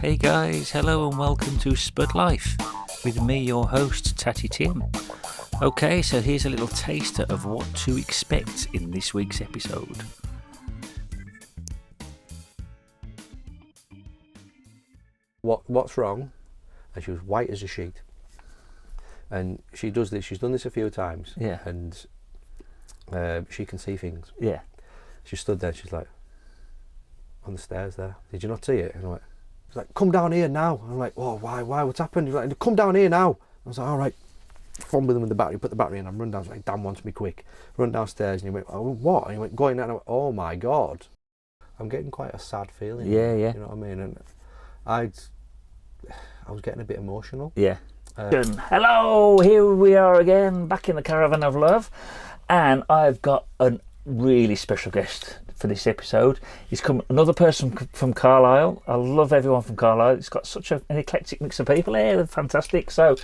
Hey guys, hello and welcome to Spud Life with me, your host, Tatty Tim. Okay, so here's a little taster of what to expect in this week's episode. What's wrong? And she was white as a sheet. And she does this, she's done this a few times. Yeah. And she can see things. Yeah. She stood there, she's like, on the stairs there, did you not see it? And I'm like, she's like, come down here now. I'm like, oh, why, what's happened? He's like, come down here now. I was like, all right. Fumble them with the battery, put the battery in, and run down. Like, Dan wants me quick. Run downstairs, and he went, oh, what? And he went, going down. And I went, oh my God. I'm getting quite a sad feeling. Yeah. You know what I mean? And I was getting a bit emotional. Yeah. Hello, here we are again, back in the Caravan of Love. And I've got a really special guest for this episode. He's come, another person from Carlisle. I love everyone from Carlisle. It's got such an eclectic mix of people here. They're fantastic. So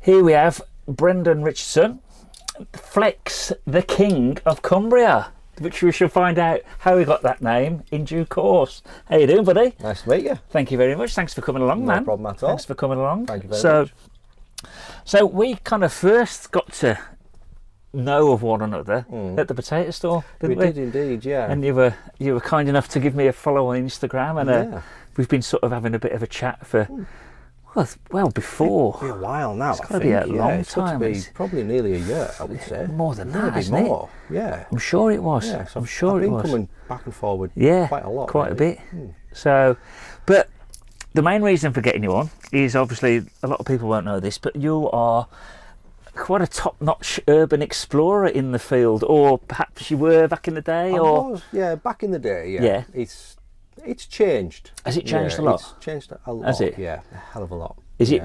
here we have Brendan Richardson, Flex, the King of Cumbria, which we shall find out how he got that name in due course. How you doing, buddy? Nice to meet you. Thank you very much. Thanks for coming along, man. No problem at all. Thanks for coming along. Thank you very much. So we kind of first got to know of one another at the potato store, didn't we? We did indeed, yeah. And you were kind enough to give me a follow on Instagram, and we've been sort of having a bit of a chat for well before. It'll be a while now. It's got to be a long time. It's probably nearly a year, I would say. More than that, maybe hasn't more. it? Yeah. I'm sure it was. Yeah, so I'm sure I've it been was. coming back and forward quite a lot. Quite really. a bit. So, but the main reason for getting you on is obviously a lot of people won't know this, but you are quite a top-notch urban explorer in the field, or perhaps you were back in the day. I was, back in the day. Yeah. It's changed. Has it changed a lot? It's changed a lot. Has it? Yeah, a hell of a lot. Is it?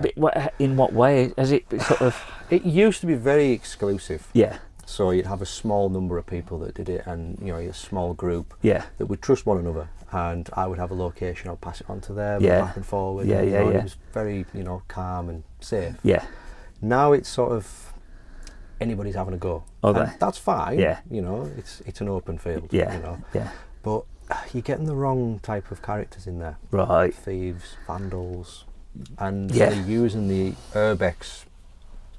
In what way has it sort of? It used to be very exclusive. Yeah. So you'd have a small number of people that did it, and a small group. Yeah. That would trust one another, and I would have a location. I'd pass it on to them. Yeah. Back and forward. Yeah. It was very calm and safe. Yeah. Now it's sort of anybody's having a go. And that's fine. Yeah. It's an open field. Yeah. Yeah. But you're getting the wrong type of characters in there. Right. Thieves, vandals, and they're using the urbex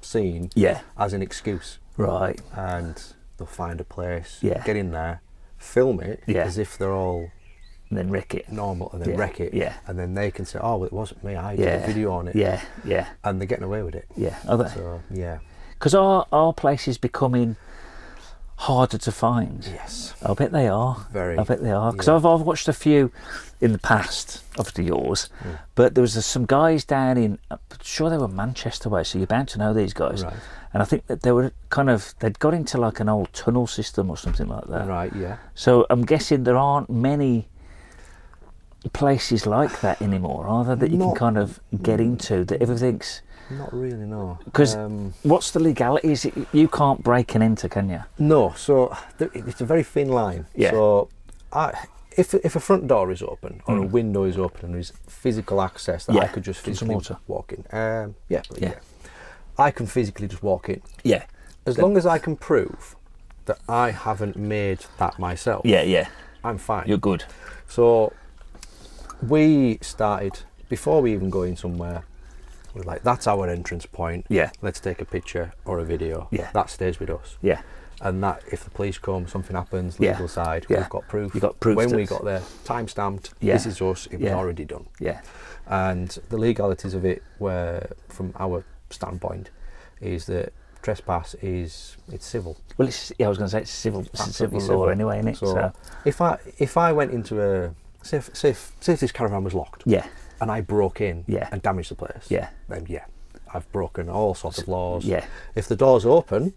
scene as an excuse. Right. And they'll find a place, get in there, film it as if they're all and then wreck it. Normal, and then wreck it. Yeah. And then they can say, oh, well, it wasn't me, I did a video on it. Yeah. Yeah. And they're getting away with it. Yeah. Are they? So, yeah. Because our place is becoming harder to find. Yes. I bet they are. Very. I bet they are. Because I've watched a few in the past, obviously yours, but there was some guys down in, I'm sure they were Manchester way, so you're bound to know these guys. Right. And I think that they were they'd got into like an old tunnel system or something like that. Right, yeah. So I'm guessing there aren't many places like that anymore, are there, that you can kind of get into, that everything's... Not really, no. Because what's the legality? Is it, you can't break and enter, can you? No, so it's a very thin line. Yeah. So if a front door is open or a window is open and there's physical access that I could just physically walk in. I can physically just walk in. Yeah. As long as I can prove that I haven't made that myself. Yeah. I'm fine. You're good. So we started, before we even go in somewhere, we're like, that's our entrance point. Yeah. Let's take a picture or a video. Yeah. That stays with us. Yeah. And that, if the police come, something happens, legal side, we've got proof. You've got proof. When we got there, time stamped, this is us, it was already done. Yeah. And the legalities of it were, from our standpoint, is that trespass is, it's civil. Well, I was going to say it's civil law anyway, isn't it? So if I went into a, say if this caravan was locked. Yeah. And I broke in and damaged the place. Yeah. Then I've broken all sorts of laws. Yeah. If the door's open,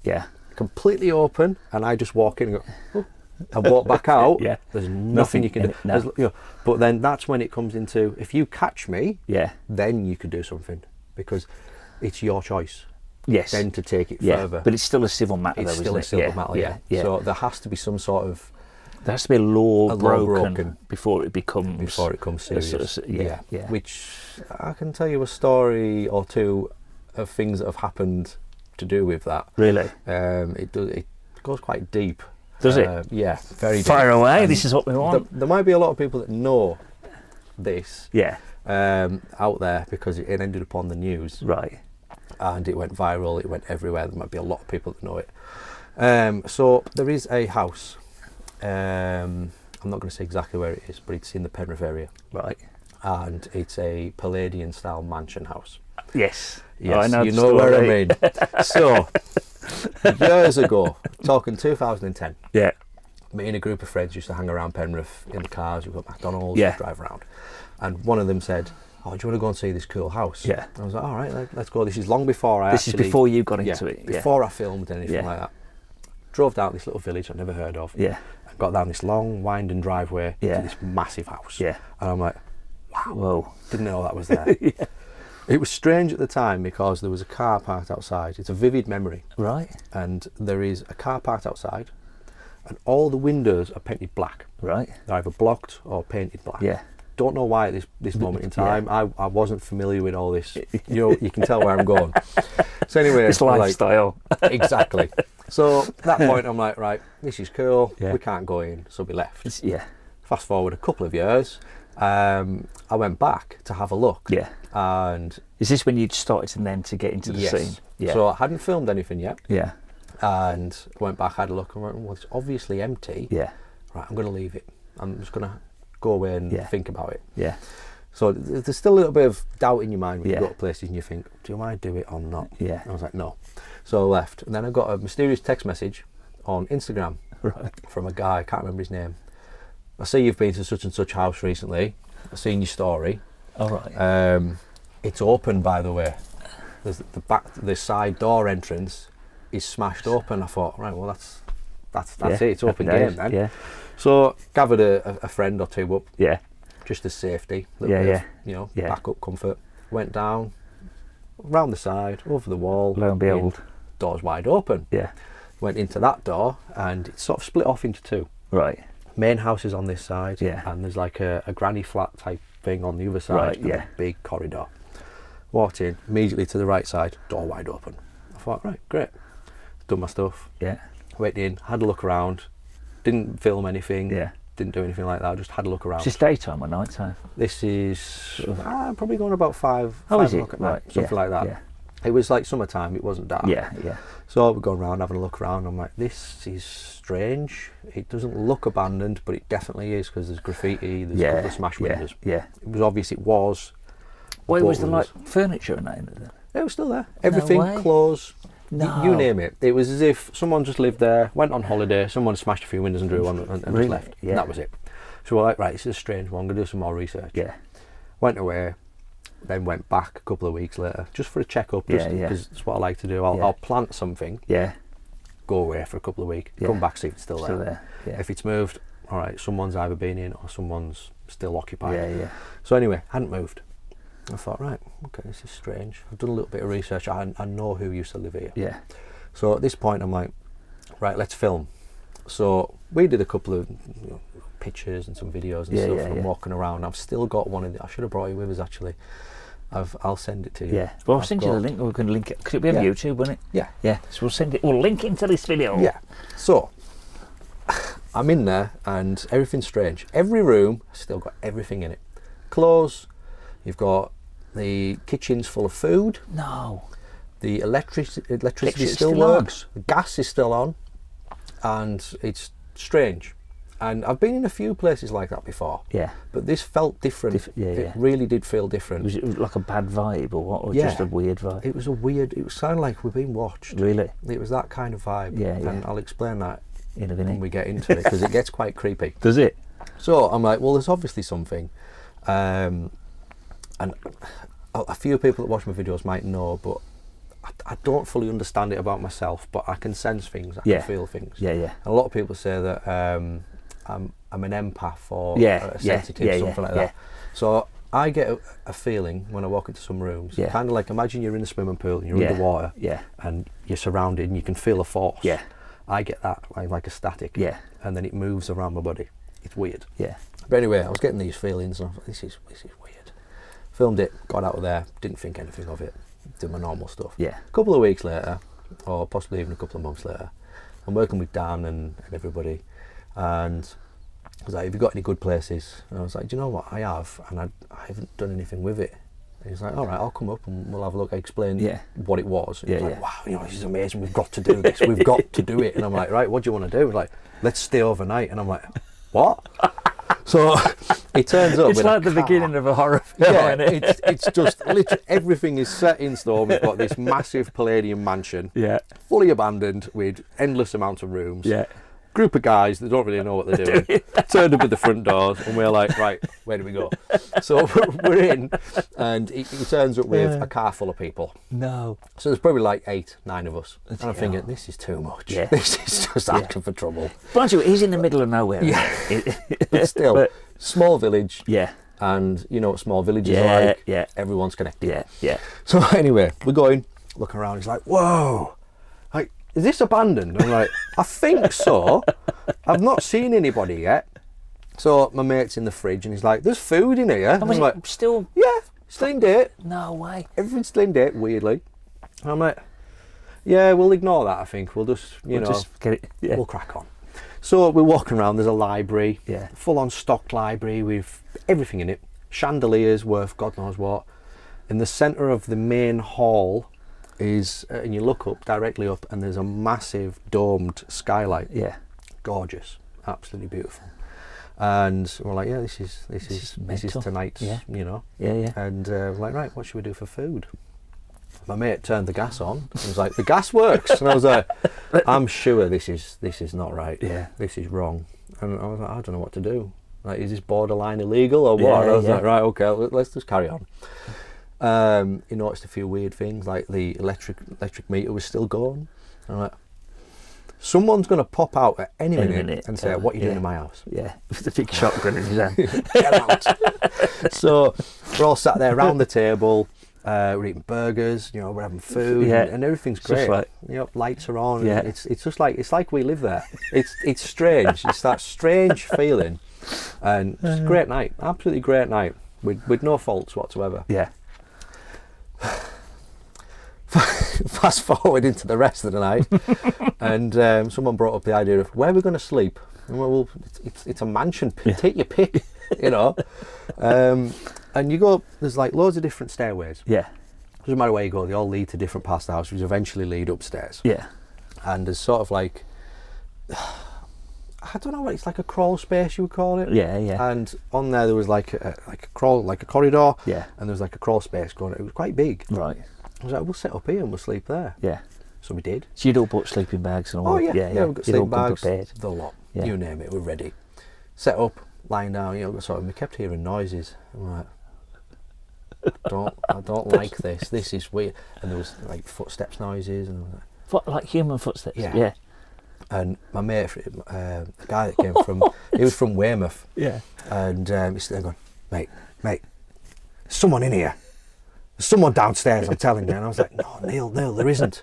completely open, and I just walk in and go, and walk back out, there's nothing you can do. No. But then that's when it comes into, if you catch me, then you could do something, because it's your choice. Yes. Then to take it further. But it's still a civil matter, it's though, still isn't a it? civil matter, yeah. So there has to be some sort of... There has to be a law broken before it becomes... Before it becomes serious. Sort of, Which, I can tell you a story or two of things that have happened to do with that. Really? It goes quite deep. Does it? Yeah, very deep. Fire away, this is what we want. There might be a lot of people that know this. Yeah. out there because it ended up on the news. Right. And it went viral, it went everywhere. There might be a lot of people that know it. So there is a house. I'm not going to say exactly where it is, but it's in the Penrith area. Right. And it's a Palladian style mansion house. Yes. Yes, I know you the know where I story. mean. So, years ago, talking 2010, Yeah. me and a group of friends used to hang around Penrith in the cars. We've got McDonald's, Yeah. drive around. And one of them said, "Oh, do you want to go and see this cool house?" Yeah. I was like, "All right, let's go." This is long before I This actually... is before you got into it. Before I filmed anything Yeah. like that. Drove down this little village I'd never heard of. Yeah. And got down this long, winding driveway Yeah. to this massive house. Yeah. And I'm like, wow, Whoa. didn't know that was there. Yeah. It was strange at the time because there was a car parked outside. It's a vivid memory. Right. And there is a car parked outside and all the windows are painted black. Right. They're either blocked or painted black. Yeah. Don't know why at this moment in Yeah. time. I wasn't familiar with all this. You know, you can tell where I'm going. So anyway, This we're lifestyle. like, exactly. So at that point I'm like, right, this is cool. Yeah. We can't go in, so we left. Yeah. Fast forward a couple of years, I went back to have a look. Yeah. And Is this when you'd started and then to get into the yes. scene? Yeah. So I hadn't filmed anything yet. Yeah. And went back, had a look, and went, well, it's obviously empty. Yeah. Right, I'm going to leave it. I'm just going to go away and Yeah. think about it. Yeah. So there's still a little bit of doubt in your mind when Yeah. you go to places and you think, do I do it or not? Yeah. And I was like, no. So I left. And then I got a mysterious text message on Instagram Right. from a guy, I can't remember his name. I see you've been to such and such house recently. I've seen your story. All right. It's open, by the way. There's the side door entrance is smashed open. I thought, right, well, that's Yeah. it. It's open Happy game days. then. Yeah. So gathered a friend or two up, Yeah. just as safety. Yeah, Bit yeah. of, you know, Yeah. backup comfort. Went down, round the side, over the wall. Lo and in, behold. doors wide open. Yeah. Went into that door and it sort of split off into two. Right. Main house is on this side, Yeah. and there's like a granny flat type thing on the other side. Right, and yeah. a big corridor. Walked in, immediately to the right side, door wide open. I thought, right, great. Done my stuff. Yeah. Went in, had a look around. Didn't film anything. Yeah. Didn't do anything like that. Just had a look around. Is this daytime or night time? This is probably going about five. Oh, five is it? o'clock at night, Right. something Yeah. like that. Yeah. It was like summertime. It wasn't dark. Yeah. Yeah. So we're going around having a look around. I'm like, this is strange. It doesn't look abandoned, but it definitely is because there's graffiti. There's a couple of smashed windows. Yeah. It was obvious. It was. Well, but was there like furniture and that in it? It was still there. Everything, way. clothes, No. you name it. It was as if someone just lived there, went on holiday, someone smashed a few windows and drew one and Really? just left. Yeah. And that was it. So we're like, right, this is a strange one. I'm going to do some more research. Yeah. Went away, then went back a couple of weeks later just for a check-up. Yeah, yeah. Because it's what I like to do. I'll plant something, Yeah. go away for a couple of weeks, Yeah. come back, see if it's still Still there. there. Yeah. If it's moved, all right, someone's either been in or someone's still occupied. Yeah. Yeah. So anyway, hadn't moved. I thought, right, okay, this is strange. I've done a little bit of research. I know who used to live here. Yeah. So at this point, I'm like, right, let's film. So we did a couple of pictures and some videos and Yeah, stuff yeah, from yeah. walking around. I've still got one of the, I should have brought you with us actually. I'll send it to you. Yeah. Well, I'll I've send you the got- link. We're going to link it because it'll be on Yeah. YouTube, won't it? Yeah. Yeah. So we'll send it. We'll link it into this video. Yeah. So I'm in there and everything's strange. Every room has still got everything in it. Clothes, you've got the kitchen's full of food. No. The electricity Electricity's still still on. works. The gas is still on, and it's strange. And I've been in a few places like that before, Yeah. but this felt different. Yeah, It yeah. really did feel different. Was it like a bad vibe or what? Or Yeah. just a weird vibe? It was a weird. It sounded like we're being watched. Really? It was that kind of vibe. Yeah, yeah. And I'll explain that In a when minute. we get into it because it gets quite creepy. Does it? So I'm like, well, there's obviously something, and a few people that watch my videos might know, but I don't fully understand it about myself, but I can sense things, I Yeah. can feel things. Yeah. Yeah. And a lot of people say that I'm an empath or Yeah, a yeah, sensitive, yeah, something yeah, like yeah. that. So I get a feeling when I walk into some rooms, Yeah. kind of like imagine you're in a swimming pool and you're Yeah. underwater Yeah. and you're surrounded and you can feel a force. Yeah. I get that like a static. Yeah. And then it moves around my body. It's weird. Yeah. But anyway, I was getting these feelings and I thought, this is weird. Filmed it, got out of there, didn't think anything of it, did my normal stuff. Yeah. A couple of weeks later, or possibly even a couple of months later, I'm working with Dan and everybody, and I was like, have you got any good places? And I was like, do you know what? I have, and I haven't done anything with it. And he's like, all right, I'll come up and we'll have a look. I explained what it was. And he's like, wow, you know, this is amazing. We've got to do this. We've got to do it. And I'm like, right, what do you want to do? He's like, let's stay overnight. And I'm like, what? So he turns up. It's with like a the car. beginning of a horror film. Yeah, Isn't it? it's just literally everything is set in stone. We've got this massive Palladium mansion, Yeah. fully abandoned with endless amounts of rooms. Yeah. Group of guys that don't really know what they're doing. Turned up at the front doors, and we're like, right, where do we go? So we're in, and he turns up with a car full of people. No. So there's probably like 8, 9 of us. And I'm Yeah. thinking, this is too much. Yeah. This is just asking for trouble. Mind you, he's in the middle of nowhere. Yeah. But still, But- small village, Yeah. and you know what small villages Yeah. are like. Yeah. Everyone's connected. Yeah. Yeah. So anyway, we're going, looking around. He's like, whoa, like, is this abandoned? I'm like, I think so. I've not seen anybody yet. So my mate's in the fridge and he's like, there's food in here. And was I'm it like, still? yeah, still in date. No way. Everything's still in date, weirdly. And I'm like, yeah, we'll ignore that, I think. We'll just, you know, Just get it. Yeah. we'll crack on. So we're walking around, there's a library, Yeah. full-on stocked library with everything in it. Chandeliers worth God knows what. In the centre of the main hall is, and you look up, directly up, and there's a massive domed skylight. Yeah. Gorgeous, absolutely beautiful. And we're like, yeah, this is mental. tonight's, Yeah. you know. Yeah. Yeah. And we're like, right, what should we do for food? My mate turned the gas on and was like, the gas works. And I was like, I'm sure this is not right. Yeah. This is wrong. And I was like, I don't know what to do. Like, is this borderline illegal or what? Yeah, And I was yeah. like, right, okay, let's just carry on. He noticed a few weird things, like the electric meter was still going. And I'm like, someone's going to pop out at any minute and say, what are you doing in my house? Yeah. With a big shotgun in his hand. Get out. So we're all sat there around the table, we're eating burgers, you know, we're having food, Yeah. and everything's It's just great. like- You know, lights are on. Yeah. And it's just like, it's like we live there. It's strange. It's that strange feeling, and it's a great night, absolutely great night, with no faults whatsoever. Yeah. Fast forward into the rest of the night, and someone brought up the idea of where we're going to sleep. And well, it's a mansion. Take your pick, you know. And you go, there's like loads of different stairways. Yeah. Doesn't matter where you go, they all lead to different parts of the house, which eventually lead upstairs. Yeah. And there's sort of like, I don't know what it's like, a crawl space you would call it. Yeah. Yeah. And on there was like a corridor. Yeah. And there was like a crawl space going. It was quite big. Right. I was like, we'll set up here and we'll sleep there. Yeah. So we did. So you'd all bought sleeping bags and all. Oh yeah, Yeah. we've got You'd all sleeping come bags, prepared. the lot. Yeah. You name it, we're ready. Set up, lying down. You know, sort of. We kept hearing noises. I'm like, I don't like this. This is weird. And there was like footsteps noises, and I was like, What, like human footsteps? Yeah. Yeah. and my mate, the guy that came from, he was from Weymouth, Yeah. and he's there going, mate, there's someone in here. There's someone downstairs, I'm telling you. And I was like, no, Neil, there isn't.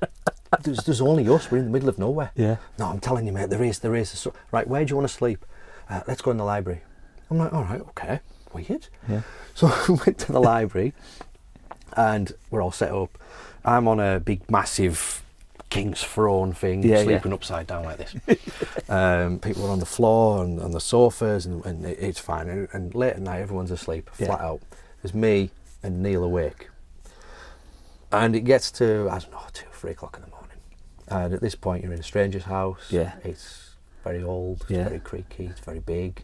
There's only us. We're in the middle of nowhere. Yeah. No, I'm telling you, mate, there is. So, right, where do you want to sleep? Let's go in the library. I'm like, all right, okay, weird. Yeah. So we went to the library, and we're all set up. I'm on a big, massive king's throne thing, sleeping upside down like this. People are on the floor and on the sofas, and it's fine. And late at night, everyone's asleep, flat out. There's me and Neil awake. And it gets to, I don't know, 2 or 3 o'clock in the morning. And at this point, you're in a stranger's house. Yeah. It's very old, it's Yeah. very creaky, it's very big.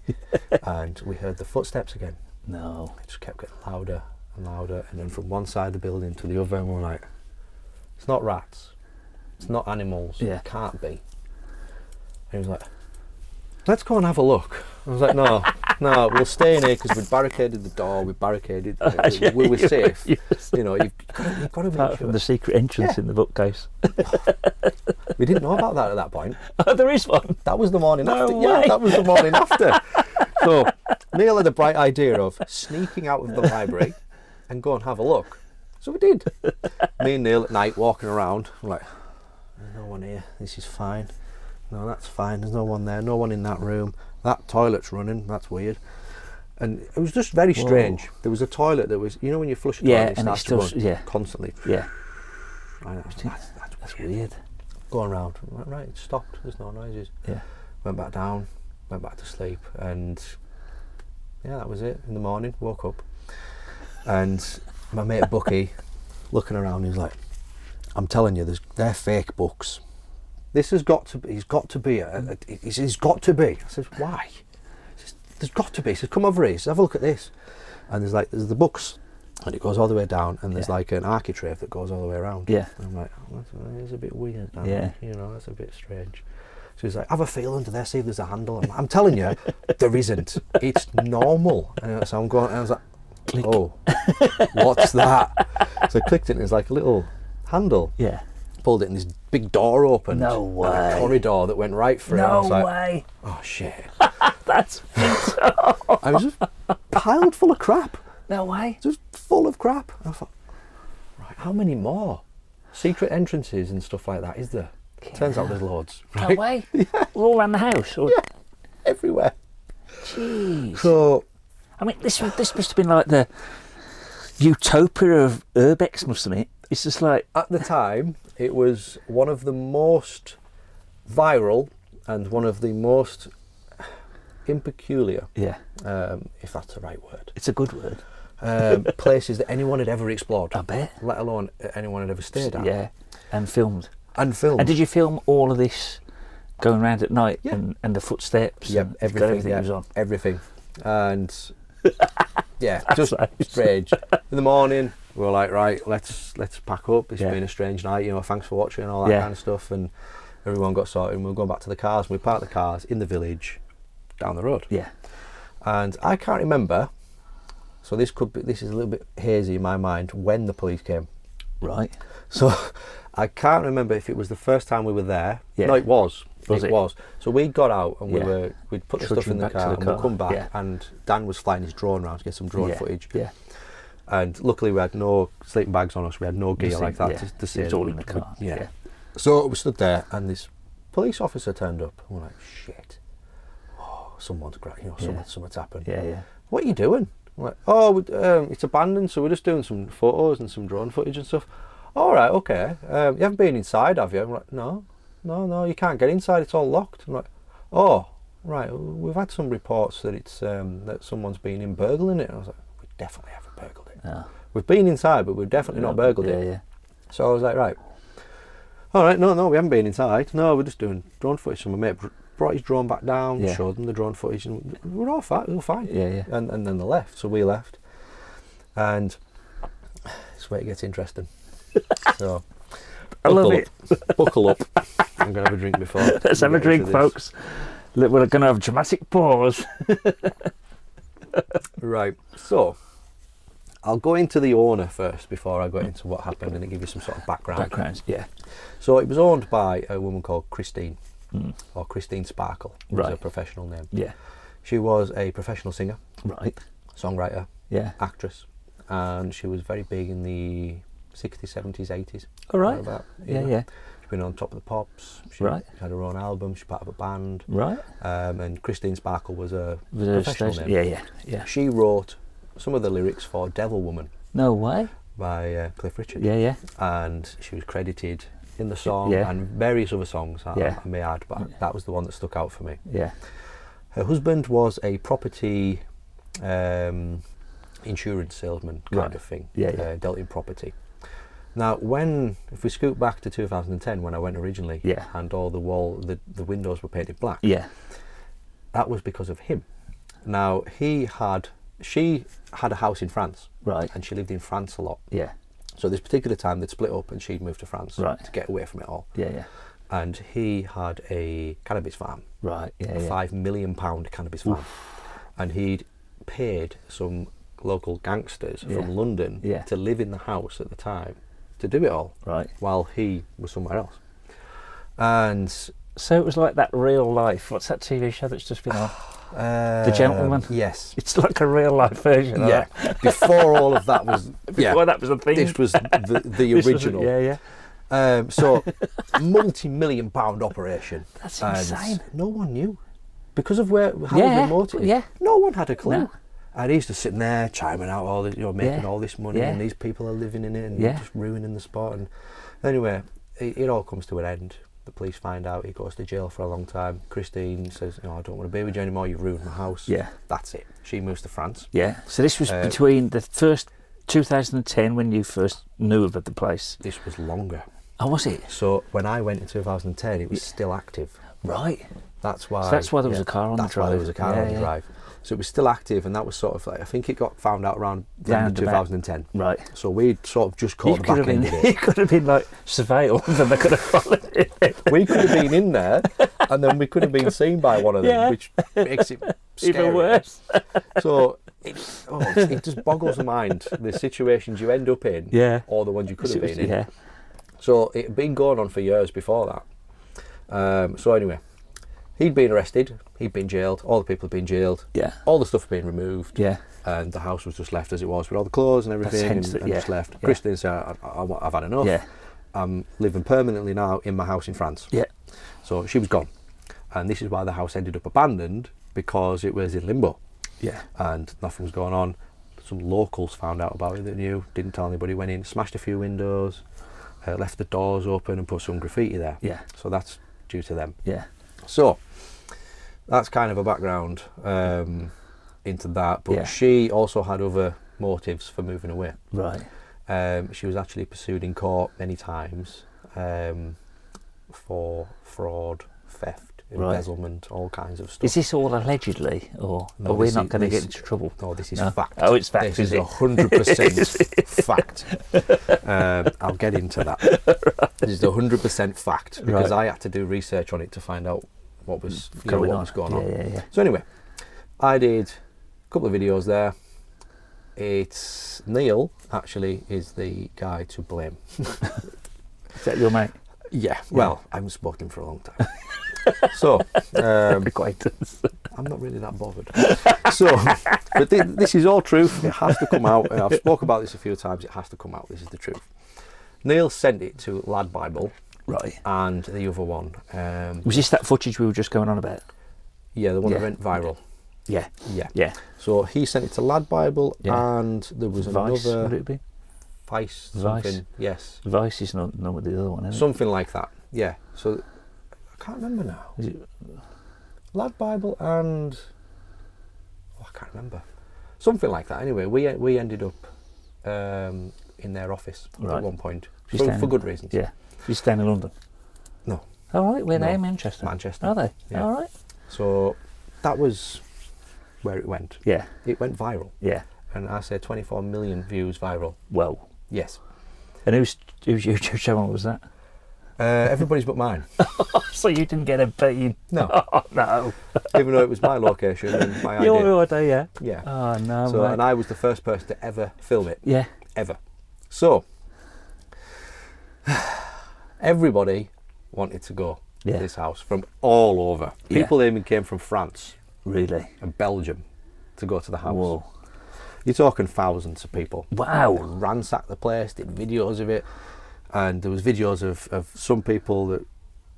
And we heard the footsteps again. No. It just kept getting louder and louder. And then from one side of the building to the other, and we're like, it's not rats. It's not animals. Yeah. It can't be. And he was like, let's go and have a look. I was like, no, we'll stay in here because we've barricaded the door, we've barricaded, we're safe. Yes. You know, you've got to Apart make from sure. the secret entrance Yeah. in the bookcase. We didn't know about that at that point. Oh, there is one. That was the morning No after. way. Yeah, that was the morning after. So Neil had a bright idea of sneaking out of the library and go and have a look. So we did. Me and Neil at night walking around, I'm like, there's no one here, this is fine. No, that's fine, there's no one there, no one in that room. That toilet's running, that's weird. And it was just very strange. There was a toilet that was, you know when you flush a toilet and it and it's starts still to run constantly. Yeah. I know, that's That's weird. going around. Right, it stopped, there's no noises. Yeah. Went back down, went back to sleep, and yeah, that was it. In the morning, woke up, and my mate Bucky, looking around, he was like, "I'm telling you, they're fake books. This has got to be. He's got to be. He's got to be." I says, "Why?" He says, "There's got to be." He says, "Come over here. He says, have a look at this." And there's the books, and it goes all the way down, and there's like an architrave that goes all the way around. Yeah. And I'm like, oh, that's a bit weird. Yeah. You know, that's a bit strange. So he's like, have a feel under there, see if there's a handle. I'm telling you, there isn't. It's normal. And so I'm going, and I was like, Click. oh, what's that? So I clicked it, and there's like a little handle. Yeah. Pulled it, and this big door opened. No way. And a corridor that went right through. No I was like, way. oh shit. That's I was just piled full of crap. no way. Just full of crap. I thought, right, how many more secret entrances and stuff like that is there? Turns out there's loads. No Right? way. All around the house. Or... Yeah, everywhere. Jeez. So, I mean, this must have been like the utopia of urbex, mustn't it? It's just like at the time, it was one of the most viral and one of the most impeculiar, yeah, if that's the right word, it's a good word. places that anyone had ever explored. I bet. Let alone anyone had ever stayed at. Yeah, and filmed. And filmed. And did you film all of this going around at night? Yeah. And the footsteps? Yeah, and everything was on. Everything. And yeah, That's just right. strange. In the morning, we were like, right, let's pack up. It's Yeah. been a strange night, you know, thanks for watching and all that Yeah. kind of stuff. And everyone got sorted, and we were going back to the cars. And we parked the cars in the village down the road. Yeah. And I can't remember, so this is a little bit hazy in my mind, when the police came. Right. So I can't remember if it was the first time we were there. Yeah. No, it was. Was it? was. So we got out and Yeah. we'd put the Trudging stuff in the back to car the and we'd car, come back, yeah. and Dan was flying his drone around to get some drone Yeah. footage. Yeah. And luckily we had no sleeping bags on us. We had no gear Nothing, like that yeah. to say It's that all we- in the car. yeah. Yeah. So we stood there, and this police officer turned up. And we're like, shit. Oh, someone's happened. Yeah. Yeah. What are you doing? I'm like, oh, it's abandoned, so we're just doing some photos and some drone footage and stuff. All right, okay. You haven't been inside, have you? I'm like, no, you can't get inside. It's all locked. I'm like, oh, right. We've had some reports that it's that someone's been in burgling it. And I was like, we definitely haven't burgled it. Oh. We've been inside, but we've definitely not burgled yeah, it. Yeah. So I was like, right. All right, no, we haven't been inside. No, we're just doing drone footage. So my mate brought his drone back down, Yeah. showed them the drone footage, and we're all fine. We were fine. Yeah. Yeah. And then they left, so we left. And it's where it gets interesting. So I love buckle it. up. Buckle up. I'm going to have a drink before. Let's have we a get drink, into this. folks. We're going to have a dramatic pause. Right, so I'll go into the owner first before I go into what happened, and give you some sort of background. Backgrounds. Yeah. So it was owned by a woman called Christine, Mm. or Christine Sparkle, was her Right. professional name. Yeah. She was a professional singer, Right. songwriter, Yeah. actress, and she was very big in the 60s, 70s, 80s. All right. About, Yeah. Yeah. She's been on Top of the Pops. She Right. had her own album. She's part of a band. Right. And Christine Sparkle was a Was it a professional station? name. Yeah. Yeah. Yeah. She wrote some of the lyrics for Devil Woman No way. by Cliff Richard. Yeah. Yeah. And she was credited in the song Yeah. and various other songs Yeah. I may add, but that was the one that stuck out for me. Yeah. Her husband was a property insurance salesman kind Right. of thing. Yeah, yeah. Dealt in property. Now, if we scoot back to 2010 when I went originally, Yeah. and all the windows were painted black, Yeah. that was because of him. Now, she had a house in France, Right. and she lived in France a lot. Yeah. So this particular time they'd split up, and she'd moved to France Right. to get away from it all. Yeah. Yeah. And he had a cannabis farm, Right. Yeah. a Yeah. £5 million cannabis farm, and he'd paid some local gangsters Yeah. from London Yeah. to live in the house at the time to do it all, Right. while he was somewhere else. And So it was like that real life. What's that TV show that's just been on? The Gentleman. Yes. It's like a real life version. Of Yeah. that. Before all of that was Before that was a thing. this was the This was- original. yeah. Yeah. So multi-million pound operation. That's And insane. no one knew because of how Yeah, remote it is. yeah. No one had a clue. No. And he's just sitting there chiming out all this, making Yeah, all this money, yeah. and these people are living in it and Yeah. just ruining the spot. And anyway, it all comes to an end. The police find out, he goes to jail for a long time. Christine says, I don't want to be with you anymore, you've ruined my house. Yeah. That's it. She moves to France. Yeah. So this was between the first 2010 when you first knew about the place. This was longer. Oh, was it? So when I went in 2010, it was still active. Right. That's why. So that's why there was a car on the drive. That's why there was a car on the drive. So it was still active, and that was sort of like, I think it got found out around the end of 2010. Right. So we'd sort of just caught the back end of it. It could have been like surveilled, and they could have followed it. We could have been in there, and then we could have been seen by one of them, which makes it scary. Even worse. So it just boggles the mind, the situations you end up in, or the ones you could have been in. Yeah. So it had been going on for years before that. So anyway, he'd been arrested, he'd been jailed, all the people had been jailed, all the stuff had been removed, and the house was just left as it was with all the clothes and everything, and just left. Yeah. Christine said, I've had enough. Yeah. I'm living permanently now in my house in France. Yeah. So she was gone. And this is why the house ended up abandoned, because it was in limbo. Yeah. And nothing was going on. Some locals found out about it that knew, didn't tell anybody, went in, smashed a few windows, left the doors open and put some graffiti there. Yeah. So that's due to them. Yeah. So that's kind of a background into that. But she also had other motives for moving away. Right. She was actually pursued in court many times for fraud, theft, embezzlement, all kinds of stuff. Is this all allegedly, or are we not going to get into trouble? No, this is fact. Oh, it's fact. This is 100% fact. I'll get into that. This is 100% fact, because I had to do research on it to find out what was going on. Yeah. So anyway, I did a couple of videos there. It's Neil actually is the guy to blame. Is that your mate? Yeah. Well, I haven't spoken to him for a long time. So, acquaintance. I'm not really that bothered. So, but this is all truth. It has to come out. And I've spoke about this a few times. It has to come out. This is the truth. Neil sent it to Lad Bible. Right. And the other one. Was this that footage we were just going on about? Yeah, the one that went viral. Yeah. So he sent it to Lad Bible, and there was Vice, another. would it be? Vice. Vice. Something. Yes. Vice is not with the other one, is it? Something like that. Yeah. So I can't remember now. Is it? Lad Bible and I can't remember. Something like that. Anyway, we ended up in their office at one point for good reasons. Yeah. You staying in London? No. All right. Where they? Manchester. Manchester. Are they? Yeah. All right. So that was where it went. Yeah. It went viral. Yeah. And I say 24 million views viral. Whoa. Yes. And whose YouTube channel was that? Everybody's but mine. So you didn't get a bean? No. Oh, no. Even though it was my location and my idea. Your idea? Yeah. Oh, no, So, mate. and I was the first person to ever film it. Yeah. Ever. So, everybody wanted to go to this house from all over. People even came from France. Really? And Belgium to go to the house. Whoa. You're talking thousands of people. Wow. They ransacked the place, did videos of it. And there was videos of some people that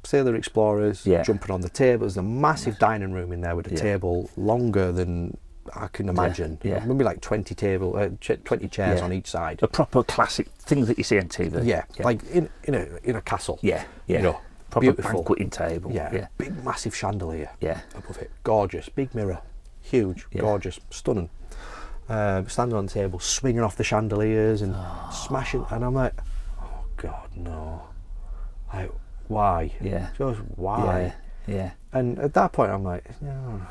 say they're explorers, jumping on the table. There's a massive dining room in there with a table longer than I can imagine. Yeah. Maybe like 20 chairs on each side. A proper classic thing that you see on TV. Yeah. Like in a castle. Yeah. You know, proper beautiful banqueting table. Yeah. Big massive chandelier. Yeah. Above it. Gorgeous. Big mirror. Huge. Gorgeous. Stunning. Standing on the table, swinging off the chandeliers and smashing. And I'm like, oh God, no. Like, why? Yeah. Just why? Yeah. And at that point, I'm like, no,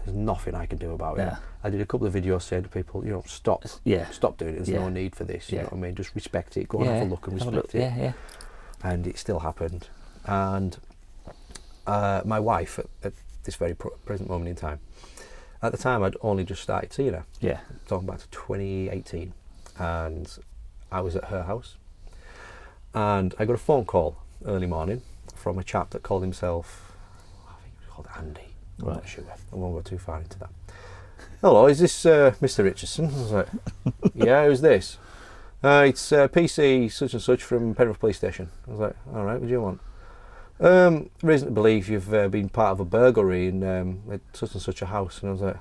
there's nothing I can do about it. I did a couple of videos saying to people, stop. Stop doing it. There's no need for this. You know what I mean? Just respect it. Go and have a look and respect it. Yeah. And it still happened. And my wife, at this very present moment in time, at the time I'd only just started seeing her. Yeah. Talking back to 2018. And I was at her house. And I got a phone call early morning from a chap that called himself, I think he was called Andy. I'm not sure. I won't go too far into that. Hello, is this Mr. Richardson? I was like, yeah, who's this? It's PC such and such from Penrith Police Station. I was like, all right, what do you want? Reason to believe you've been part of a burglary in at such and such a house. And I was like,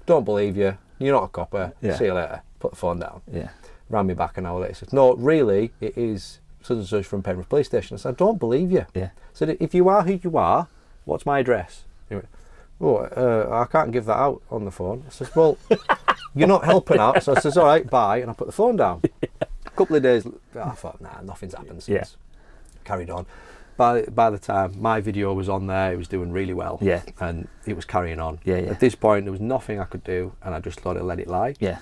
don't believe you. You're not a copper. See you later. Put the phone down. Yeah. Ran me back an hour later. Said, no, really, it is such and such from Penrith Police Station. I said, I don't believe you. Yeah. I said, if you are who you are, what's my address? He went, I can't give that out on the phone. I says, well, you're not helping out. So I says, all right, bye. And I put the phone down. A couple of days, I thought, nah, nothing's happened since. Yeah. Carried on. By the time my video was on there, it was doing really well. Yeah. And it was carrying on. Yeah, yeah. At this point, there was nothing I could do, and I just thought I'd let it lie. Yeah.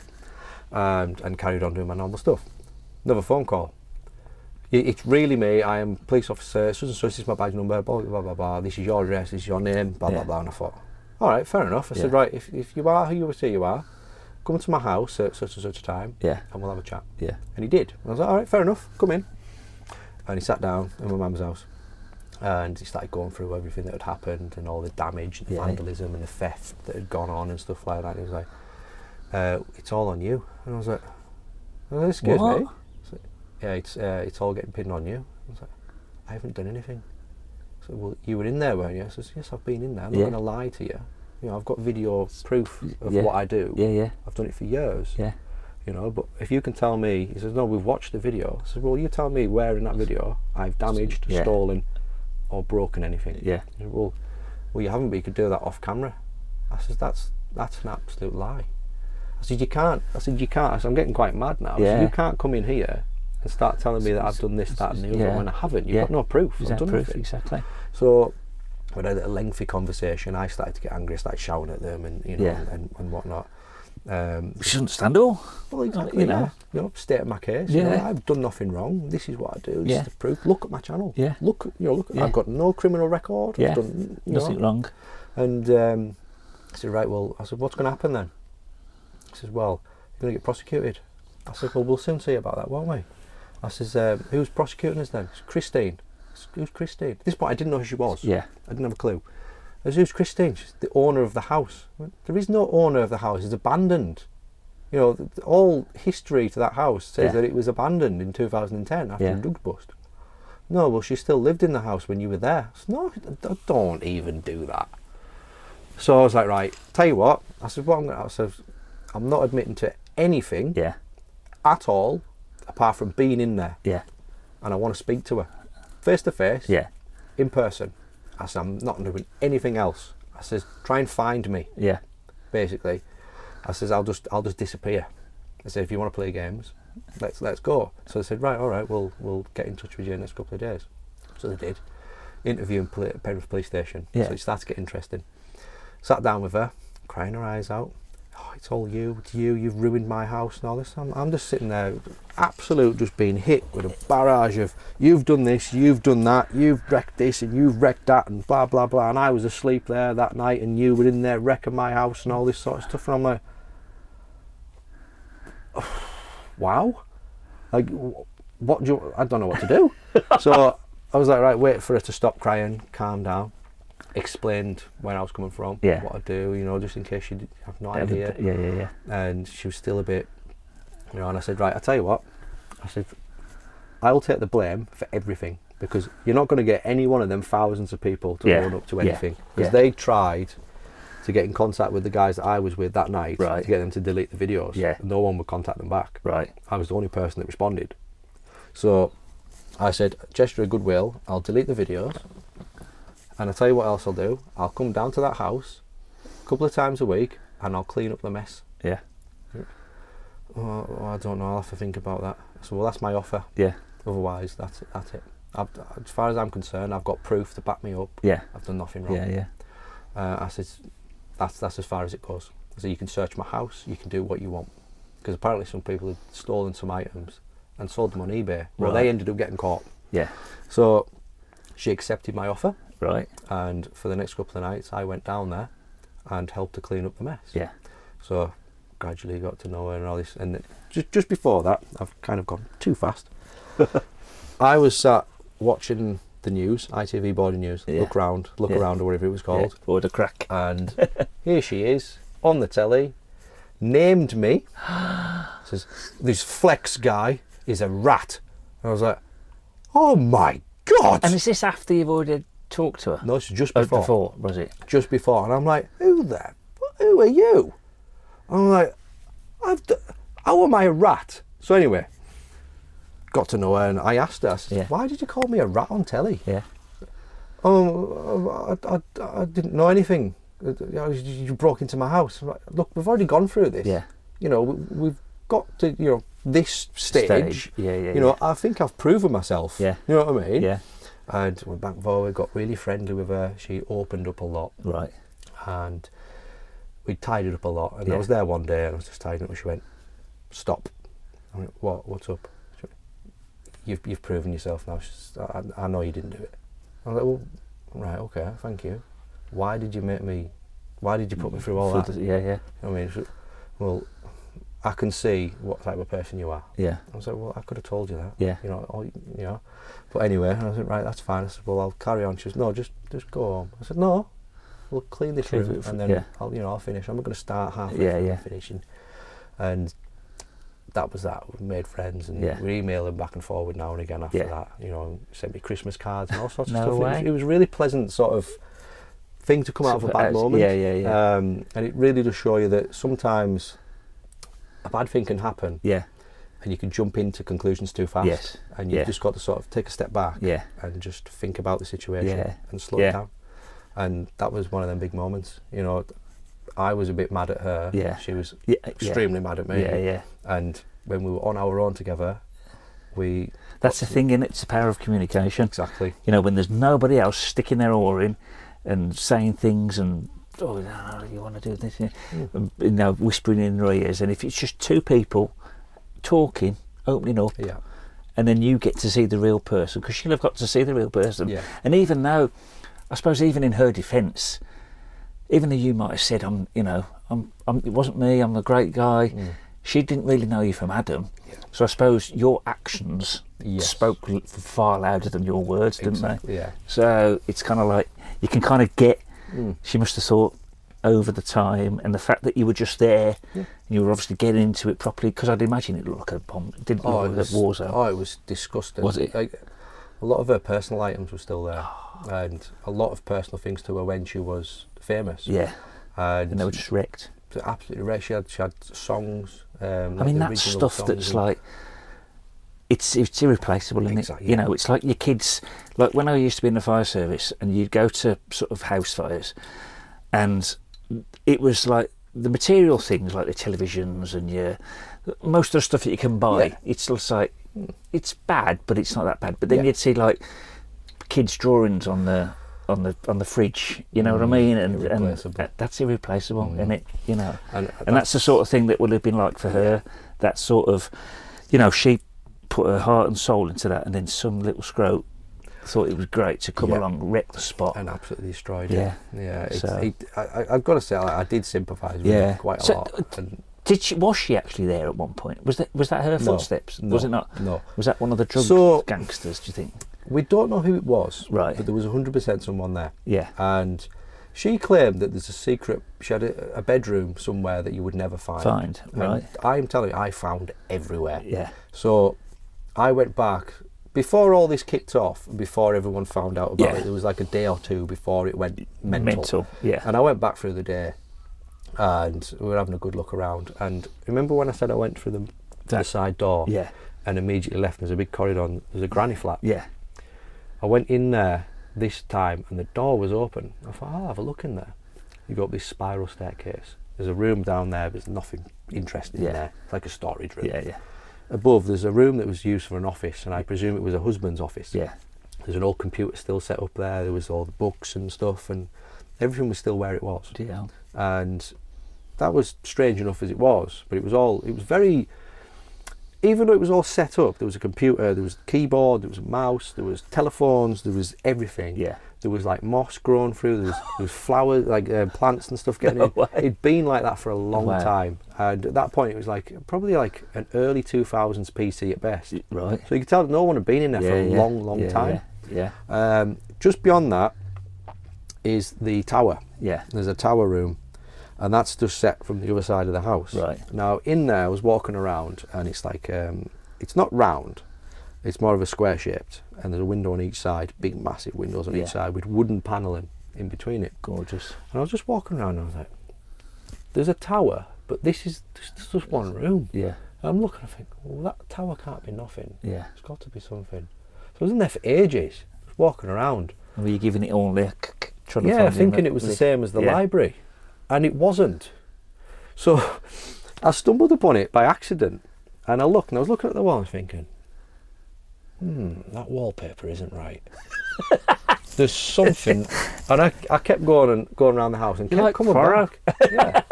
And carried on doing my normal stuff. Another phone call. It's really me. I am police officer. So this is my badge number. Blah blah blah blah. This is your address. This is your name. Blah blah blah. And I thought, all right, fair enough. I said, right, if you are who you say you are, come to my house at such and such a time. Yeah. And we'll have a chat. Yeah. And he did. And I was like, all right, fair enough. Come in. And he sat down in my mum's house. And he started going through everything that had happened and all the damage, and the vandalism and the theft that had gone on and stuff like that. And he was like, it's all on you. And I was like, excuse me? Like, yeah, it's all getting pinned on you. I was like, I haven't done anything. So, well, you were in there, weren't you? I says, yes, I've been in there. I'm not going to lie to you. You know, I've got video proof of what I do. Yeah, yeah. I've done it for years. Yeah. You know, but if you can tell me, he says, no, we've watched the video. I says, well, you tell me where in that video I've damaged, stolen, or broken anything. Yeah. He said, well, you haven't, but you could do that off camera. I says, that's an absolute lie. I said, you can't. I said, I'm getting quite mad now. Yeah. I said, you can't come in here and start telling me that I've done this, that, and the other when I haven't. You've got no proof. I've done proof, nothing. exactly. So we had a lengthy conversation. I started to get angry. I started shouting at them, and you know, and whatnot. Which is understandable. Well, exactly. You know, stating my case. Yeah. You know, I've done nothing wrong. This is what I do. This is the proof. Look at my channel. Yeah. Look. I've got no criminal record. Yeah. I've done nothing wrong. And I said, right. Well, I said, what's going to happen then? He says, well, you're going to get prosecuted. I said, well, we'll soon see about that, won't we? I says, who's prosecuting us then? It's Christine. Who's Christine? At this point, I didn't know who she was. Yeah. I didn't have a clue. I said, who's Christine? She's the owner of the house. I went, there is no owner of the house. It's abandoned. You know, all history to that house says that it was abandoned in 2010 after a drugs bust. No, well, she still lived in the house when you were there. I said, no, don't even do that. So I was like, right, tell you what. I said, I'm not admitting to anything at all, apart from being in there. Yeah. And I want to speak to her face to face. Yeah. In person. I said, I'm not doing anything else. I says, try and find me. Yeah. Basically. I says, I'll just disappear. I said, if you want to play games, let's go. So they said, right, all right, we'll get in touch with you in the next couple of days. So they did. Interview in Penrith Police Station. Yeah. So it started to get interesting. Sat down with her, crying her eyes out. Oh, it's all you. It's you. You've ruined my house and all this. I'm just sitting there, absolute, just being hit with a barrage of, you've done this, you've done that, you've wrecked this and you've wrecked that and blah, blah, blah. And I was asleep there that night and you were in there wrecking my house and all this sort of stuff. And I'm like, oh, wow. Like, what do you, I don't know what to do. So I was like, right, wait for her to stop crying, calm down. Explained where I was coming from, what I do, you know, just in case you have no idea. Yeah. And she was still a bit, you know, and I said, right, I'll tell you what. I said, I'll take the blame for everything because you're not going to get any one of them thousands of people to own up to anything because they tried to get in contact with the guys that I was with that night to get them to delete the videos. Yeah. No one would contact them back. Right. I was the only person that responded. So I said, gesture of goodwill, I'll delete the videos. And I'll tell you what else I'll do. I'll come down to that house a couple of times a week and I'll clean up the mess. Yeah. Oh, I don't know. I'll have to think about that. So, well, that's my offer. Yeah. Otherwise, that's it. As far as I'm concerned, I've got proof to back me up. Yeah. I've done nothing wrong. Yeah. I said, that's as far as it goes. So you can search my house. You can do what you want. Because apparently some people had stolen some items and sold them on eBay. Well, they ended up getting caught. Yeah. So she accepted my offer. Right. And for the next couple of nights, I went down there and helped to clean up the mess. Yeah. So gradually got to know her and all this. And just before that, I've kind of gone too fast. I was sat watching the news, ITV Boarding News, Look Around or whatever it was called. Board a crack. And here she is on the telly, named me. Says, this Flex guy is a rat. And I was like, oh my God. And is this after you've already talked to her? No, it's just before. Before, was it? Just before. And I'm like, who are you? And I'm like, how am I a rat? So anyway, got to know her, and I asked her, I said, Yeah. why did you call me a rat on telly? Yeah. Oh, I didn't know anything. You broke into my house. I'm like, look, we've already gone through this. Yeah. You know, we've got to, you know, this stage. Yeah. You know, I think I've proven myself. Yeah. You know what I mean? Yeah. And went back and forward, got really friendly with her. She opened up a lot. Right. And we tidied up a lot. And Yeah. I was there one day and I was just tidying up and she went, stop. I went, what? What's up? She went, you've proven yourself now. She said, I know you didn't do it. I was like, well, right, okay, thank you. Why did you put me through all that? Yeah. I mean, well, I can see what type of person you are. Yeah. I was like, well, I could have told you that. Yeah. You know. But anyway, I was like, right, that's fine. I said, well, I'll carry on. She was, no, just go home. I said, no, we'll clean this room and then I'll finish. I'm not going to start halfway through finishing. And that was that. We made friends and we emailing back and forward now and again after that. You know, sent me Christmas cards and all sorts of stuff. It was a really pleasant sort of thing to come out of a bad moment. Yeah. And it really does show you that sometimes a bad thing can happen. Yeah. And you can jump into conclusions too fast. Yes. And you've just got to sort of take a step back. Yeah. And just think about the situation and slow Yeah. it down. And that was one of them big moments. You know, I was a bit mad at her. Yeah. She was extremely mad at me. Yeah. And when we were on our own together, that's the thing, innit? It's the power of communication. Exactly. You know, when there's nobody else sticking their oar in and saying things and, oh, no, you want to do this, and, you know, whispering in their ears. And if it's just two people talking, opening up, and then you get to see the real person, because she'll have got to see the real person. Yeah. And even though, I suppose, even in her defence, even though you might have said, it wasn't me, I'm a great guy, she didn't really know you from Adam. Yeah. So I suppose your actions spoke far louder than your words, didn't they? Yeah. So it's kind of like, you can kind of get, she must have thought over the time, and the fact that you were just there, and you were obviously getting into it properly, because I'd imagine it looked like a bomb. It didn't look like a war zone. Oh, it was disgusting. Was it? Like, a lot of her personal items were still there, and a lot of personal things to her when she was famous. Yeah. And they were just wrecked. Absolutely wrecked. She had songs. I mean, that's stuff that's like, it's irreplaceable, isn't it? You know, it's like your kids, like when I used to be in the fire service and you'd go to sort of house fires, and it was like the material things like the televisions and most of the stuff that you can buy, it's just like, it's bad, but it's not that bad. But then you'd see like kids' drawings on the fridge, you know what I mean, and that's irreplaceable, isn't it? You know, and that's the sort of thing that would have been like for her. That sort of, you know, she put her heart and soul into that, and then some little scrote thought it was great to come along, wreck the spot, and absolutely destroyed it. I've got to say, I did sympathise with her quite a lot. And was she actually there at one point? Was that her footsteps? No, was it not? No. Was that one of the drug gangsters, do you think? We don't know who it was, right? But there was 100% someone there. Yeah. And she claimed that there's a secret. She had a bedroom somewhere that you would never find. Right. I'm telling you, I found everywhere. Yeah. So I went back before all this kicked off. Before everyone found out about it, there was like a day or two before it went mental. Yeah. And I went back through the day, and we were having a good look around. And remember when I said I went through the side door? Yeah. And immediately left. There's a big corridor. And there's a granny flat. Yeah. I went in there this time and the door was open. I thought, I'll have a look in there. You go up this spiral staircase. There's a room down there, there's nothing interesting in there. It's like a storage room. Yeah. Above, there's a room that was used for an office, and I presume it was a husband's office. Yeah. There's an old computer still set up there. There was all the books and stuff, and everything was still where it was. Yeah. And that was strange enough as it was, but it was very, even though it was all set up, there was a computer, there was a keyboard, there was a mouse, there was telephones, there was everything. Yeah. There was like moss growing through, there was flowers, like plants and stuff getting in. It'd been like that for a long time. And at that point it was like, probably like an early 2000s PC at best. Right. So you could tell that no one had been in there for a long time. Yeah. Just beyond that is the tower. Yeah. There's a tower room. And that's just set from the other side of the house. Right. Now, in there, I was walking around, and it's like, it's not round, it's more of a square shaped, and there's a window on each side, big massive windows on each side with wooden panelling in between it. Gorgeous. And I was just walking around, and I was like, there's a tower, but this is just one room. Yeah. I'm looking, I think, well, that tower can't be nothing. Yeah. It's got to be something. So I was in there for ages, just walking around. Were you giving it all the trying to Yeah, find thinking it was the same as the library. And it wasn't. So I stumbled upon it by accident. And I looked, and I was looking at the wall and thinking, that wallpaper isn't right. There's something, and I kept going around the house and kept like coming Farrow? back. Yeah,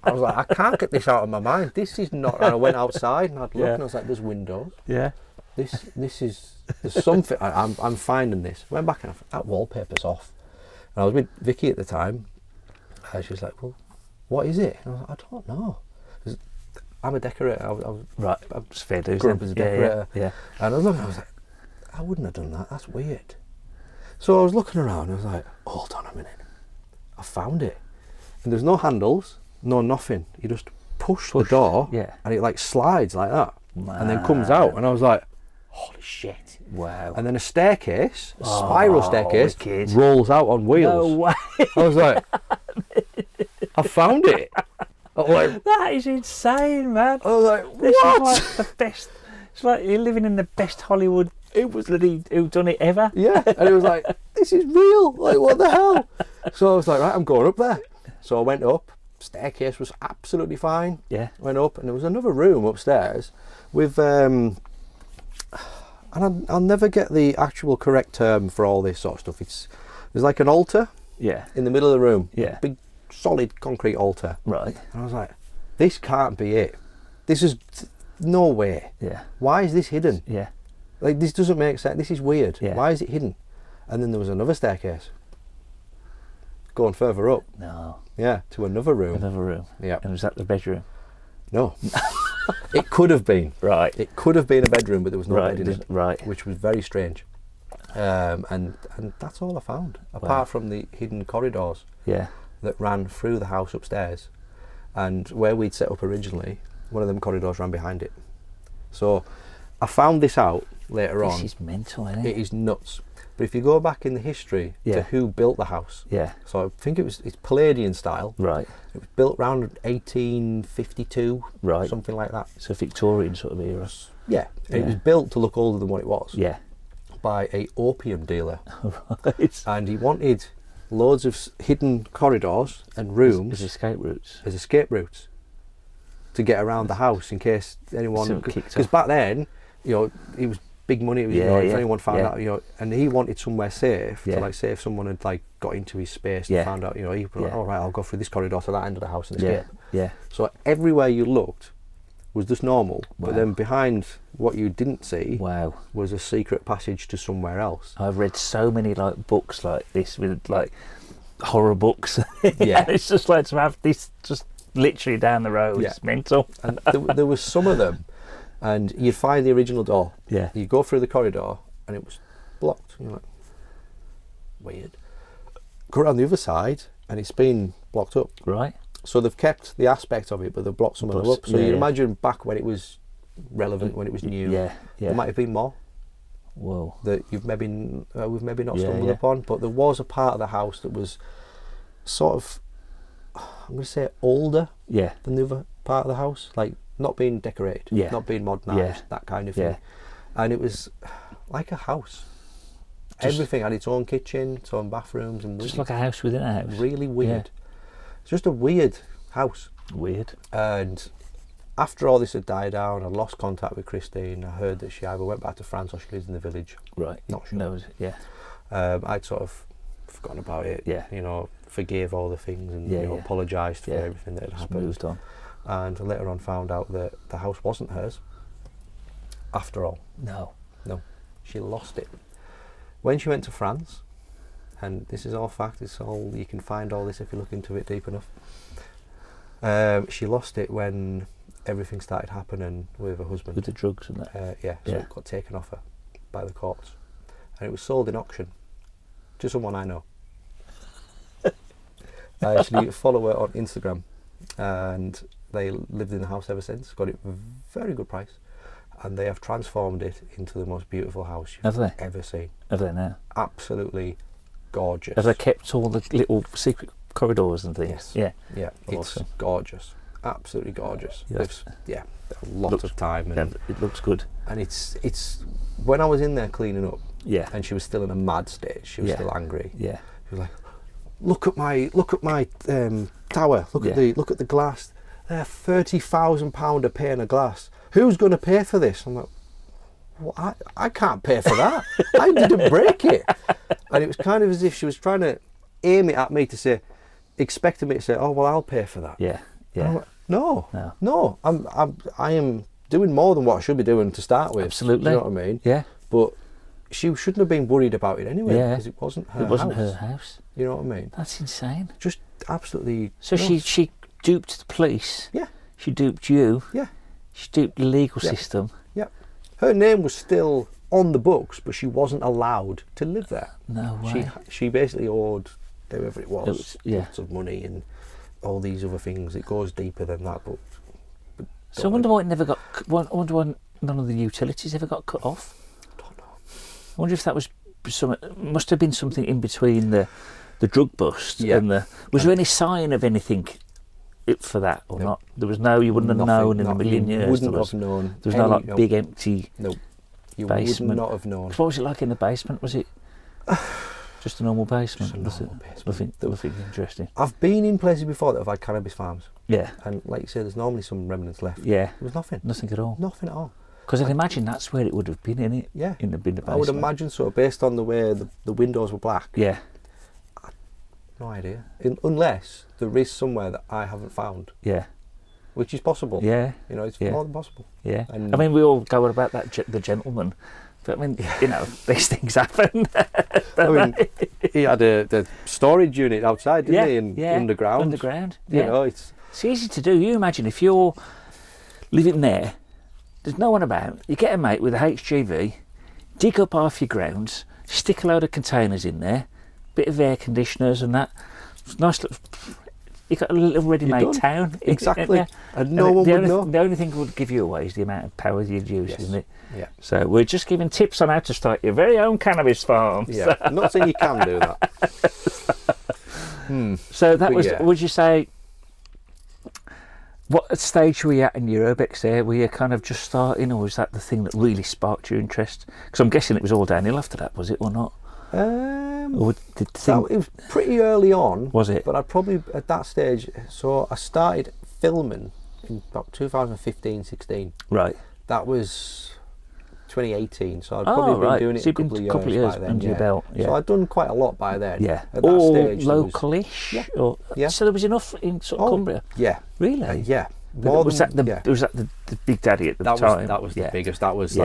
I was like, I can't get this out of my mind. This is not. And I went outside and I'd look, and I was like, there's windows. Yeah. This is. There's something. I'm finding this. I went back and that wallpaper's off. And I was with Vicky at the time. And she was like, well, what is it? And I was like, I don't know. I'm a decorator. I was Right. It's fair dues. grew up as a decorator. Yeah. And I was looking, I was like, I wouldn't have done that. That's weird. So I was looking around and I was like, hold on a minute. I found it. And there's no handles, no nothing. You just push the door and it like slides like that. And then comes out. And I was like, holy shit. Wow. And then a staircase, a spiral staircase, wicked. rolls out on wheels. No way. I was like, I found it. I was like, That is insane, man. I was like, This what? is like the best. It's like you're living in the best Hollywood. It was bloody who done it ever. Yeah, and it was like, this is real. Like, what the hell? So I was like, right, I'm going up there. So I went up. Staircase was absolutely fine. Yeah. Went up, and there was another room upstairs with, and I'll never get the actual correct term for all this sort of stuff. There's like an altar. Yeah. In the middle of the room. Yeah. Big, solid concrete altar. Right. And I was like, this can't be it. This is no way. Yeah. Why is this hidden? Yeah. Like, this doesn't make sense. This is weird. Yeah. Why is it hidden? And then there was another staircase going further up. No. Yeah, to another room. Another room. Yeah. And was that the bedroom? No. It could have been. Right. It could have been a bedroom, but there was no Right. bed in it. Right. Which was very strange. And that's all I found. Apart from the hidden corridors Yeah. that ran through the house upstairs. And where we'd set up originally, one of them corridors ran behind it. So I found this out later on. This is mental, isn't it? It is nuts. But if you go back in the history to who built the house, Yeah. so I think it's Palladian style. Right. It was built around 1852, Right. something like that. So Victorian sort of era. Yeah, it was built to look older than what it was. Yeah. By a opium dealer, Right. and he wanted loads of hidden corridors and rooms As escape routes. as escape routes to get around the house in case anyone. Something kicked Because off. back then, it was big money. It was, if anyone found out, and he wanted somewhere safe to, like, say if someone had like got into his space and found out, he would be like, all right, I'll go through this corridor to that end of the house and escape. Yeah. So everywhere you looked was just normal, but then behind what you didn't see was a secret passage to somewhere else. I've read so many like books like this with like horror books. Yeah. It's just like to have this just literally down the road. Yeah. It's mental. And there was some of them, and you'd find the original door. Yeah. You go through the corridor, and it was blocked. You're like, weird. Go around the other side, and it's been blocked up. Right. So they've kept the aspect of it, but they've blocked some of them up. So you imagine back when it was relevant, when it was new, there might have been more Whoa. that we've maybe not stumbled upon. But there was a part of the house that was sort of, I'm going to say, older than the other part of the house, like not being decorated, not being modernised, that kind of thing. Yeah. And it was like a house. Everything had its own kitchen, its own bathrooms, and Just like a house within a house. really weird. Yeah. It's just a weird house. Weird. And after all this had died down, I lost contact with Christine. I heard that she either went back to France or she lives in the village. Right. Not sure. No, I'd sort of forgotten about it. Yeah. Forgave all the things and apologised for everything that had Just happened. moved on. And later on found out that the house wasn't hers. After all. No. She lost it. When she went to France, and this is all fact, you can find all this if you look into it deep enough. She lost it when everything started happening with her husband. With the drugs and that. So it got taken off her by the courts. And it was sold in auction to someone I know. I actually follow her on Instagram, and they lived in the house ever since, got it very good price. And they have transformed it into the most beautiful house you've ever seen. Have they now? Absolutely gorgeous. Have they kept all the little secret corridors and things? Yes. Yeah, Awesome. it's gorgeous. absolutely gorgeous. Yes. Yeah, a lot of time, and it looks good. And it's when I was in there cleaning up, Yeah. and she was still in a mad state. She was still angry. Yeah. She was like, look at my tower. Look at the glass. They're £30,000 a pane of glass. Who's going to pay for this? I'm like, well, I can't pay for that. I didn't break it. And it was kind of as if she was trying to aim it at me to say, expecting me to say, oh well, I'll pay for that. Yeah. Yeah. And I'm like, no. I am doing more than what I should be doing to start with. Absolutely. You know what I mean? Yeah. But she shouldn't have been worried about it anyway, because it wasn't her house. It wasn't her house. You know what I mean? That's insane. Just absolutely. So she duped the police. Yeah. She duped you. Yeah. She duped the legal system. Yeah. Her name was still on the books, but she wasn't allowed to live there. No way. She basically owed whoever it was yeah. lots of money and all these other things. It goes deeper than that, but so I wonder why it never got. I wonder why none of the utilities ever got cut off. I don't know. I wonder if that was must have been something in between the drug bust and the. Was there any sign of anything for that or not? There was no. You wouldn't have known in a million years. Wouldn't have known. There was no like big empty. Nope. You basement. would not have known. What was it like in the basement? Was it just a normal basement? Just a normal basement. Nothing interesting. I've been in places before that have had cannabis farms. Yeah. And like you say, there's normally some remnants left. Yeah. There was nothing. Nothing at all. Nothing at all. Because I'd imagine that's where it would have been, innit? Yeah. In the basement. I would imagine so, based on the way the windows were black. Yeah. No idea. Unless there is somewhere that I haven't found. Yeah. Which is possible. Yeah. You know, it's more than possible. Yeah. And I mean, we all go on about the gentleman. But I mean, you know, these things happen. I mean, he had the storage unit outside, didn't he? Underground. Underground. You know, it's easy to do. You imagine if you're living there, there's no one about. You get a mate with a HGV, dig up half your grounds, stick a load of containers in there, bit of air conditioners and that. It's nice little. You got a little ready-made town. Exactly. And no one would know. The only thing that would give you away is the amount of power you'd use, isn't it? Yeah. So we're just giving tips on how to start your very own cannabis farm. Yeah. I'm not saying you can do that. So that was. Would you say? What stage were you at in your urbex there? Were you kind of just starting, or was that the thing that really sparked your interest? Because I'm guessing it was all downhill after that, was it, or not? Or it was pretty early on. Was it? But I probably at that stage. So I started filming in about 2015, 16. Right. That was 2018. So I'd probably been doing it a couple of years by then. Under your belt. Yeah. So I'd done quite a lot by then. Yeah. At that all stage, localish. So there was enough in sort of Cumbria. Yeah. Really? Yeah. Was that the Big Daddy at the time? That was the biggest. That was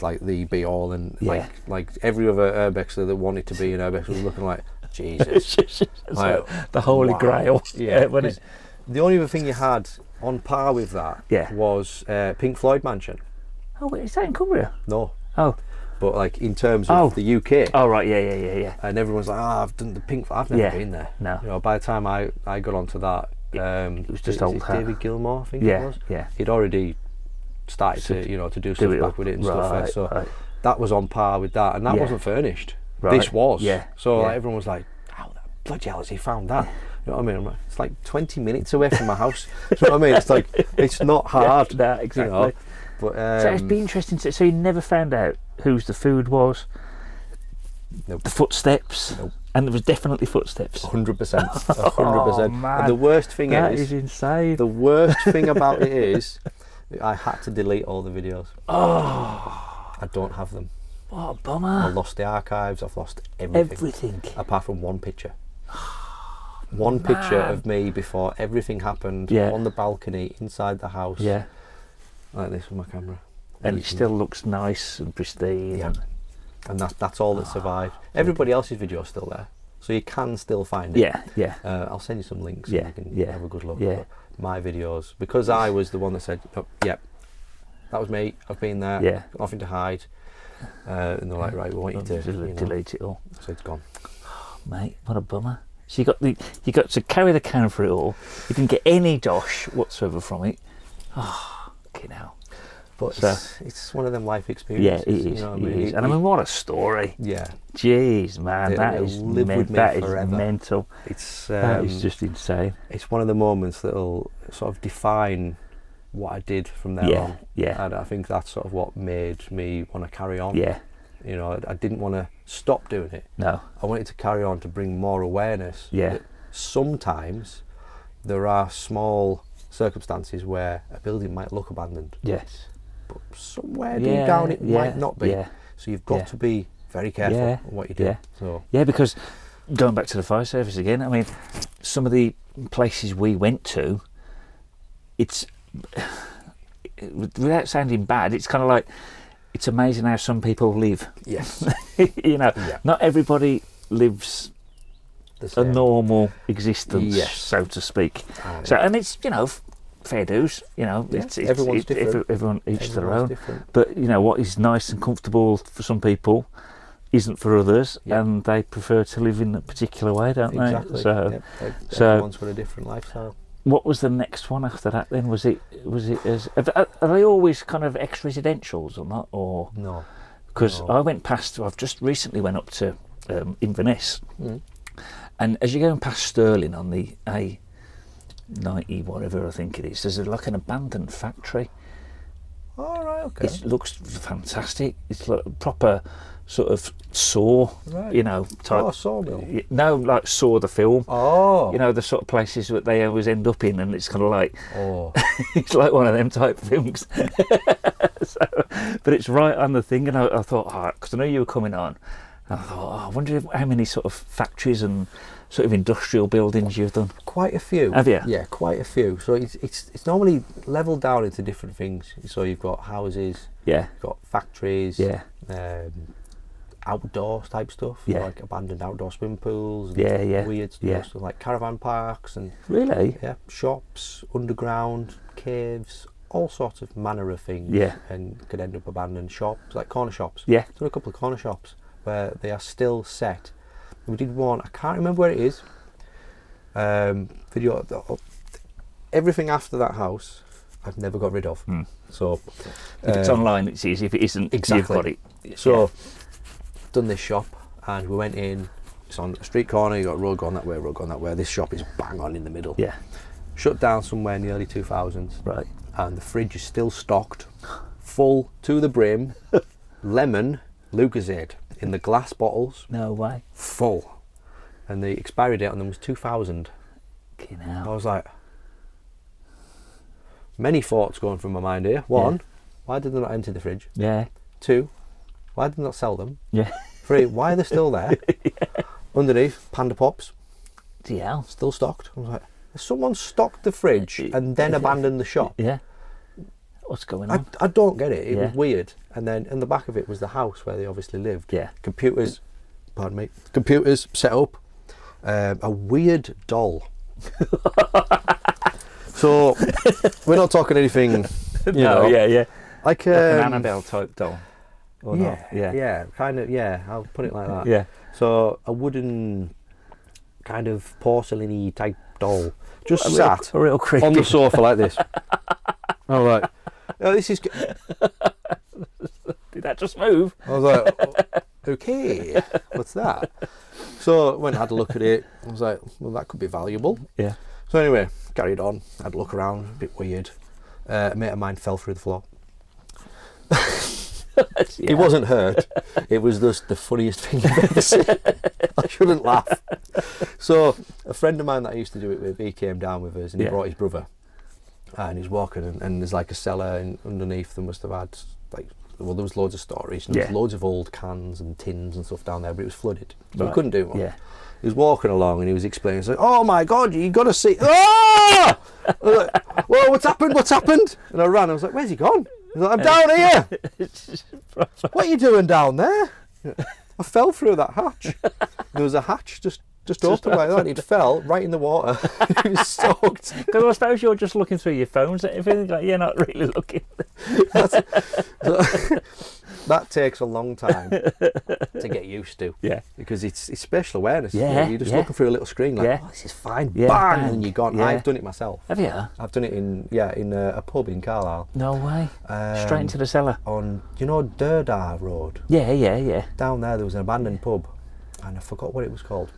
like the be all, and like every other urbexer that wanted to be an urbex was looking like Jesus, like, the Holy Grail. Yeah. The only other thing you had on par with that was Pink Floyd Mansion. Oh, wait, is that in Cumbria? No. Oh. But like in terms of the UK. Oh right, yeah. And everyone's like, I've done the Pink. I've never been there. No. You know, by the time I got onto that. It was just old hat. David Gilmour, I think it was. Yeah. He'd already started to do stuff back with it and stuff. So that was on par with that, and that wasn't furnished. Right. This was. Yeah. So like, everyone was like, "How the bloody hell has he found that?" You know what I mean? I'm like, it's like 20 minutes away from my house. You know what I mean? It's like it's not hard. Yeah, exactly. You know? But so it'd be interesting. So you never found out whose the food was. Nope. The footsteps. Nope. And there was definitely footsteps. 100%. 100%. Man. And the worst thing that is insane. The worst thing about it is I had to delete all the videos. Oh. I don't have them. What a bummer. I lost the archives. I've lost everything. Everything. Apart from one picture. One picture of me before everything happened on the balcony inside the house. Yeah. Like this with my camera. And it still looks nice and pristine. Yeah. And that's all that survived. Everybody else's video is still there, so you can still find it. Yeah. I'll send you some links. So you can have a good look. Yeah. But my videos, because I was the one that said, oh, "Yep, that was me. I've been there. Yeah. Got nothing to hide." And they're like, "Right, we want you to delete it all." So it's gone. Oh, mate, what a bummer. So you got to carry the can for it all. You didn't get any dosh whatsoever from it. Oh, okay now. But So, it's one of them life yeah, experiences. it is. You know what I It mean? is. And I mean, what a story. Yeah. Jeez, man, It'll live with me that is forever. mental. It's That is just insane. it's one of the moments that'll sort of define what I did from there on. Yeah, And I think that's sort of what made me want to carry on. yeah. You know, I didn't want to stop doing it. No, I wanted to carry on to bring more awareness. Yeah. That sometimes there are small circumstances where a building might look abandoned, yes. but somewhere deep down it might not be. Yeah, So you've got Yeah. to be very careful Yeah. on what you do. Yeah. So yeah, because going back to the fire service again, I mean, some of the places we went to, it's, without sounding bad, it's kind of like, it's amazing how some people live. yes, You know, Yeah. not everybody lives the a same. normal existence, Yes. so to speak. Ah, So, and it's, you know, fair dues, you know, Yeah, it's everyone's different. everyone each to their Everyone's own. different. But, you know, what is nice and comfortable for some people isn't for others, Yeah. and they prefer to live in a particular way, don't Exactly. they? So, Yep. so- Everyone's got a different lifestyle. what was the next one after that then? Was it as, are they always kind of ex-residentials or not? Or, No. because No. I went past, I've just recently went up to Inverness, Mm. and as you're going past Stirling on the A90, whatever I think it is, there's like an abandoned factory. All right. Okay. It looks fantastic. It's like a proper sort of Saw, Right. you know, type. Oh, sawmill. No, like Saw the film. Oh. You know, the sort of places that they always end up in, and it's kind of like, Oh. it's like one of them type films. So, but it's right on the thing, and I thought, because I know you were coming on, and I thought, I wonder how many sort of factories and sort of industrial buildings you've done. Quite a few. Have you? Yeah, quite a few. So it's normally leveled down into different things. So you've got houses, Yeah, you've got factories, yeah, outdoors type stuff, Yeah. like abandoned outdoor swimming pools, and Yeah, yeah, weird stuff, yeah. so like caravan parks and really. shops, underground caves, all sorts of manner of things. Yeah. And could end up abandoned shops, like corner shops. Yeah, Done a couple of corner shops where they are still set. We did one, I can't remember where it is. Everything after that house, I've never got rid of. So if it's online, it's easy. If it isn't, exactly. you've got it. So done this shop, and we went in. It's on a street corner. You got a road going that way, road going that way. This shop is bang on in the middle. Yeah, Shut down somewhere in the early 2000s, right. and the fridge is still stocked, full to the brim, lemon Lucozade in the glass bottles, No way. full, and the expiry date on them was 2000. Fucking I hell. was like, many thoughts going through my mind here. One, why did they not empty the fridge? Yeah, Two, why did they not sell them? yeah. 3, why are they still there? Underneath, Panda Pops, DL. still stocked. I was like, has someone stocked the fridge and then abandoned the shop? Yeah. What's going I, on? I don't get it. It Yeah. was weird. And then in the back of it was the house where they obviously lived. Yeah. Computers, pardon me, computers set up. A weird doll. So we're not talking anything, you know, yeah. like, Like an Annabelle type doll. Or yeah, not? Yeah. yeah, kind of, yeah. I'll put it like that. Yeah. So a wooden kind of porcelain-y type doll just A sat real creepy. on the sofa like this. All right. Oh, this is. Did that just move? I was like, okay, what's that? So went and had a look at it. I was like, well, that could be valuable. Yeah. So anyway, carried on. Had a look around, a bit weird. A mate of mine fell through the floor. He wasn't hurt. It was just the funniest thing I've ever seen. I shouldn't laugh. So a friend of mine that I used to do it with, he came down with us and he Yeah. brought his brother. And he's walking and there's like a cellar and underneath there must have had like, well, there was loads of storage and there was Yeah. loads of old cans and tins and stuff down there, but it was flooded. So we Right. couldn't do one. Yeah. He was walking along and he was explaining, like, oh my God, you got to see. Ah! I was like, whoa, what's happened? What's happened? And I ran. I was like, where's he gone? He's like, I'm down here. What are you doing down there? I fell through that hatch. There was a hatch just open like that. It fell right in the water. It was soaked. Because I suppose you're just looking through your phones. If like, you're not really looking. That takes a long time. to get used to. Yeah. Because it's spatial awareness. Yeah, You're just yeah. looking through a little screen like, Yeah. oh, this is fine. Yeah, bang, bang. and you're gone. Yeah. I've done it myself. Have you? I've done it in a pub in Carlisle. No way. Straight into the cellar. On, Durdar Road? Yeah. Down there was an abandoned pub, and I forgot what it was called.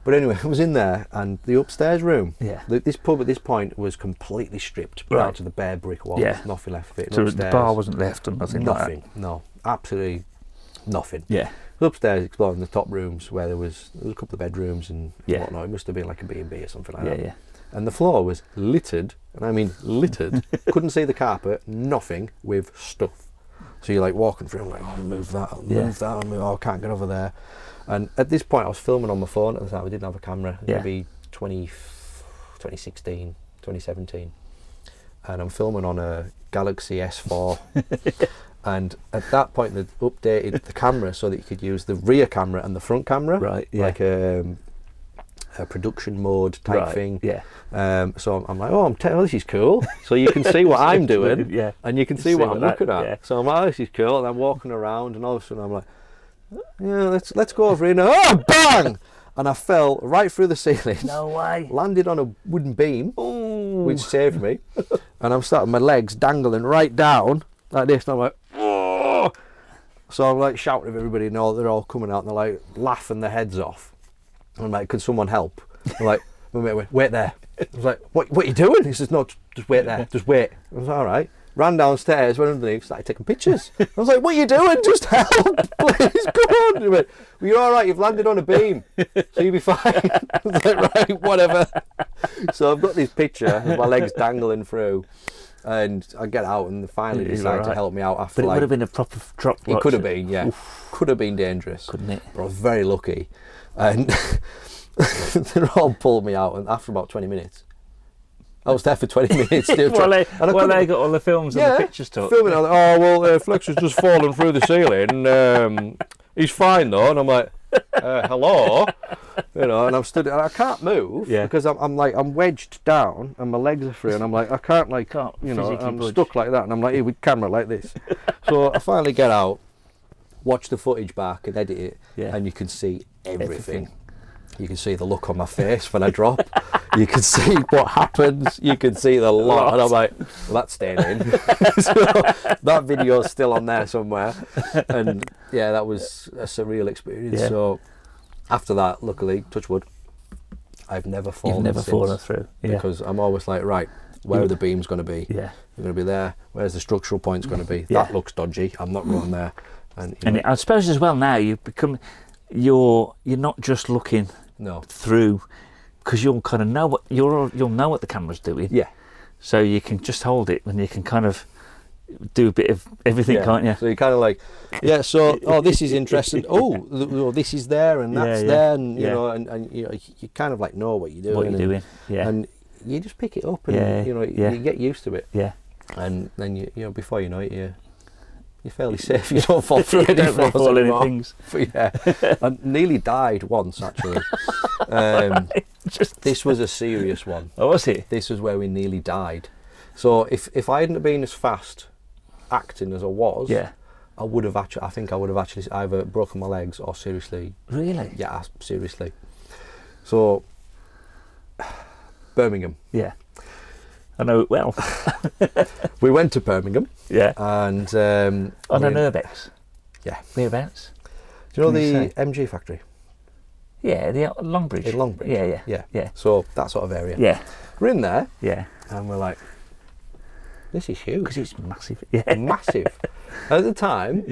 But anyway, I was in there, and the upstairs room, this pub at this point was completely stripped, right to the bare brick wall. Yeah. Nothing left of it. So the bar wasn't left or nothing like that? No, absolutely nothing. Yeah. Upstairs, exploring the top rooms where there was a couple of bedrooms and Yeah. whatnot. It must have been like a B&B or something like that. Yeah. And the floor was littered, and I mean littered. Couldn't see the carpet, nothing, with stuff. So you're like walking through, I'm like, oh, move that, I can't get over there. And at this point I was filming on my phone at the time. I didn't have a camera. Maybe 2016, 2017. And I'm filming on a Galaxy S4. And at that point they'd updated the camera so that you could use the rear camera and the front camera. Right, yeah. Like a production mode type thing. Yeah. So I'm like, this is cool. So you can see what I'm doing, Yeah. and you can see what I'm looking at. Yeah. So I'm like, this is cool, and I'm walking around, and all of a sudden I'm like, yeah, let's go over here now. Oh, bang! And I fell right through the ceiling. No way. Landed on a wooden beam, Ooh. which saved me. And I'm starting my legs dangling right down like this, and I'm like, oh! So I'm like shouting at everybody, and they're all coming out, and they're like laughing their heads off. And I'm like, could someone help? I'm like, wait there. I was like, what are you doing? He says, no, just wait there, just wait. I was like, all right. Ran downstairs, went underneath, started taking pictures. I was like, what are you doing? Just help, please, come on. He went, well, you're all right, you've landed on a beam, so you'll be fine. I was like, right, whatever. So I've got this picture of my legs dangling through, and I get out and they finally decide to help me out after. But it would have been a proper drop. It could have been, yeah. Oof. Could have been dangerous. Couldn't it? But I was very lucky. And they all pulled me out, and after about 20 minutes, I was there for 20 minutes. Still they got all the films and the pictures took. Filming, Flex has just fallen through the ceiling. He's fine though, and I'm like, hello, and I'm stood. And I can't move because I'm wedged down, and my legs are free, and I'm like, I can't I'm budge. stuck like that, and I'm like here with camera like this. So I finally get out, watch the footage back, and edit it, and you can see everything. You can see the look on my face when I drop. You can see what happens. You can see the lot. And I'm like, well, that's staying in. So that video's still on there somewhere. And yeah, that was a surreal experience. Yeah. So after that, luckily, touch wood, I've never fallen. You've never fallen through. Yeah. Because I'm always like, right, where are the beams going to be? Yeah. They're going to be there. Where's the structural points going to be? Yeah. That looks dodgy. I'm not going there. And I suppose as well now you're not just looking through, because you'll kind of know what you'll know what the camera's doing. Yeah. So you can just hold it and you can kind of do a bit of everything, can't you? So you're kind of like, this is interesting. This is there and that's there, and you kind of like know what you're doing. And you just pick it up and you get used to it. Yeah. And then before you know it, you're fairly safe. You don't fall through any floors anymore. Things. But I nearly died once actually. This was a serious one. Oh, was it? This was where we nearly died. So if I hadn't been as fast acting as I was, I would have actually. I think I would have actually either broken my legs or seriously. Really? Yeah, seriously. So Birmingham. Yeah. I know it well. We went to Birmingham. Yeah. And on an Urbex. Yeah. Whereabouts? Do you know the MG factory? Yeah, the Longbridge. In Longbridge. Yeah. So that sort of area. Yeah. We're in there. Yeah. And we're like, this is huge. Because it's massive. Yeah. Massive. At the time,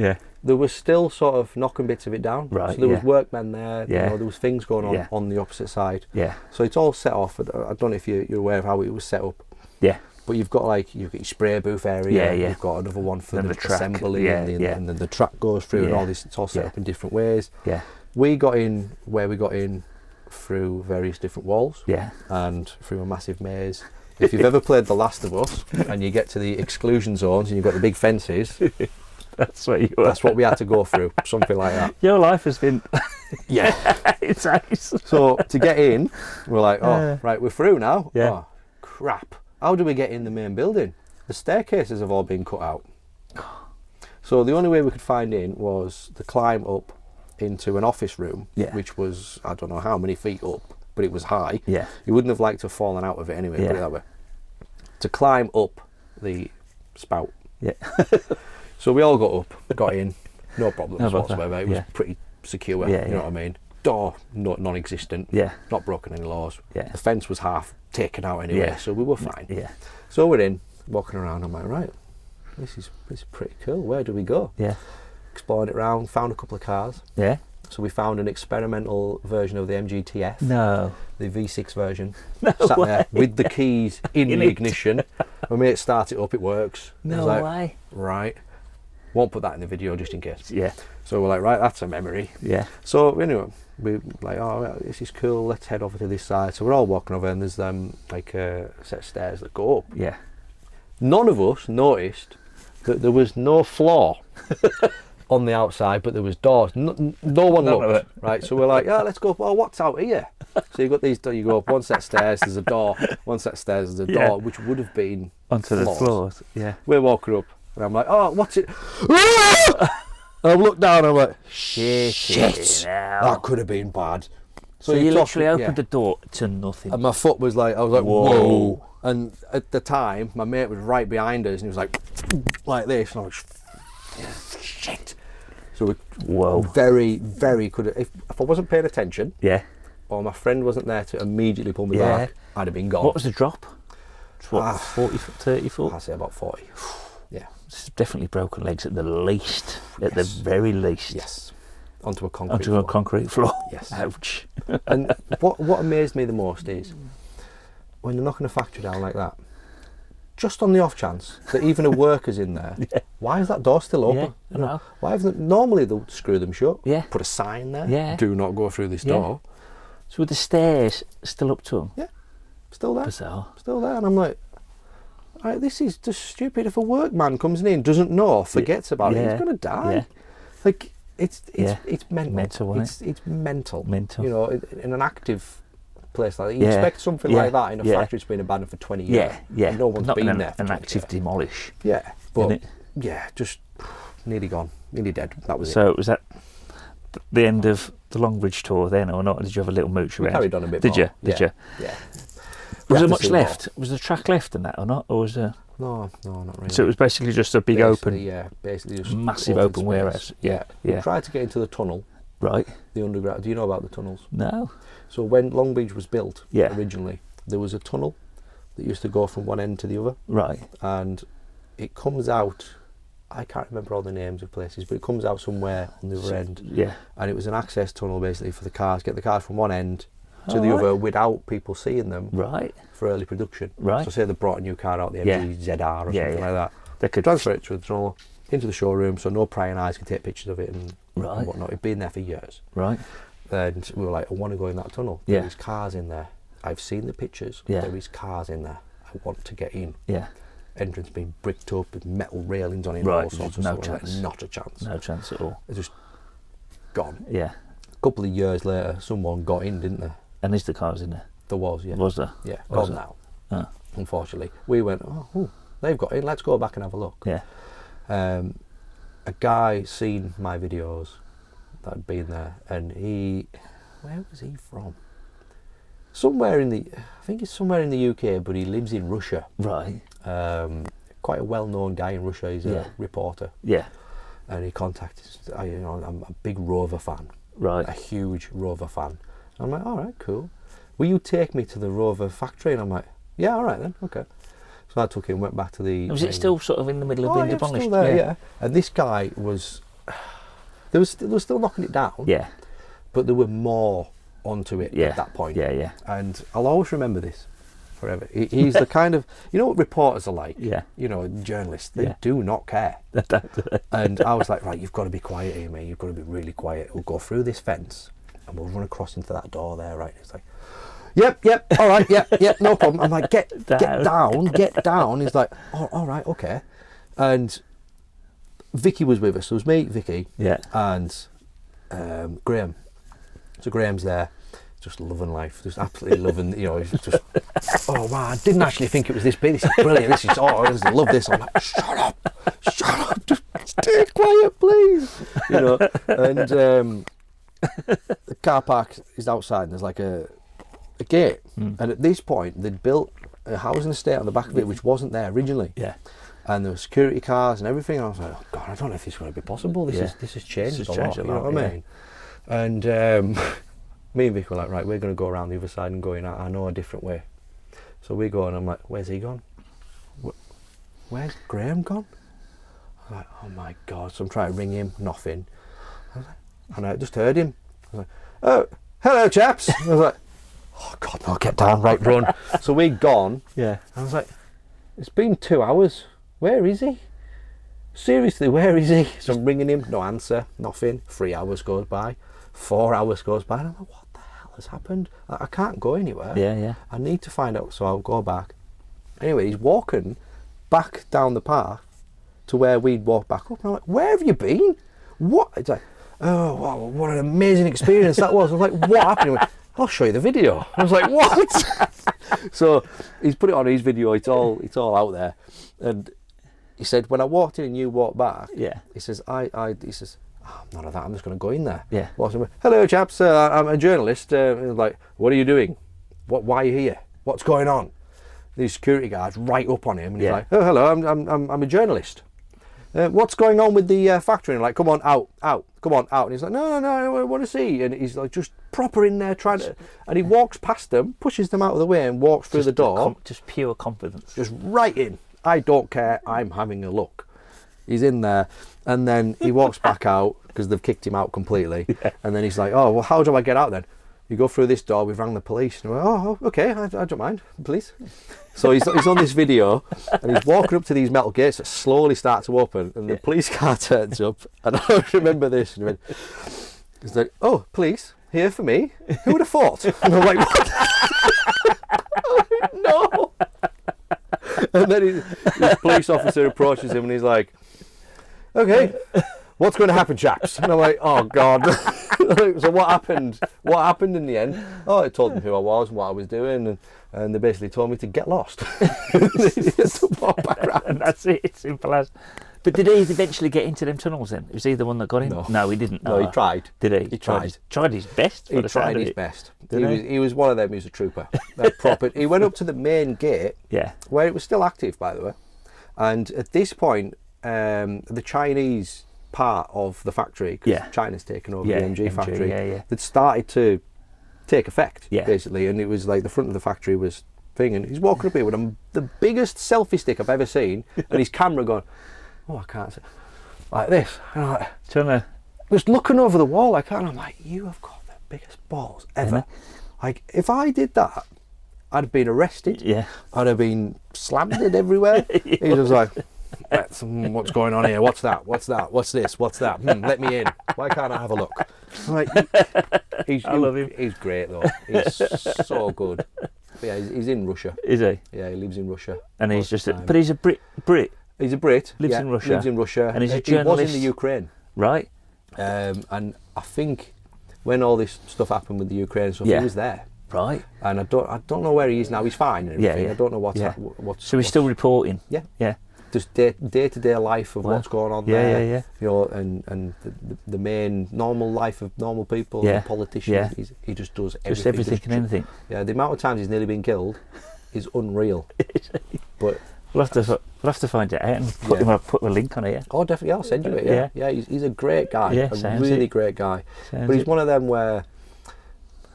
there was still sort of knocking bits of it down. Right. So there was workmen there. Yeah. There was things going on the opposite side. Yeah. So it's all set off. I don't know if you're aware of how it was set up. Yeah. But you've got your spray booth area. Yeah. You've got another one for the track. assembly. And then the track goes through and all this. It's all set up in different ways. Yeah. We got in where we got in through various different walls. Yeah. And through a massive maze. If you've ever played The Last of Us and you get to the exclusion zones and you've got the big fences, that's what we had to go through, something like that. Your life has been it's nice. So to get in, we're like, right, we're through now. Yeah. Oh, crap. How do we get in the main building? The staircases have all been cut out. So the only way we could find in was the climb up into an office room, Yeah. which was, I don't know how many feet up, but it was high. Yeah. You wouldn't have liked to have fallen out of it anyway, put it Yeah. that way. To climb up the spout. Yeah. So we all got up, got in, no problems No bother. whatsoever. It was Yeah. pretty secure, Yeah, you know yeah. what I mean? Door non-existent, Yeah. not broken any laws. Yeah. The fence was half taken out anyway, Yeah. so we were fine. Yeah. So we're in, walking around, I'm like, right, this is pretty cool. Where do we go? Yeah. Explored it around, found a couple of cars. Yeah. So we found an experimental version of the MGTF, No. the V6 version. No Sat way. there with the keys in In the it. ignition. When we start it up, it works. I No was like, way. right. Won't put that in the video just in case. Yeah. So we're like, right, that's a memory. Yeah. So anyway, we're like, oh, right, this is cool. Let's head over to this side. So we're all walking over, and there's like a set of stairs that go up. Yeah. None of us noticed that there was no floor on the outside, but there was doors. No one None of looked. it. Right, so we're like, yeah, let's go. Well, what's out here? So you've got these. You go up one set of stairs. There's a door. One set of stairs. There's a Yeah. door, which would have been Onto the floors. Yeah. We're walking up, and I'm like, oh, what's it? And I look down, and I'm like, shit, Hell. that could have been bad. So you literally yeah. opened the door to nothing. And my foot was like, I was like, Whoa. whoa. And at the time, my mate was right behind us, and he was like this, and I was shit. So we Whoa. very, very could have, if I wasn't paying attention, Yeah. or my friend wasn't there to immediately pull me Yeah. back, I'd have been gone. What was the drop? What, Ah. 40 foot, 30 foot? I'd say about 40. Yeah. It's definitely broken legs at the least. At the Yes. very least. Yes. Onto a concrete Onto floor. a concrete floor. Yes. Ouch. And what amazed me the most is when you're knocking a factory down like that, just on the off chance that even a worker's in there, why is that door still open? Yeah, I know. Why haven't normally they'll screw them shut? Yeah. Put a sign there. Yeah. Do not go through this Yeah. door. So with the stairs still up to them? Yeah. Still there. Bizarre. Still there. And I'm like, all right, this is just stupid. If a workman comes in, doesn't know, forgets about it, Yeah. he's gonna die. Yeah. Like it's Yeah. mental. Mental, isn't it's mental. Mental. You know, in an active place like that, you Yeah. expect something Yeah. like that in a Yeah. factory that's been abandoned for 20 years. Yeah, yeah. And no one's Not been an, there. For an 20 active years. demolish. Yeah, but Innit? yeah, just nearly gone, nearly dead. That was it. So was that the end of the Longbridge tour then, or not? Did you have a little mooch We around? carried on a bit Did more. you? Did you? Yeah. Was have there to much see more. left? Was there track left in that or not? Or was there? No, not really. So it was basically just a big Basically, open, yeah, basically just massive open space. warehouse. Yeah, We yeah. tried to get into the tunnel, Right. the underground. Do you know about the tunnels? No. So when Longbridge was built Yeah. originally, there was a tunnel that used to go from one end to the other, Right. and it comes out. I can't remember all the names of places, but it comes out somewhere on the other end, Yeah. and it was an access tunnel basically for the cars. Get the cars from one end to Oh, the right. other without people seeing them Right. for early production. Right. So say they brought a new car out, the Yeah. MG ZR or Yeah, something yeah. like that. They could Transfer it to the tunnel into the showroom, so no prying eyes can take pictures of it and Right. whatnot. It'd been there for years. Right. And we were like, I want to go in that tunnel. Yeah. There's cars in there. I've seen the pictures. Yeah. There is cars in there. I want to get in. Yeah. Entrance being bricked up with metal railings on it. Right, And all sorts of no stuff. I was chance. Like, not a chance. No chance at all. It's just gone. Yeah. A couple of years later, someone got in, didn't there? And is the cars in there? There was, yeah. Was there? Yeah, Was gone there? now. Oh. Unfortunately. We went, oh, they've got in. Let's go back and have a look. Yeah. A guy seen my videos that had been there, and where was he from? I think it's somewhere in the UK, but he lives in Russia. Right. Quite a well-known guy in Russia. He's Yeah. a reporter, Yeah. and he contacted us. I'm a big Rover fan, Right. a huge Rover fan. I'm like, all right, cool. Will you take me to the Rover factory? And I'm like, yeah, all right then, okay. So I took him, went back to the. Was it still sort of in the middle of Oh, being yeah, it's demolished? still there, yeah. And this guy was, they were still knocking it down, Yeah. but there were more onto it Yeah. at that point. Yeah. Yeah. And I'll always remember this forever. He's the kind of, you know what reporters are like? Yeah. You know, journalists, they Yeah. do not care. And I was like, right, you've got to be quiet here, mate. You've got to be really quiet. We'll go through this fence and we'll run across into that door there, right? It's like, yep, all right, yep, no problem. I'm like, get down. He's like, oh, all right, okay. And Vicky was with us. So it was me, Vicky, Yeah. and Graham. So Graham's there, just loving life, just absolutely loving, he's just, oh wow, I didn't actually think it was this big, this is brilliant, I just love this. I'm like, shut up, just stay quiet, please. And car park is outside and there's like a gate. And at this point, they'd built a housing estate on the back of it, which wasn't there originally. Yeah. And there were security cars and everything. And I was like, oh God, I don't know if this is going to be possible. This has changed a lot. You know what I mean? And me and Vic were like, right, we're going to go around the other side and go in. I know a different way. So we go and I'm like, where's he gone? Where's Graham gone? I'm like, oh my God. So I'm trying to ring him, nothing. And I just heard him. I was like, oh, hello chaps. I was like, oh God, no, get down, right, run. So we'd gone. Yeah. I was like, it's been 2 hours. Where is he? Seriously, where is he? So I'm ringing him, no answer, nothing. 3 hours goes by, 4 hours goes by, and I'm like, what the hell has happened? I can't go anywhere. Yeah. I need to find out, so I'll go back. Anyway, he's walking back down the path to where we'd walk back up, and I'm like, where have you been? What? It's like, oh, wow, what an amazing experience that was. I was like, what happened? He went, I'll show you the video. I was like, what? So he's put it on his video, it's all out there. And he said, when I walked in and you walked back, he says, he says, oh, none of that, I'm just going to go in there. Yeah. Hello chaps, I'm a journalist. Like, what are you doing? Why are you here? What's going on? These security guards right up on him, and he's like, oh, hello, I'm a journalist. What's going on with the factory? And like, come on, out, come on, out. And he's like, no, I want to see. And he's like, just proper in there trying to, and he walks past them, pushes them out of the way and walks through the door. Just pure confidence. Just right in. I don't care, I'm having a look. He's in there, and then he walks back out because they've kicked him out completely. Yeah. And then he's like, oh, well, how do I get out then? You go through this door, we've rang the police. And we're like, oh, okay, I don't mind, police. So he's on this video, and he's walking up to these metal gates that slowly start to open, and the police car turns up, and I remember this, and he's like, oh, police, here for me? Who would have thought? And I'm like, what? No. And then this police officer approaches him, and he's like, okay, what's going to happen, chaps? And I'm like, oh God. So what happened? What happened in the end? Oh, I told them who I was and what I was doing, and they basically told me to get lost. To walk back around. And that's it. It's simple as. But did he eventually get into them tunnels then? Was he the one that got in? No, he didn't. No, he tried. Did he? He tried. Tried his best. He tried his best. He was one of them. He was a trooper. Proper. He went up to the main gate. Yeah. Where it was still active, by the way. And at this point, the Chinese part of the factory, because China's taken over the MG factory, they'd started to take effect, basically. And it was like the front of the factory was thing, and he's walking up here with the biggest selfie stick I've ever seen, and his camera going, oh, I can't see, like this. And I'm like, just looking over the wall, and I'm like, you have got the biggest balls ever. Like, if I did that, I'd have been arrested. Yeah. I'd have been slandered everywhere. He was like, what's going on here? What's that? What's that? What's this? What's that? Let me in. Why can't I have a look? I'm like, I love him. He's great though. He's so good. But yeah, he's in Russia. Is he? Yeah, he lives in Russia. And he's just, but he's a Brit. He's a Brit. Lives in Russia. Lives in Russia. And he's a journalist. He was in the Ukraine. Right. And I think when all this stuff happened with the Ukraine stuff, he was there. Right. And I don't know where he is now. He's fine and everything. I don't know what's. So he's still reporting. Yeah. Yeah. Just day-to-day life of what's going on there. Yeah. You know, and the main normal life of normal people, and politicians. Yeah. He just does everything. Just everything and anything. Yeah, the amount of times he's nearly been killed is unreal. But we'll have to find it out and put the link on it. Oh, definitely, I'll send you it. Yeah, he's a great guy. Yeah, a really great guy. But he's one of them where,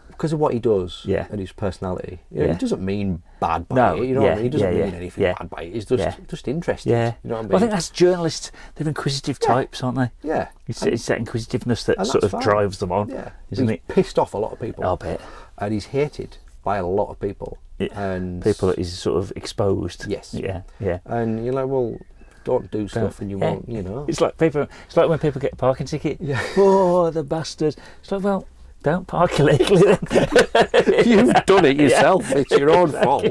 because of what he does and his personality, he doesn't mean bad by it. You know what I mean? He doesn't mean anything bad by it. He's just interested. Yeah. You know what I mean? Well, I think that's journalists. They're inquisitive types, aren't they? Yeah. It's that inquisitiveness that sort of drives them on, isn't it? He's pissed off a lot of people. I'll bet. And he's hated by a lot of people. And people that he's sort of exposed. Yes. Yeah. And you're like, well, don't do stuff and you won't, you know. It's like when people get a parking ticket. Yeah. Oh, the bastards. It's like, well, don't park illegally then. You've done it yourself. It's your own fault.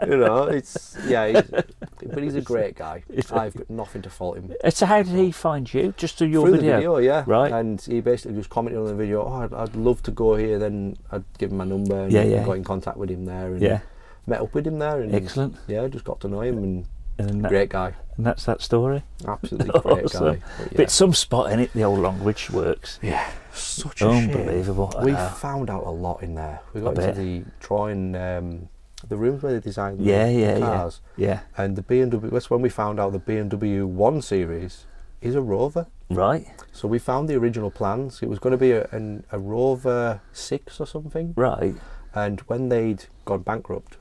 You know, but he's a great guy. I've got nothing to fault him. So how did he find you? Just through your video? Through the video, yeah. Right. And he basically just commented on the video, oh, I'd love to go here. Then I'd give him my number and got in contact with him there and met up with him there. And excellent. Yeah, just got to know him and great guy. And that's that story. Absolutely great guy. But some spot in it, the old language works. Yeah. Such a shame. Unbelievable. We found out a lot in there. We got into the drawing, the rooms where they designed the cars. Yeah. And the BMW, that's when we found out the BMW 1 Series is a Rover. Right. So we found the original plans. It was going to be a Rover 6 or something. Right. And when they'd gone bankrupt,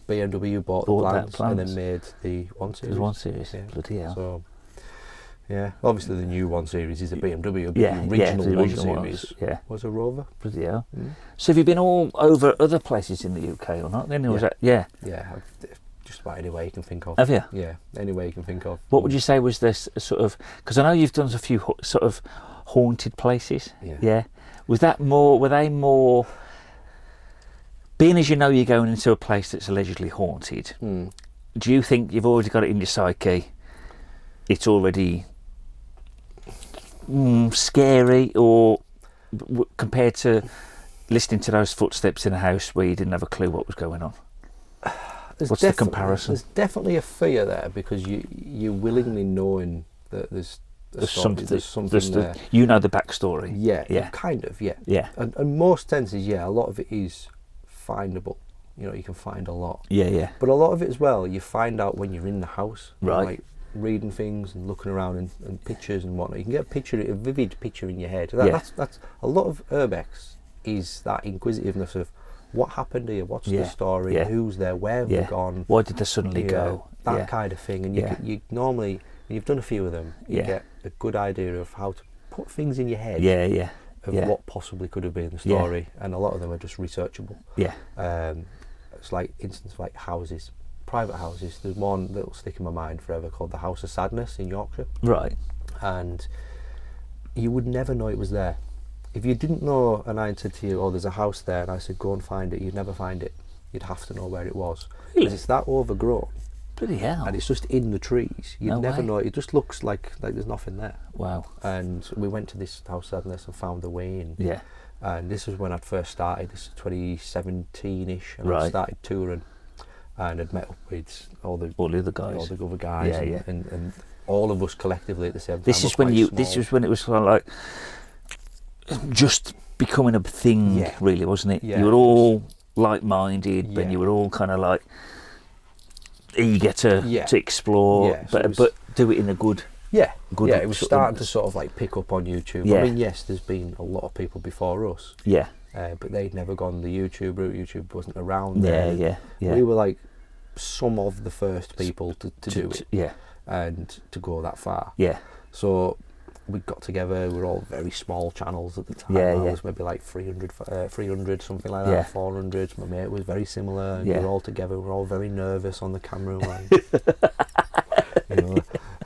BMW bought the plans and then made the 1 Series. There's 1 Series. Yeah. Bloody hell. So, yeah, obviously the new 1 Series is a BMW, but Yeah, the original, the 1 original Series was a Rover. Bloody hell. Mm. So have you been all over other places in the UK or not? Then was that, Yeah, just about anywhere you can think of. Have you? Yeah, anywhere you can think of. What would you say was this sort of? Because I know you've done a few sort of haunted places. Yeah. Was that more? Were they more? Being as you know, you're going into a place that's allegedly haunted. Do you think you've already got it in your psyche? It's already scary, or compared to listening to those footsteps in a house where you didn't have a clue what was going on? What's the comparison? There's definitely a fear there because you're willingly knowing that there's something there. You know the backstory. Yeah. Kind of, yeah. Yeah. And most senses, a lot of it is findable. You know, you can find a lot. Yeah. But a lot of it as well, you find out when you're in the house. Right. Like reading things and looking around and pictures and whatnot. You can get a vivid picture in your head. That's a lot of urbex is that inquisitiveness of what happened here, what's the story, who's there, where have they gone, why did they suddenly go, that kind of thing. And you normally, when you've done a few of them, you get a good idea of how to put things in your head of what possibly could have been the story, and a lot of them are just researchable. It's like instance like houses, private houses. There's one that'll stick in my mind forever called the House of Sadness in Yorkshire. Right. And you would never know it was there. If you didn't know and I said to you, there's a house there, and I said, go and find it, you'd never find it. You'd have to know where it was. Really? Because it's that overgrown. Bloody hell. And it's just in the trees. You'd never know. It just looks like there's nothing there. Wow. And we went to this House of Sadness and found the way in. Yeah. And this was when I'd first started, this is 2017-ish, and Right. I started touring and I'd met up with all the other guys, and all of us collectively at the same time. This was when it was kind of like just becoming a thing, really, wasn't it? Yeah. You were all like-minded, but you were all kind of like eager to explore, but do it in a good. Yeah, it was starting to sort of like pick up on YouTube. Yeah. I mean, yes, there's been a lot of people before us. Yeah. But they'd never gone the YouTube route. YouTube wasn't around then. Yeah. We were like some of the first people to do it. Yeah. And to go that far. Yeah. So we got together. We were all very small channels at the time. I was maybe like 300, something like that, 400. My mate was very similar. And we were all together. We were all very nervous on the camera. Like,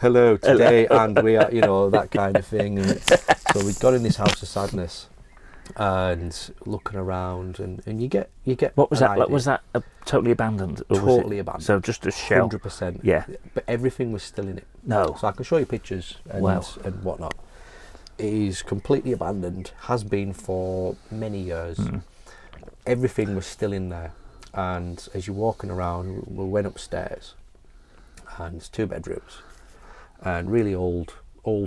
hello today, and we are, that kind of thing. And so we got in this House of Sadness and looking around, and you get. What was that? Idea. Was that totally abandoned? Or totally abandoned. So just a shell. 100%. Yeah. But everything was still in it. No. So I can show you pictures and whatnot. It is completely abandoned. Has been for many years. Everything was still in there, and as you're walking around, we went upstairs, and it's 2 bedrooms, and really old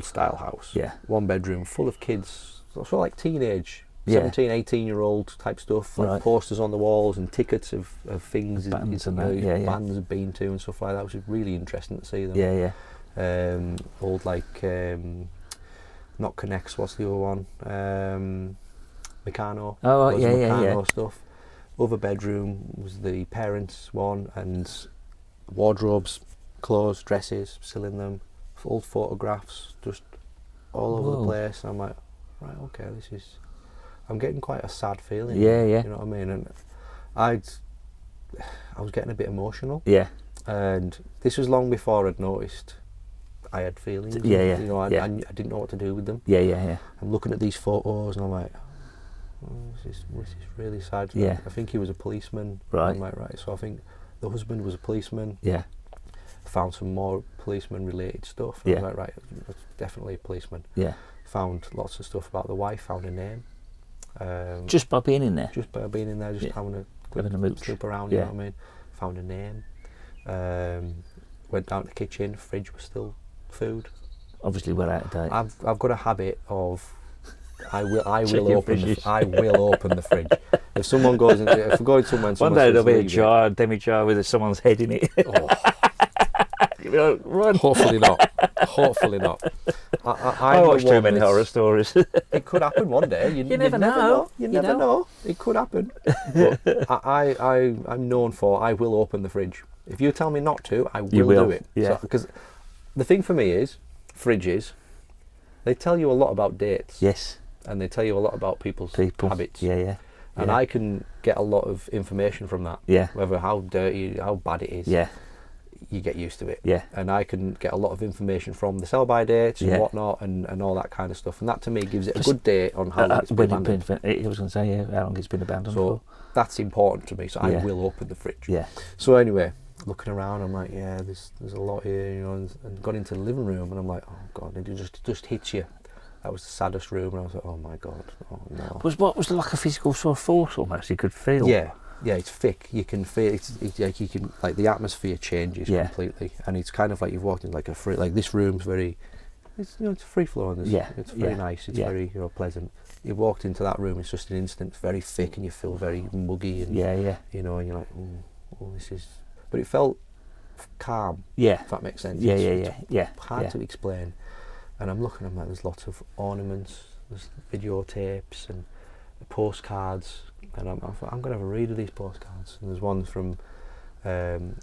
style house. Yeah. 1 bedroom full of kids, sort of like teenage. 17, 18-year-old type stuff, like posters on the walls and tickets of things bands bands have been to and stuff like that, which is really interesting to see them. Old like not Connects, what's the other one? Meccano. Meccano stuff. Other bedroom was the parents' one, and wardrobes, clothes, dresses still in them, old photographs just all over the place. And I'm like, right, okay, I'm getting quite a sad feeling. Yeah. You know what I mean? And I was getting a bit emotional. Yeah. And this was long before I'd noticed I had feelings. I didn't know what to do with them. Yeah. I'm looking at these photos and I'm like, this is really sad. Yeah. I think he was a policeman. Right. I'm like, right. So I think the husband was a policeman. Yeah. Found some more policeman related stuff. And I was like, right, that's definitely a policeman. Yeah. Found lots of stuff about the wife, found a name. Just by being in there? Just by being in there, just having a mooch. troop around, you know what I mean? Found a name. Went down to the kitchen, fridge was still food. Obviously well out of date. I've got a habit of, I will Checking open fridges. I will open the fridge. If someone goes, if we're going somewhere and One someone day says there'll be a leave jar, demi jar with someone's head in it. it, oh, You'll be like, run. hopefully not. Hopefully not. I watch too many horror stories. It could happen one day. You never know. You You never know. know. It could happen. But I'm known for I will open the fridge. If you tell me not to, I will, will, do it. yeah. Because the thing for me is, fridges, they tell you a lot about dates. Yes. And they tell you a lot about people's habits. Yeah, yeah. And yeah. I can get a lot of information from that. Yeah. Whether how dirty, how bad it is. Yeah. You get used to it. Yeah. And I can get a lot of information from the sell-by dates and Yeah. whatnot and all that kind of stuff. And that to me gives it a good date on how long it's been abandoned. I was going to say, yeah, how long it's been abandoned So for. that's important to me. So Yeah. I will open the fridge. Yeah. So anyway, looking around, I'm like, yeah, there's a lot here, you know, and got into the living room and I'm like, oh God, it just hits you. That was the saddest room, and I was like, oh my God, oh no. What was like a physical sort of force almost? You could feel. Yeah, it's thick. You can feel it's like you can like the atmosphere changes Yeah. completely, and it's kind of like you've walked in like a free. Like this room's very, it's it's free flowing. Yeah, It's very yeah, nice. It's yeah. very pleasant. You walked into that room, it's just an instant. It's very thick, and you feel very muggy, and Yeah. you know, and you're like, oh, this is. But it felt calm. Yeah. If that makes sense. Yeah, It's yeah. hard to explain. And I'm looking, I'm like, there's lots of ornaments, there's videotapes and postcards, and I'm going to have a read of these postcards. And there's one from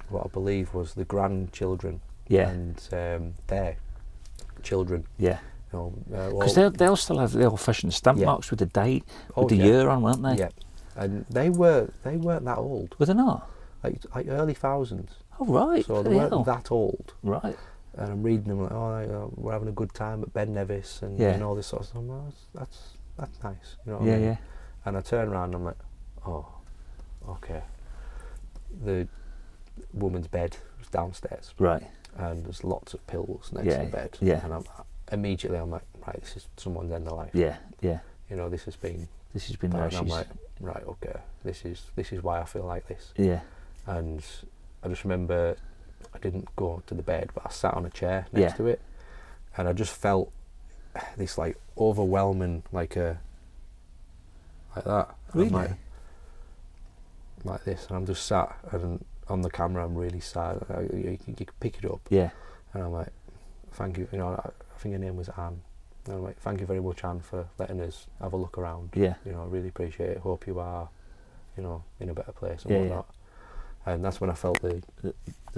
what I believe was the grandchildren Yeah. and their children. Yeah. Because They'll still have the old-fashioned stamp Yeah. marks with the date, Oh, with the yeah. year on, weren't they? Yeah, and they weren't that old, Were they not? like early thousands. Oh, right. So they bloody weren't hell. that old. Right. And I'm reading them like, we're having a good time at Ben Nevis and, Yeah. and all this sort of stuff. I'm like, that's nice. You know what Yeah, I mean? yeah. And I turn around and I'm like, oh, okay. The woman's bed was downstairs. Right. And there's lots of pills next Yeah, to the bed. yeah. And immediately I'm like, right, this is someone's end of life. Yeah, yeah. You know, this has been bad. And I'm like, right, okay, this is why I feel like this. Yeah. And I just remember I didn't go to the bed, but I sat on a chair next Yeah. to it, and I just felt this like overwhelming, like that. Really? I'm like this, and I'm just sat, and on the camera I'm really sad. You can pick it up, Yeah. and I'm like, thank you. You know, I think her name was Anne. And I'm like, thank you very much, Anne, for letting us have a look around. Yeah. You know, I really appreciate it. Hope you are, you know, in a better place and Yeah, whatnot. And that's when I felt the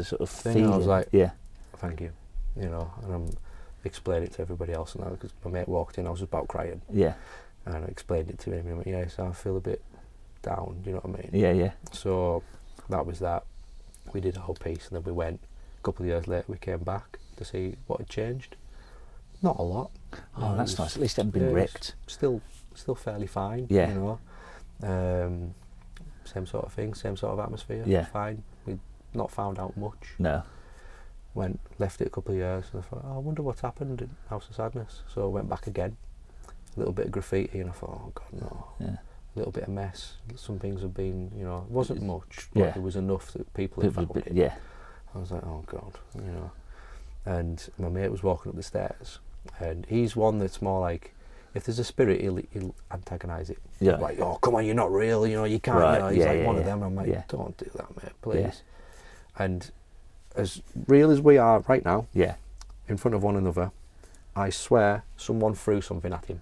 sort of thing. feeling. I was like, yeah. thank you, you know, and I'm explaining it to everybody else now because my mate walked in, I was about crying, Yeah. and I explained it to him. He went, yeah, so I feel a bit down. Do you know what I mean? Yeah, yeah. So that was that. We did a whole piece, and then we went. A couple of years later, we came back to see what had changed. Not a lot. Oh, that's nice. At least it hadn't been wrecked. Still fairly fine. Yeah. You know. Same sort of thing, same sort of atmosphere. Yeah. Fine. We'd not found out much. No. Left it a couple of years, and I thought, oh, I wonder what's happened in House of Sadness. So I went back again. A little bit of graffiti, and I thought, oh God, no. Yeah. A little bit of mess. Some things have been, you know, it wasn't much, but Yeah. it was enough that people had found it. Yeah. I was like, oh God, you know. And my mate was walking up the stairs, and he's one that's more like, if there's a spirit, he'll antagonise it. Yeah. Like, oh, come on, you're not real, you know, you can't. Right, You know, he's yeah, like yeah, one of yeah. them. I'm like, Yeah. don't do that, mate, please. Yeah. And as real as we are right now, Yeah. in front of one another, I swear someone threw something at him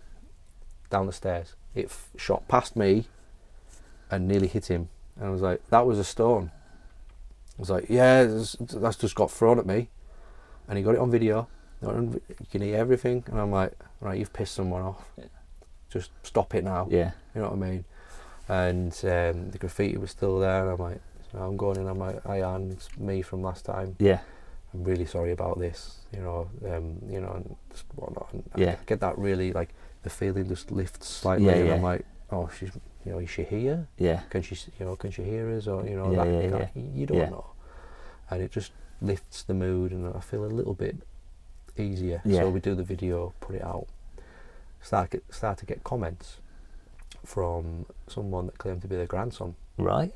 down the stairs. It shot past me and nearly hit him. And I was like, that was a stone. I was like, yeah, that's just got thrown at me. And he got it on video. You can hear everything. And I'm like, right, you've pissed someone off. Just stop it now. Yeah. You know what I mean? And the graffiti was still there. And I'm like, so I'm going in. I'm like, hi, Anne, it's me from last time. Yeah. I'm really sorry about this. You know, and just whatnot. And Yeah. I get that really, like, the feeling just lifts slightly. Yeah, and yeah. I'm like, oh, she's, you know, is she here? Yeah. Can she hear us? Or, you know, Yeah, that, yeah, that, you don't Yeah. know. And it just lifts the mood, and I feel a little bit easier. Yeah. So we do the video, put it out, start to get comments from someone that claimed to be their grandson. Right.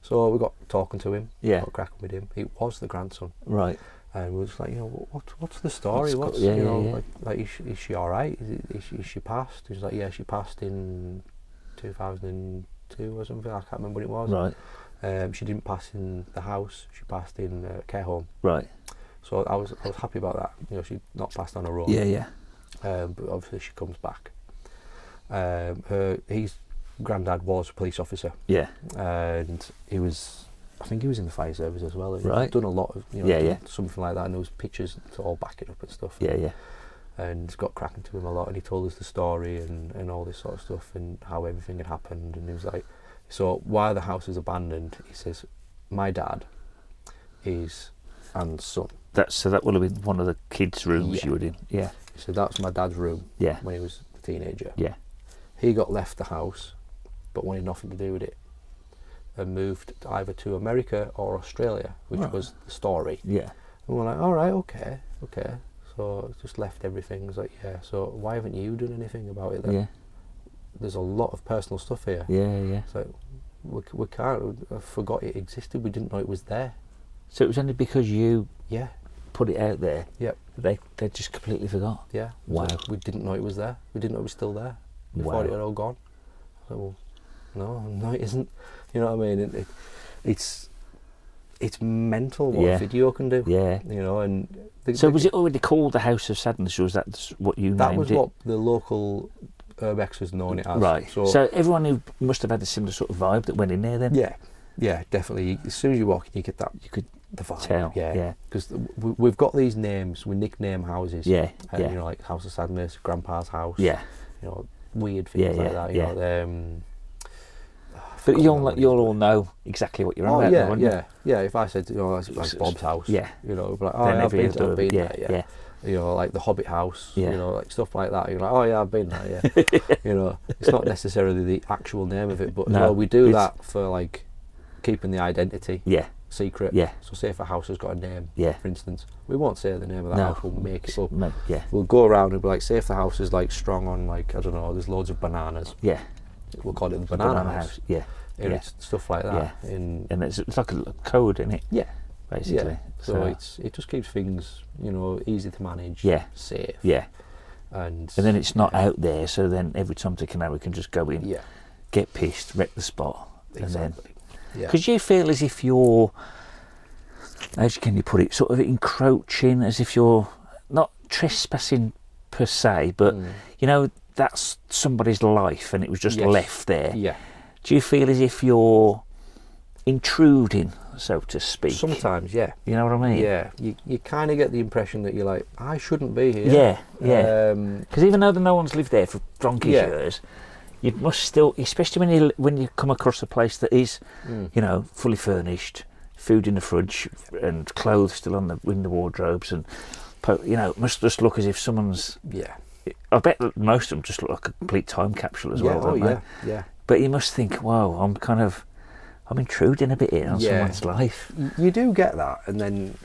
So we got talking to him, Yeah. got cracking with him. It was the grandson, Right. And we were just like, you know, what's the story? What's yeah, you know, yeah. like is she all right? Is she passed? He's like, yeah, she passed in 2002 or something. I can't remember what it was. Right. She didn't pass in the house. She passed in a care home. Right. So I was happy about that. You know, she'd not passed on her own. Yeah, yeah. But obviously she comes back. His granddad was a police officer. Yeah. And I think he was in the fire service as well. He'd Right. done a lot of, you know, Yeah. something like that, and there was pictures to all back it up and stuff. Yeah, yeah. And it's got cracking to him a lot, and he told us the story and all this sort of stuff and how everything had happened. And he was like, so while the house is abandoned, he says, my dad is Anne's son. That will have been one of the kids' rooms you were in. Yeah. He said, that's my dad's room Yeah. when he was a teenager. Yeah. He got left the house, but wanted nothing to do with it, and moved either to America or Australia, which was the story. Yeah. And we're like, all right, okay. So just left everything. It was like, yeah, so why haven't you done anything about it then? Yeah. There's a lot of personal stuff here. Yeah, yeah. So we can't, I forgot it existed, we didn't know it was there. So it was only because you Yeah, put it out there. Yep. They just completely forgot. yeah. Wow. So we didn't know it was there. We didn't know it was still there. We Wow. thought it had all gone. So, well, no, it isn't. You know what I mean? It's mental what a video can do. Yeah. You know, and So was it already called the House of Sadness, or was that what you named it? that was what the local urbex was known it as. Right. So everyone who must have had a similar sort of vibe that went in there then. Yeah, definitely. As soon as you walk in, you get that. You could the vibe. tell. Yeah. Because we've got these names. We nickname houses. Yeah. You know, like House of Sadness, Grandpa's house. Yeah. You know, weird things like that. You know, but you'll all know exactly what you're on about. Yeah. If I said, you know, like Bob's house. Yeah. You know, like, oh, yeah, I've been there. Yeah. You know, like the Hobbit house. Yeah. You know, like stuff like that. You're like, oh yeah, I've been there. Yeah. You know, it's not necessarily the actual name of it, but no, we do that for like keeping the identity. Yeah. Secret. Yeah. So say if a house has got a name, Yeah. for instance, we won't say the name of the house, we'll make it up. Yeah. We'll go around and be like, say if the house is like strong on like, I don't know, there's loads of bananas. Yeah. We'll call it the banana house. Yeah. You know, it's stuff like that. Yeah. And it's like a code, isn't it? Yeah. Basically. Yeah. So it just keeps things, you know, easy to manage. Yeah. Safe. Yeah. And then it's not out there, so then every time they can we can just go in, get pissed, wreck the spot. Exactly. Because you feel as if you're, how can you put it, sort of encroaching, as if you're not trespassing per se, but you know, that's somebody's life and it was just left there. Yeah. Do you feel as if you're intruding, so to speak? Sometimes, yeah. You know what I mean? Yeah. You kind of get the impression that you're like, I shouldn't be here. Yeah. Because even though no one's lived there for donkey's years, you must still, especially when you come across a place that is, you know, fully furnished, food in the fridge, and clothes still on in the wardrobes, and you know, it must just look as if someone's. Yeah. I bet that most of them just look like a complete time capsule as well, don't they? Yeah. But you must think, wow, I'm intruding a bit here on someone's life. You do get that, and then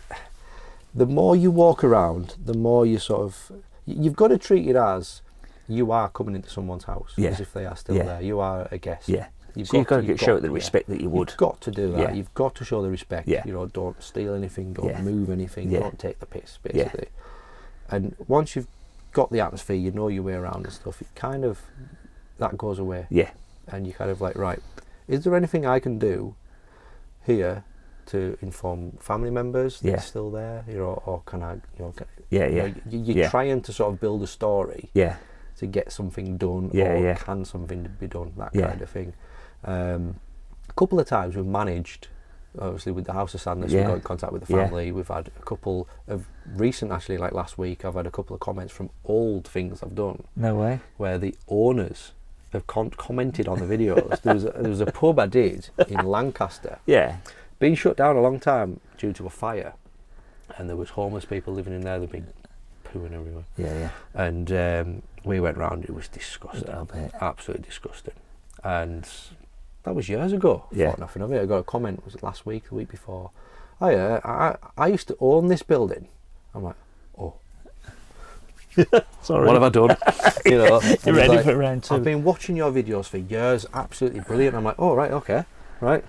the more you walk around, the more you sort of, you've got to treat it as you are coming into someone's house, as if they are still there. You are a guest. Yeah. You've got to show the respect that you would. You've got to do that. Yeah. You've got to show the respect. Yeah. You know, don't steal anything, don't move anything, don't take the piss, basically. Yeah. And once you've got the atmosphere, you know your way around and stuff, it kind of, that goes away. Yeah. And you kind of like, right, is there anything I can do here to inform family members that are still there, you know, or can I, you know, you're trying to sort of build a story to get something done, or can something be done, that kind of thing. A couple of times we've managed, obviously with the House of Sadness, we've got in contact with the family. We've had a couple of recent, actually, like last week, I've had a couple of comments from old things I've done. No way. Where the owners have commented on the videos. there was a pub I did in Lancaster. Yeah. Been shut down a long time due to a fire, and there was homeless people living in there. They've been pooing everywhere. Yeah. And we went round. It was disgusting. I bet. Absolutely disgusting. And that was years ago. Yeah. Thought nothing of it. I got a comment. Was it last week? The week before? Oh yeah. I used to own this building. I'm like, oh. Sorry. What have I done? You know, you're ready for round two. I've been watching your videos for years, absolutely brilliant. I'm like, oh right, okay, right.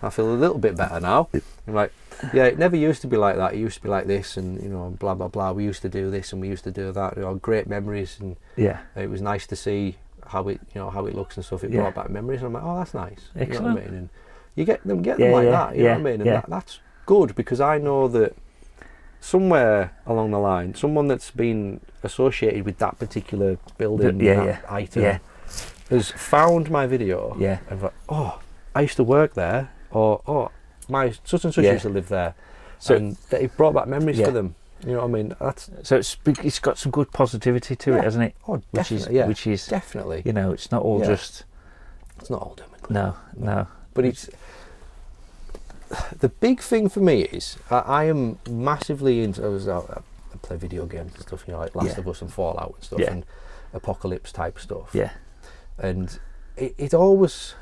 I feel a little bit better now. I'm like, yeah, it never used to be like that. It used to be like this, and blah blah blah. We used to do this and we used to do that. Great memories, and it was nice to see how it how it looks and stuff. It brought back memories, and I'm like, oh, that's nice. Excellent. You know what I mean? And you get them like that. You know what I mean? And that's good, because I know that somewhere along the line, someone that's been associated with that particular building, item, has found my video. And like, oh, I used to work there, or oh, my such and such used to live there. So and it brought back memories for them. You know what I mean? So it's got some good positivity to it, hasn't it? Oh, definitely. Which is definitely. It's not all just. It's not all doom and gloom. No. But it's the big thing for me is I am massively into. I play video games and stuff, like Last of Us and Fallout and stuff, and apocalypse type stuff. Yeah. And it always,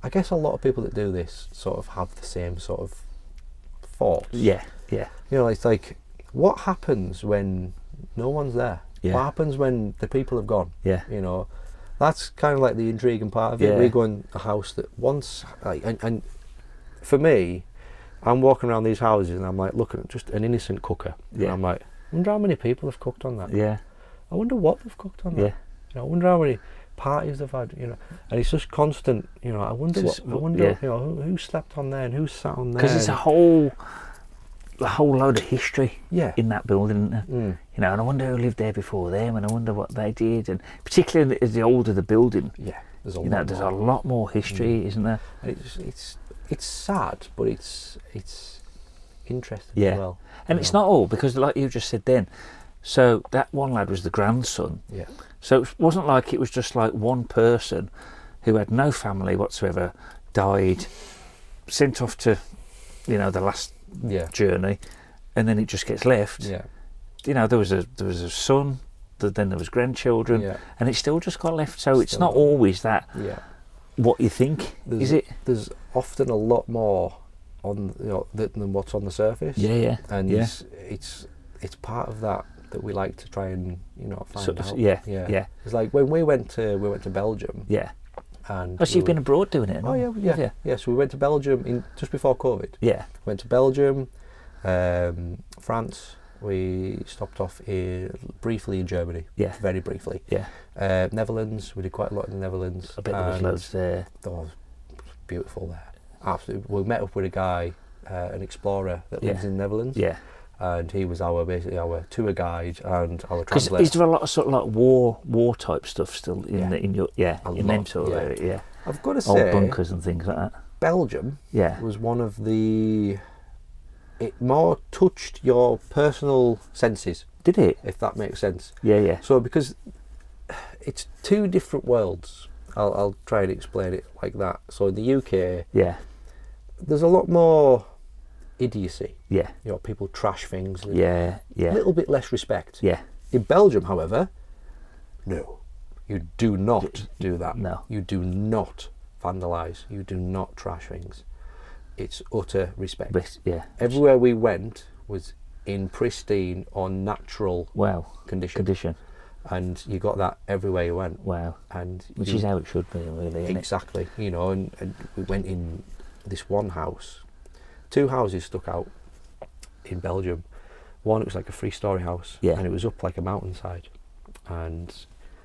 I guess, a lot of people that do this sort of have the same sort of thoughts. Yeah. It's like, what happens when no one's there? What happens when the people have gone? That's kind of like the intriguing part of it. We go in a house that once, and for me, I'm walking around these houses and I'm like looking at just an innocent cooker. And I'm like, I wonder how many people have cooked on that. I wonder what they've cooked on that. I wonder how many parties they've had. And it's just constant. I wonder who slept on there and who sat on there. Because it's a whole load of history in that building, and I wonder who lived there before them, and I wonder what they did, and particularly as the older the building, there's a lot more history, isn't there? And it's sad, but it's interesting as well. And it's not all, because like you just said then, so that one lad was the grandson. So it wasn't like it was just like one person who had no family whatsoever, died, sent off to the last journey, and then it just gets left. There was a son, then there was grandchildren, and it still just got left. So it's not always that what you think, is it? There's often a lot more on than what's on the surface. And it's part of that we like to try and find out. It's like when we went to Belgium. And you've been abroad doing it? No? Oh yeah. So we went to Belgium just before COVID. Went to Belgium, France. We stopped off briefly in Germany. Very briefly. Netherlands. We did quite a lot in the Netherlands. I bet there was loads there. Oh, it was beautiful there. Absolutely. We met up with a guy, an explorer that lives in the Netherlands. And he was basically our tour guide and our translator. Is there a lot of sort of like war type stuff still in your them sort of area? I've got to say, old bunkers and things like that. Belgium was one of the. It more touched your personal senses. Did it? If that makes sense. Yeah. So because it's two different worlds, I'll try and explain it like that. So in the UK, there's a lot more idiocy. People trash things. A little bit less respect. In Belgium, however, no, you do not do that. No, you do not vandalise. You do not trash things. It's utter respect. Everywhere we went was in pristine or natural condition. And you got that everywhere you went. Which is how it should be, really. Isn't exactly. It? And we went in this one house. Two houses stuck out in Belgium. One, it was like a 3-story house, and it was up like a mountainside. And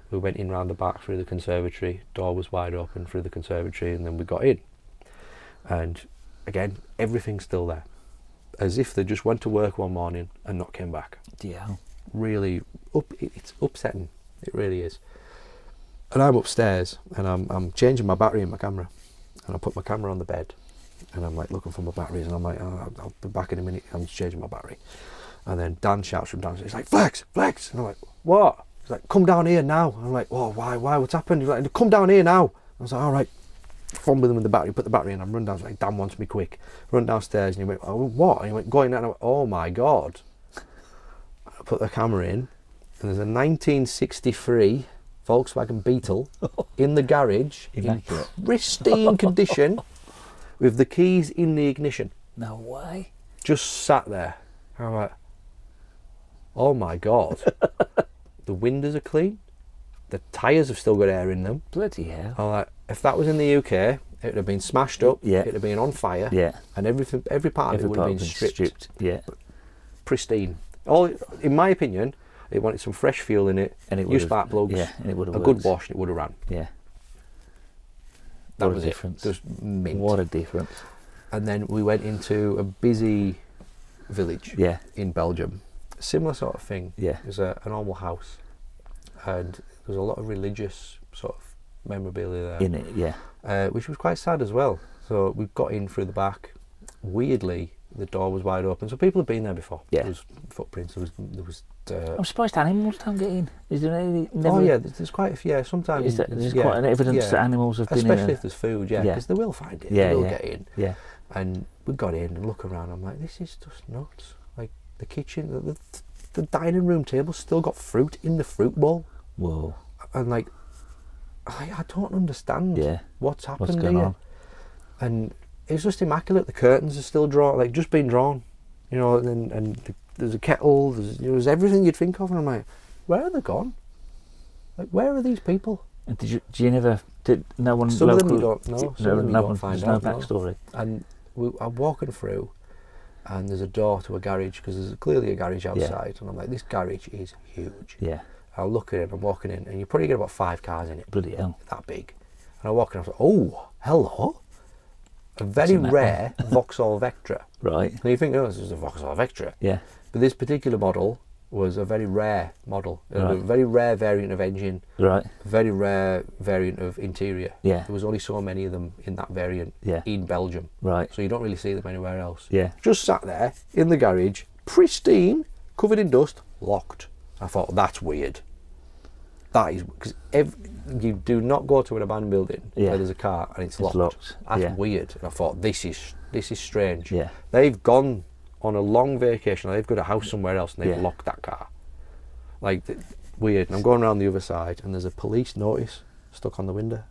we went in round the back through the conservatory. Door was wide open through the conservatory, and then we got in. And again, everything's still there, as if they just went to work one morning and not came back. Really, it's upsetting. It really is. And I'm upstairs, and I'm changing my battery in my camera, and I put my camera on the bed. And I'm like looking for my batteries, and I'm like, I'll be back in a minute. I'm just changing my battery. And then Dan shouts from downstairs, he's like, Flex! And I'm like, what? He's like, come down here now. And I'm like, oh, why? What's happened? He's like, come down here now. I was like, all right. Fumble them with the battery, put the battery in. I'm run down. Like, Dan wants me quick. Run downstairs, and he went, oh, what? And he went, going down. And I went, oh my God. I put the camera in, and there's a 1963 Volkswagen Beetle in the garage in pristine condition. With the keys in the ignition. No way. Just sat there. I'm like, oh my God. The windows are clean. The tyres have still got air in them. Bloody hell. I'm like, if that was in the UK It would have been smashed up. Yeah. It would have been on fire. Yeah. And everything, every part of it would have been stripped. Yeah. Pristine. All, in my opinion, it wanted some fresh fuel in it. And it new spark plugs. Yeah. And it would have a worked. good wash. And it would have ran. Yeah. That What was a difference. it. Just mint. What a difference. And then we went into a busy village. Yeah. In Belgium. Similar sort of thing. Yeah. It was a normal house, and there was a lot of religious sort of memorabilia there In it. Yeah. which was quite sad as well. So we got in through the back. Weirdly, the door was wide open, so people had been there before. Yeah. There was footprints. There was. I'm surprised animals don't get in. Is there any? Never, Oh yeah, there's quite a few. Yeah, sometimes there's quite an evidence that animals have been in. Especially if there's food. Yeah, because they will find it. Yeah, they will yeah. get in. Yeah. And we got in and look around. I'm like, this is just nuts. Like the kitchen, the dining room table still got fruit in the fruit bowl. Whoa. And like, I don't understand what's happened What's going here. on? And it's just immaculate. The curtains are still drawn, like just been drawn, you know. And there's a kettle. There's everything you'd think of, and I'm like, where are they gone? Like, where are these people? And did you never? Did no one? Some local, of them you don't know. Some of them you don't find out. No backstory. And I'm walking through, and there's a door to a garage, because there's clearly a garage outside, and I'm like, this garage is huge. Yeah. I look at it, I'm walking in, and you probably get about 5 cars in it. Bloody hell. That big. And I walk in, I was like, oh, hello. A very rare Vauxhall Vectra. Right. And you think, oh, this is a Vauxhall Vectra. Yeah. But this particular model was a very rare model. It had a Right. very rare variant of engine, Right. a very rare variant of interior. Yeah. There was only so many of them in that variant in Belgium. Right. So you don't really see them anywhere else. Yeah. Just sat there in the garage, pristine, covered in dust, locked. I thought, that's weird. That is, because you do not go to an abandoned building where there's a car and it's locked. That's weird. And I thought, this is strange. Yeah. They've gone on a long vacation, they've got a house somewhere else and they've Yeah. locked that car. Like, weird. And I'm going around the other side and there's a police notice stuck on the window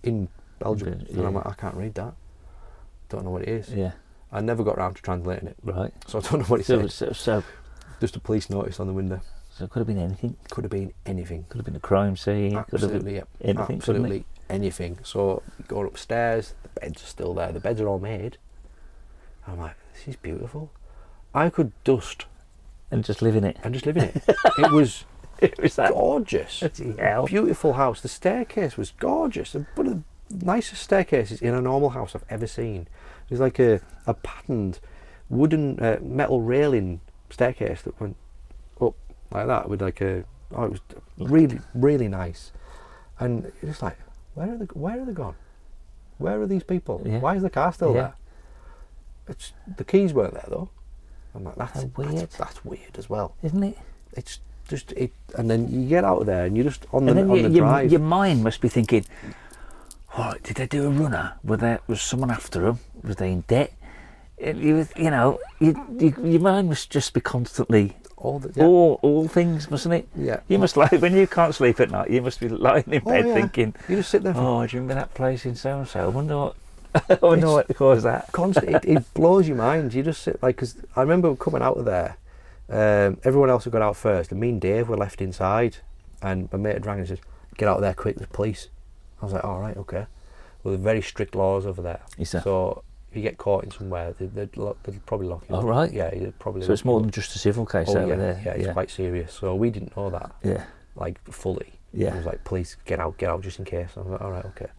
in Belgium. Yeah. And I'm like, I can't read that. Don't know what it is. Yeah. I never got around to translating it. Right. So I don't know what it says. So Just a police notice on the window. it could have been anything. Could have been anything. Could have been a crime scene. Absolutely, could have been anything. absolutely anything. So you go upstairs, the beds are still there. The beds are all made. I'm like, this is beautiful. I could dust And just live in it. and just live in it. It was that gorgeous. bloody hell. Beautiful house. The staircase was gorgeous. One of the nicest staircases in a normal house I've ever seen. It was like a patterned wooden metal railing staircase that went up like that with like it was really, really nice. And it was like, where are they gone? Where are these people? Yeah. Why is the car still there? The keys weren't there though. I'm like, that's weird. That's weird as well. Isn't it? It's just it, and then you get out of there and you're just on And the then drive. your mind must be thinking, oh, did they do a runner? Was someone after them? Was they in debt? Your mind must just be constantly all things, mustn't it? Yeah. You must when you can't sleep at night, you must be lying in bed thinking, you just sit there. oh, do you remember that place in so and so? I wonder what caused that. Constant. it blows your mind. You just sit because I remember coming out of there. Everyone else had got out first, and me and Dave were left inside. And my mate had rang and said, "Get out of there quick! There's police." I was like, "All right, okay." Well, there's very strict laws over there. So if you get caught in somewhere, they'd probably lock you up. Oh, right. Yeah, you'd probably. So it's more than just a civil case over there. Yeah, it's quite serious. So we didn't know that. Yeah. Like fully. Yeah. It was like, "Police, get out, just in case." I was like, "All right, okay."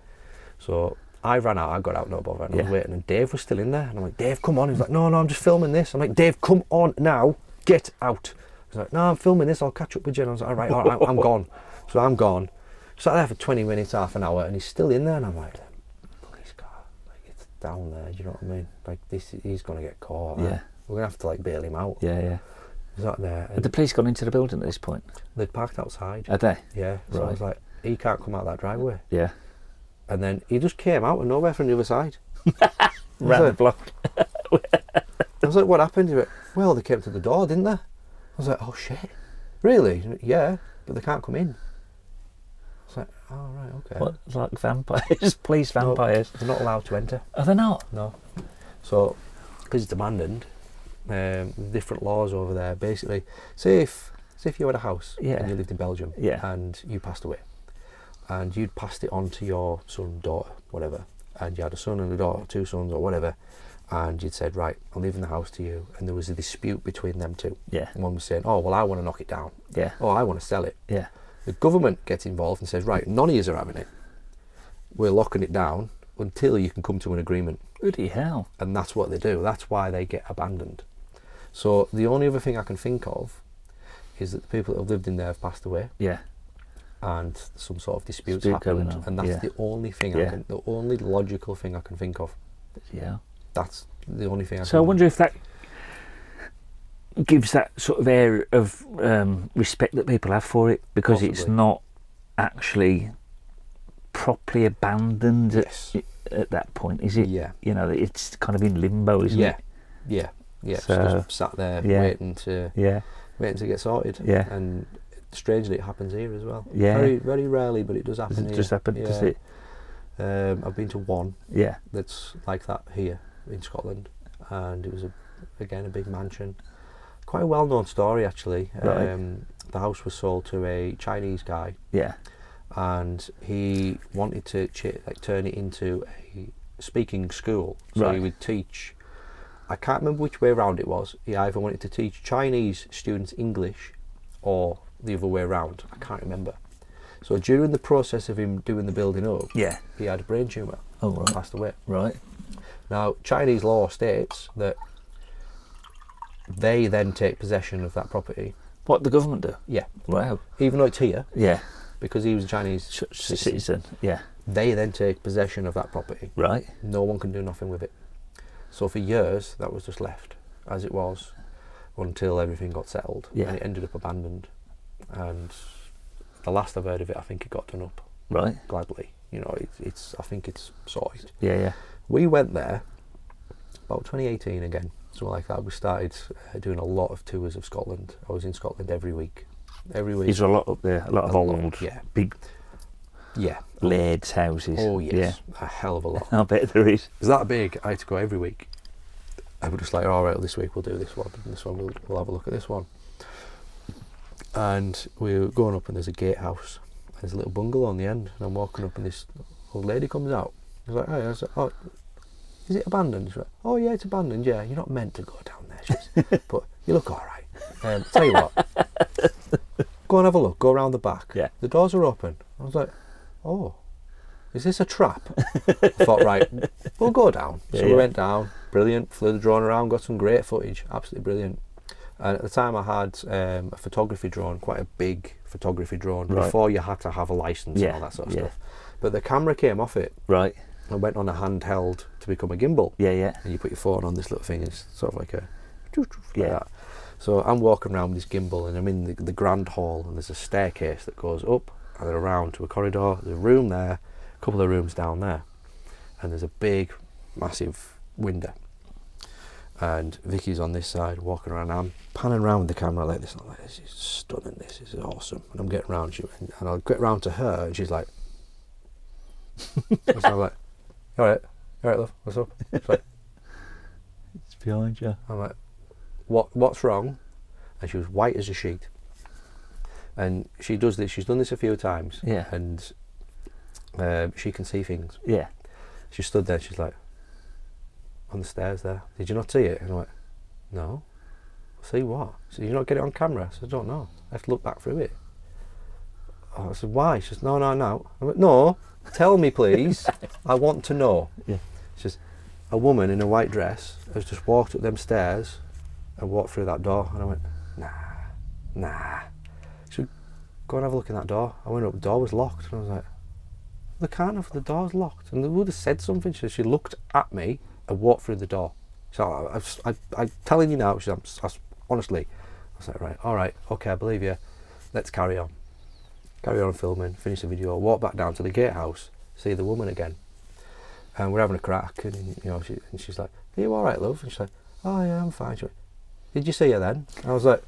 So I ran out, I got out, no bother, and I was waiting, and Dave was still in there, and I'm like, "Dave, come on." He's like, no, I'm just filming this." I'm like, "Dave, come on now, get out." He's like, "No, I'm filming this, I'll catch up with you." And I was like, all right, I'm gone. So I'm gone. Sat there for 20 minutes, half an hour, and he's still in there, and I'm like, police car, like, it's down there, do you know what I mean? Like, he's going to get caught. Yeah. Right? We're going to have to, like, bail him out. Yeah. He's not there. Had the police gone into the building at this point? They'd parked outside. Had they? Yeah. So I was like, he can't come out that driveway. Yeah. And then he just came out of nowhere from the other side. Round the block. I was like, "What happened?" He went, "Well, they came to the door, didn't they?" I was like, "Oh shit, really?" He went, "Yeah, but they can't come in." I was like, "Oh right, okay." What, like vampires? Police vampires? No, they're not allowed to enter. Are they not? No. So, because it's abandoned, different laws over there. Basically, say if you had a house and you lived in Belgium and you passed away, and you'd passed it on to your son, daughter, whatever, and you had a son and a daughter, 2 sons or whatever, and you'd said, right, I'm leaving the house to you, and there was a dispute between them two. Yeah. And one was saying, oh, well, I want to knock it down. Yeah. Oh, I want to sell it. Yeah. The government gets involved and says, right, none of yous are having it. We're locking it down until you can come to an agreement. Bloody hell. And that's what they do. That's why they get abandoned. So the only other thing I can think of is that the people that have lived in there have passed away. Yeah. And some sort of disputes Dispute going happened, on, and that's yeah. the only thing the only logical thing I can think of. Yeah. That's the only thing. So I wonder if that gives that sort of air of respect that people have for it, because Possibly. it's not actually properly abandoned Yes. at that point, is it? Yeah. You know, it's kind of in limbo, isn't it? Yeah. So, It's just sat there waiting to get sorted. Yeah. And strangely, it happens here as well. Yeah. Very, very rarely, but it does happen Does it here. just happen? Yeah. Does it? I've been to one Yeah. that's like that here in Scotland, and it was again a big mansion. Quite a well-known story, actually. Right. The house was sold to a Chinese guy, Yeah. and he wanted to turn it into a speaking school. So Right. he would teach. I can't remember which way around it was. He either wanted to teach Chinese students English, or the other way around. I can't remember. So during the process of him doing the building up, Yeah. he had a brain tumour. Oh, right. And passed away. Right. Now, Chinese law states that they then take possession of that property. What the government do? Yeah. Wow. Even though it's here, Yeah. because he was a Chinese Citizen. Yeah. they then take possession of that property. Right. No one can do nothing with it. So for years, that was just left as it was until everything got settled. Yeah. And it ended up abandoned. And the last I've heard of it, I think it got done up Right. gladly. You know, I think it's sorted. Yeah. Yeah. We went there about 2018 again, something like that. We started doing a lot of tours of Scotland. I was in Scotland every week. Is there a lot up there? A lot of old, big laird's houses. Oh yes, a hell of a lot. I bet there is. It's that big. I had to go every week. I was just like, all right, well, this week we'll do this one, and this one we'll have a look at this one. And we were going up, and there's a gatehouse. There's a little bungalow on the end, and I'm walking up, and this old lady comes out. I was like, hey, I was like, oh, is it abandoned? She's like, oh yeah, it's abandoned. Yeah, you're not meant to go down there, she says, but you look all right. Tell you what, go and have a look. Go around the back. Yeah. The doors are open. I was like, oh, is this a trap? I thought, right, we'll go down. So we went down. Brilliant. Flew the drone around. Got some great footage. Absolutely brilliant. And at the time, I had a photography drone, quite a big photography drone. Right. Before you had to have a license and all that sort of stuff. But the camera came off it. Right. And went on a handheld to become a gimbal. Yeah. Yeah. And you put your phone on this little thing. It's sort of like a like Yeah. that. So I'm walking around with this gimbal, and I'm in the grand hall, and there's a staircase that goes up and then around to a corridor. There's a room there, a couple of rooms down there, and there's a big, massive window. And Vicky's on this side walking around. I'm panning around with the camera like this. I'm like, this is stunning. This is awesome. And I'm getting around, and I'll get round to her, and she's like, so I'm like, all right, love, what's up? She's like, It's behind you. I'm like, what's wrong? And she was white as a sheet. And she does this. She's done this a few times. Yeah. And she can see things. Yeah. She stood there. She's like, on the stairs there. Did you not see it? And I'm like, no. See what? So did you not get it on camera? I said, I don't know. I have to look back through it. Oh, I said, why? She says, no. I went, no. Tell me, please. I want to know. Yeah. She says, a woman in a white dress has just walked up them stairs and walked through that door. And I went, nah. She said, go and have a look in that door. I went up, the door was locked. And I was like, they can't have, the door's locked. And they would have said something. She looked at me and walked through the door. So I'm telling you now, honestly, I was like, right, all right, okay, I believe you. Let's carry on. Carry on filming, finish the video, walk back down to the gatehouse, see the woman again. And we're having a crack, and she's like, are you all right, love? And she's like, oh yeah, I'm fine. She went, did you see her then? And I was like,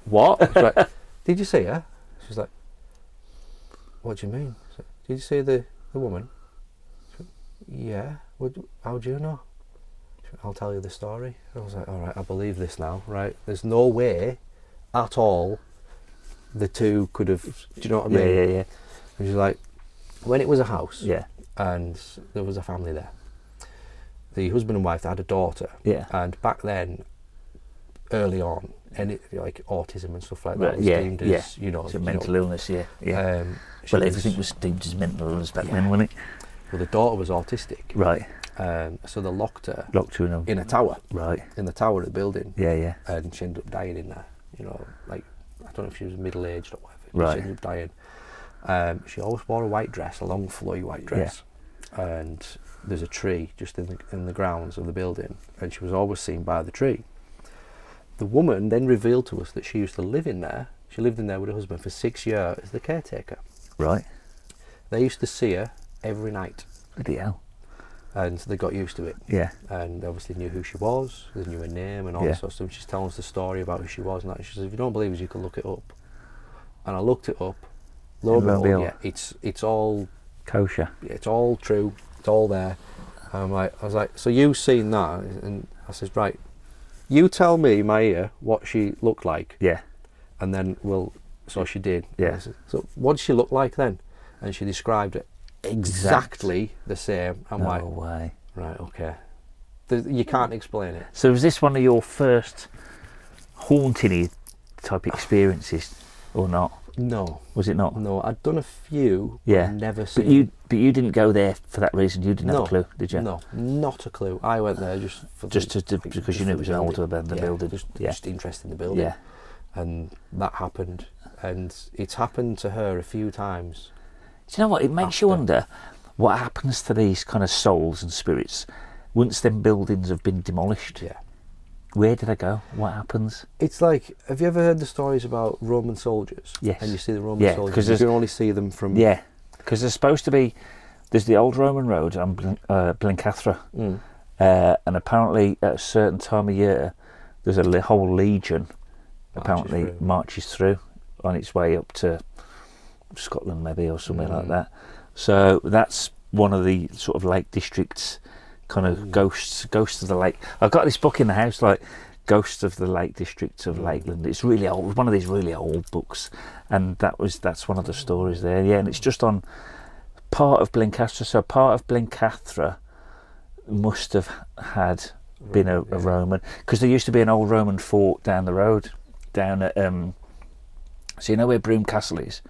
what? She's like, did you see her? She's like, what do you mean? Like, did you see the woman? She went, yeah. How do you know? She went, I'll tell you the story. And I was like, all right, I believe this now, right? There's no way at all the two could have. Do you know what I mean? Yeah. And she's like, when it was a house, Yeah. and there was a family there. The husband and wife, they had a daughter. Yeah. And back then, early on, like autism and stuff like that Right, was yeah, deemed yeah. as, you know, It's a mental illness, yeah. she Well, was- everything was deemed as mental illness back Yeah. then, wasn't it? Well, the daughter was autistic. Right. So they locked her Locked her in a tower, Right. in the tower of the building. Yeah. And she ended up dying in there. You know, like, I don't know if she was middle-aged or whatever. Right. She ended up dying. She always wore a white dress, a long flowy white dress. And there's a tree just in the grounds of the building, and she was always seen by the tree. The woman then revealed to us that she used to live in there. She lived in there with her husband for 6 years as the caretaker. Right. They used to see her every night, Bloody hell. and they got used to it. Yeah. And they obviously knew who she was, they knew her name and all this sort of stuff. She's telling us the story about who she was and that. She says, if you don't believe us, you can look it up. And I looked it up. Lo and behold, yeah, it's all Kosher. it's all true. It's all there. And I was like, so you've seen that? And I says, right, you tell me, Maya, what she looked like, Yeah. and then so she did. Yeah. And I said, so what did she look like then? And she described it exactly the same. I'm No like, way. right, okay. You can't explain it. So was this one of your first haunting type experiences or not? No, Was it not? no. I'd done a few, but Yeah. never But seen. you didn't go there for that reason. You didn't have No, a clue, did you? No, not a clue. I went there just for Just because just you knew for it was the an building. older abandoned building. Just interested in the building. Yeah. And that happened, and it's happened to her a few times. Do you know what? It makes you After. wonder what happens to these kind of souls and spirits once them buildings have been demolished. Yeah. Where do they go? What happens? It's like, have you ever heard the stories about Roman soldiers? Yes. And you see the Roman Yeah, soldiers, 'cause you there's- can only see them from... Yeah, because there's supposed to be. There's the old Roman road on Blencathra, Mm. and apparently at a certain time of year, there's a whole legion. Apparently through. marches through on its way up to Scotland, maybe, or somewhere like Mm. that. So that's one of the sort of Lake District's kind of ghosts of the lake. I've got this book in the house, like Ghosts of the Lake District of Lakeland. It's really old, one of these really old books, and that's one of the stories there. Yeah, and it's just on part of Blencathra. So part of Blencathra must have had been a Roman, because there used to be an old Roman fort down the road, down at so you know where Broome Castle is.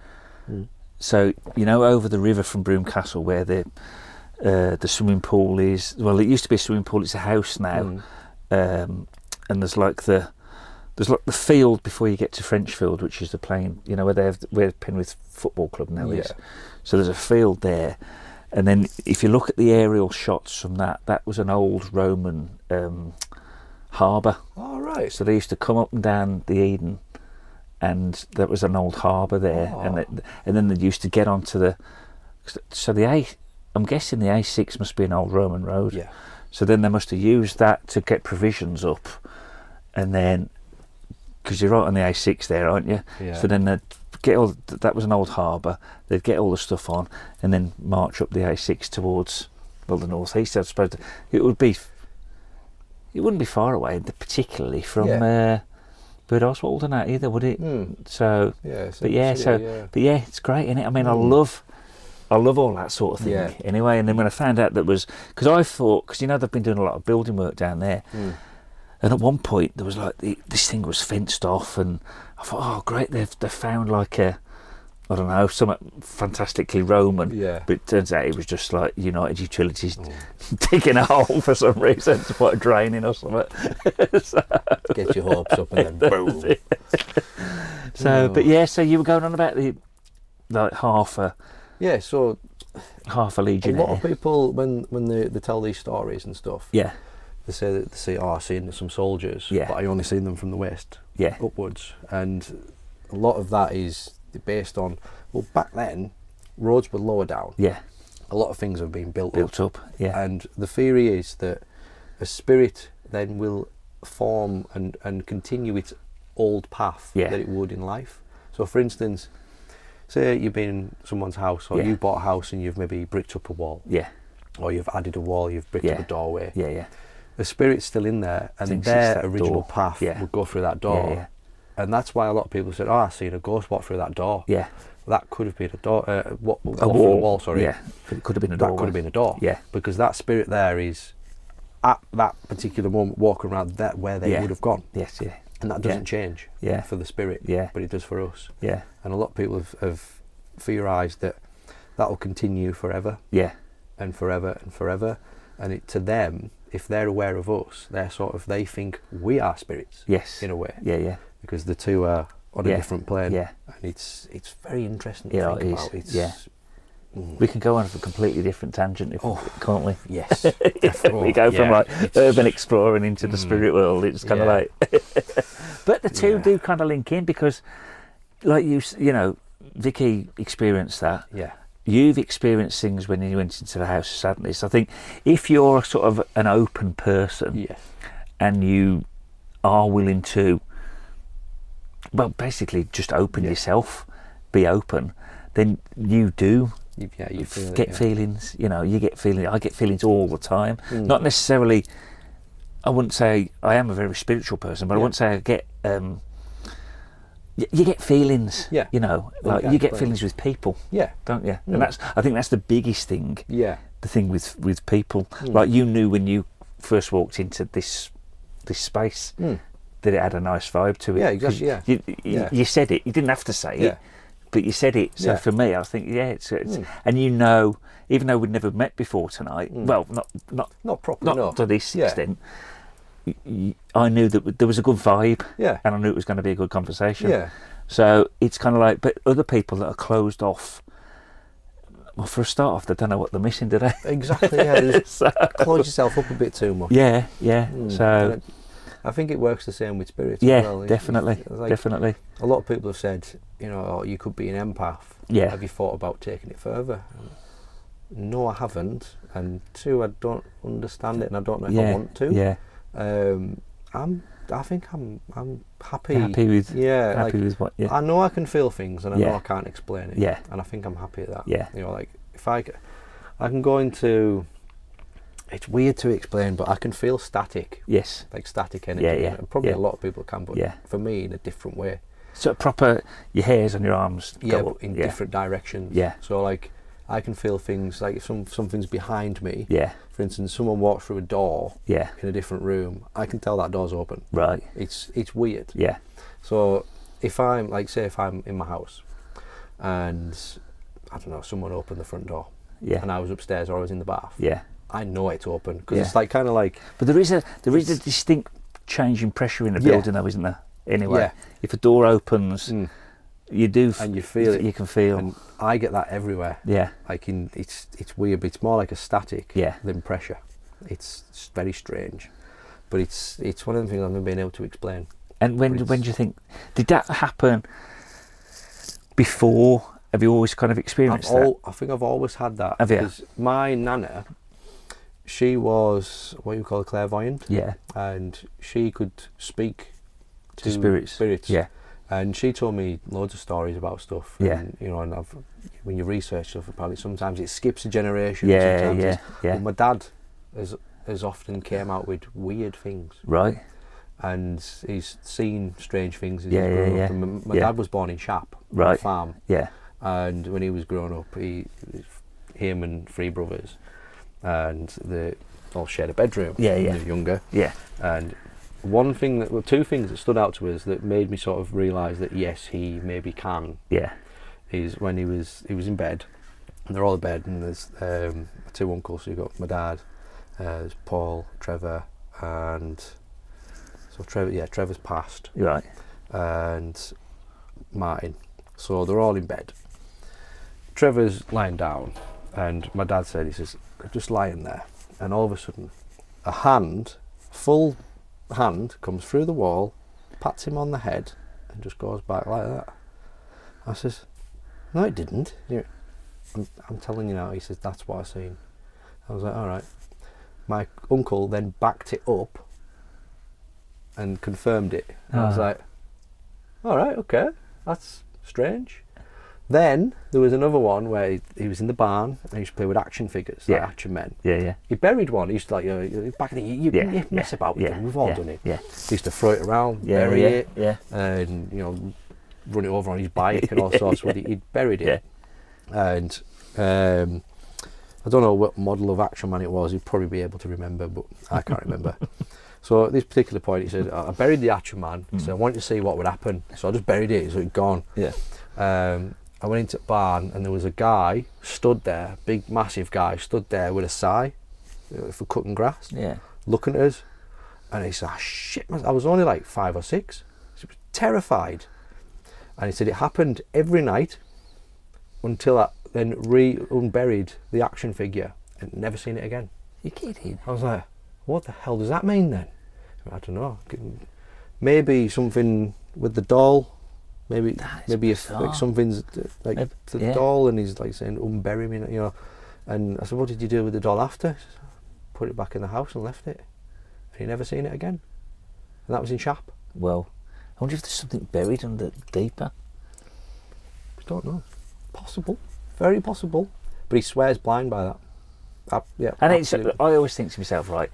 So you know over the river from Broome Castle where the swimming pool is. Well, it used to be a swimming pool. It's a house now, and there's like the field before you get to Frenchfield, which is the playing. You know where Penrith Football Club now is. So there's a field there, and then if you look at the aerial shots from that was an old Roman harbour. Oh, right. So they used to come up and down the Eden, and there was an old harbour there, and then they used to get onto the. So I'm guessing the A6 must be an old Roman road. Yeah. So then they must have used that to get provisions up, and then because you're right on the A6 there, aren't you? Yeah. So then they'd get that was an old harbour. They'd get all the stuff on, and then march up the A6 towards the northeast. I suppose it wouldn't be far away, particularly from Bird Oswald and that either, would it? So, Yeah. but yeah, it's great, isn't it? I mean, I love all that sort of thing. Yeah. Anyway, and then when I found out because I thought, because you know they've been doing a lot of building work down there, and at one point there was like this thing was fenced off, and I thought, oh great, they've found like I don't know, something fantastically Roman. Yeah. But it turns out it was just like United Utilities digging a hole for some reason to put a drain in or something. So, Get your hopes up and then boom. so but yeah, so you were going on about the like half a So a legionnaire. lot of people, when they tell these stories and stuff, Yeah. they say, oh, I've seen some soldiers, Yeah. but I only seen them from the west Yeah. upwards. And a lot of that is based on, well, back then, roads were lower down. Yeah. A lot of things have been built Up. Yeah. And the theory is that a spirit then will form and continue its old path Yeah. that it would in life. So, for instance, say you've been in someone's house, or Yeah. you bought a house and you've maybe bricked up a wall, Yeah. or you've added a wall, you've bricked up Yeah. a doorway. Yeah. Yeah. The spirit's still in there, and Thinks their it's that original door. path Yeah. would go through that door. Yeah. And that's why a lot of people said, "Oh, I seen a ghost walk through that door." Yeah. That could have been a door. Walk A through wall. the wall. Sorry. Yeah. It could have been a door. That could have been a door. Yeah. Because that spirit there is at that particular moment walking around that where they would have gone. Yes. Yeah. And that doesn't change. Yeah. For the spirit. Yeah. But it does for us. Yeah. And a lot of people have theorised that will continue forever. Yeah. And forever and forever. And to them, if they're aware of us, they think we are spirits. Yes. In a way. Yeah. Yeah. Because the two are on a different plane. Yeah. And it's very interesting to think about. It's, We can go on a completely different tangent, can't we? Yes. We go from urban exploring into the spirit world. It's kind of like, but the two do kind of link in because, like you know, Vicky experienced that. Yeah. You've experienced things when you went into the House of Sadness. I think if you're sort of an open person, and you are willing to, well, basically just open yourself, be open, then you do. You Get feelings, you know, you get feelings. I get feelings all the time. Not necessarily, I wouldn't say I am a very spiritual person, but I wouldn't say I get, you get feelings, you know, like you get feelings with people, don't you? And I think that's the biggest thing, the thing with people. Like you knew when you first walked into this space that it had a nice vibe to it. Yeah, exactly, You said it, you didn't have to say it. But you said it, so for me, I think, it's and you know, even though we'd never met before tonight, well, not properly, not to this extent, I knew that there was a good vibe, and I knew it was going to be a good conversation. So it's kind of like, but other people that are closed off, well, for a start off, they don't know what they're missing, do they? Exactly, yeah. So, close yourself up a bit too much. Yeah. So I think it works the same with spirits. Yeah, as well. definitely, like, definitely. A lot of people have said, you know, you could be an empath. Yeah. Have you thought about taking it further? No, I haven't. And two, I don't understand it, and I don't know if I want to. Yeah. I think I'm happy. Happy with. Yeah. Happy with what? Yeah. I know I can feel things, and I know I can't explain it. Yeah. And I think I'm happy at that. Yeah. You know, like if I can go into. It's weird to explain, but I can feel static. Yes. Like static energy. Yeah. And probably a lot of people can, but for me, in a different way. So proper, your hairs on your arms go up. But in different directions. Yeah. So like, I can feel things like if something's behind me. Yeah. For instance, someone walks through a door. Yeah. In a different room, I can tell that door's open. Right. It's weird. Yeah. So if I'm if I'm in my house, and I don't know, someone opened the front door. Yeah. And I was upstairs or I was in the bath. Yeah. I know it's open because it's like kind of like. But there is a distinct change in pressure in the building, though, isn't there? Anyway, if a door opens, you do, and you feel it. You can feel. And I get that everywhere. Yeah. Like it's weird, but it's more like a static than pressure. It's very strange, but it's one of the things I've never been able to explain. And when do you think did that happen? Before, have you always kind of experienced that? I think I've always had that. Have you? Because my nana, she was what you call a clairvoyant. Yeah. And she could speak to spirits. Yeah. And she told me loads of stories about stuff. Yeah. And, you know, and when you research stuff about it, sometimes it skips a generation. Yeah, sometimes yeah. But my dad has often came out with weird things. Right. And he's seen strange things as Yeah, he's grown yeah, up. And my dad was born in Shap, on a farm. Yeah. And when he was growing up, him and three brothers, and they all shared a bedroom. Yeah, when yeah. they were younger. Yeah. And two things that stood out to us that made me sort of realise that yes, he maybe can. Yeah. Is when he was in bed, and they're all in bed, and there's two uncles. So you've got my dad, there's Paul, Trevor, and so Trevor's passed. Right. And Martin. So they're all in bed. Trevor's lying down, and my dad said, he says, they're just lying there, and all of a sudden, full hand comes through the wall, pats him on the head, and just goes back like that. I says, no, it didn't. I'm telling you now. He says, that's what I seen. I was like, all right. My uncle then backed it up and confirmed it. And I was like, all right, okay, that's strange. Then there was another one where he was in the barn and he used to play with action figures, like action men. Yeah. He buried one. He used to like, back in the you mess about with them. We've all done it. Yeah. He used to throw it around, bury it, and run it over on his bike and all sorts. But he'd buried it, and I don't know what model of action man it was. He'd probably be able to remember, but I can't remember. So at this particular point, he said, I buried the action man, so I wanted to see what would happen. So I just buried it, so it'd gone. Yeah. I went into the barn and there was a guy stood there, big massive guy, stood there with a scythe for cutting grass, looking at us. And he said, shit, I was only like 5 or 6. He was terrified. And he said it happened every night until I then unburied the action figure and never seen it again. You're kidding. I was like, what the hell does that mean then? I don't know. Maybe something with the doll. Maybe if like something's like the doll, and he's like saying, "Unbury me," you know. And I said, "What did you do with the doll after?" He said, put it back in the house and left it. And he never seen it again. And that was in Shap. Well, I wonder if there's something buried under deeper. I don't know. Possible, very possible. But he swears blind by that. And I always think to myself, right,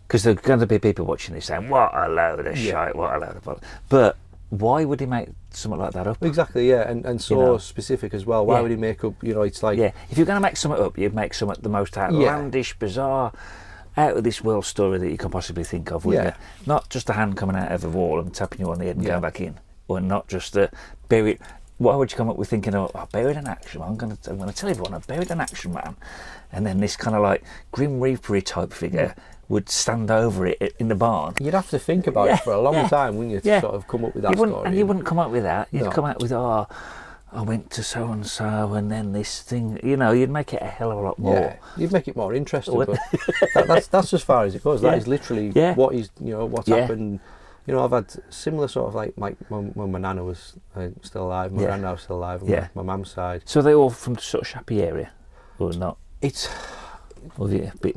because there are going to be people watching this saying, "What a load of shite! What a load of bollocks!" But why would he make something like that up? Exactly, yeah, and so specific as well. Why would he make up? It's like if you're going to make something up, you'd make something the most outlandish, bizarre, out of this world story that you can possibly think of. Wouldn't you? Not just a hand coming out of a wall and tapping you on the head and going back in, or not just buried. Why would you come up with thinking, I buried an action man? I'm going to tell everyone I buried an action man, and then this kind of like Grim Reaper-y type figure would stand over it in the barn. You'd have to think about it for a long time, wouldn't you, to sort of come up with that story. And you wouldn't come up with that. You'd come out with, I went to so-and-so and then this thing. You'd make it a hell of a lot more. Yeah, you'd make it more interesting, but that's as far as it goes. That is literally what is, what's happened. I've had similar sort of like when my nana was still alive, my granddad was still alive, on my mum's side. So they're all from the sort of Shappy area, or not?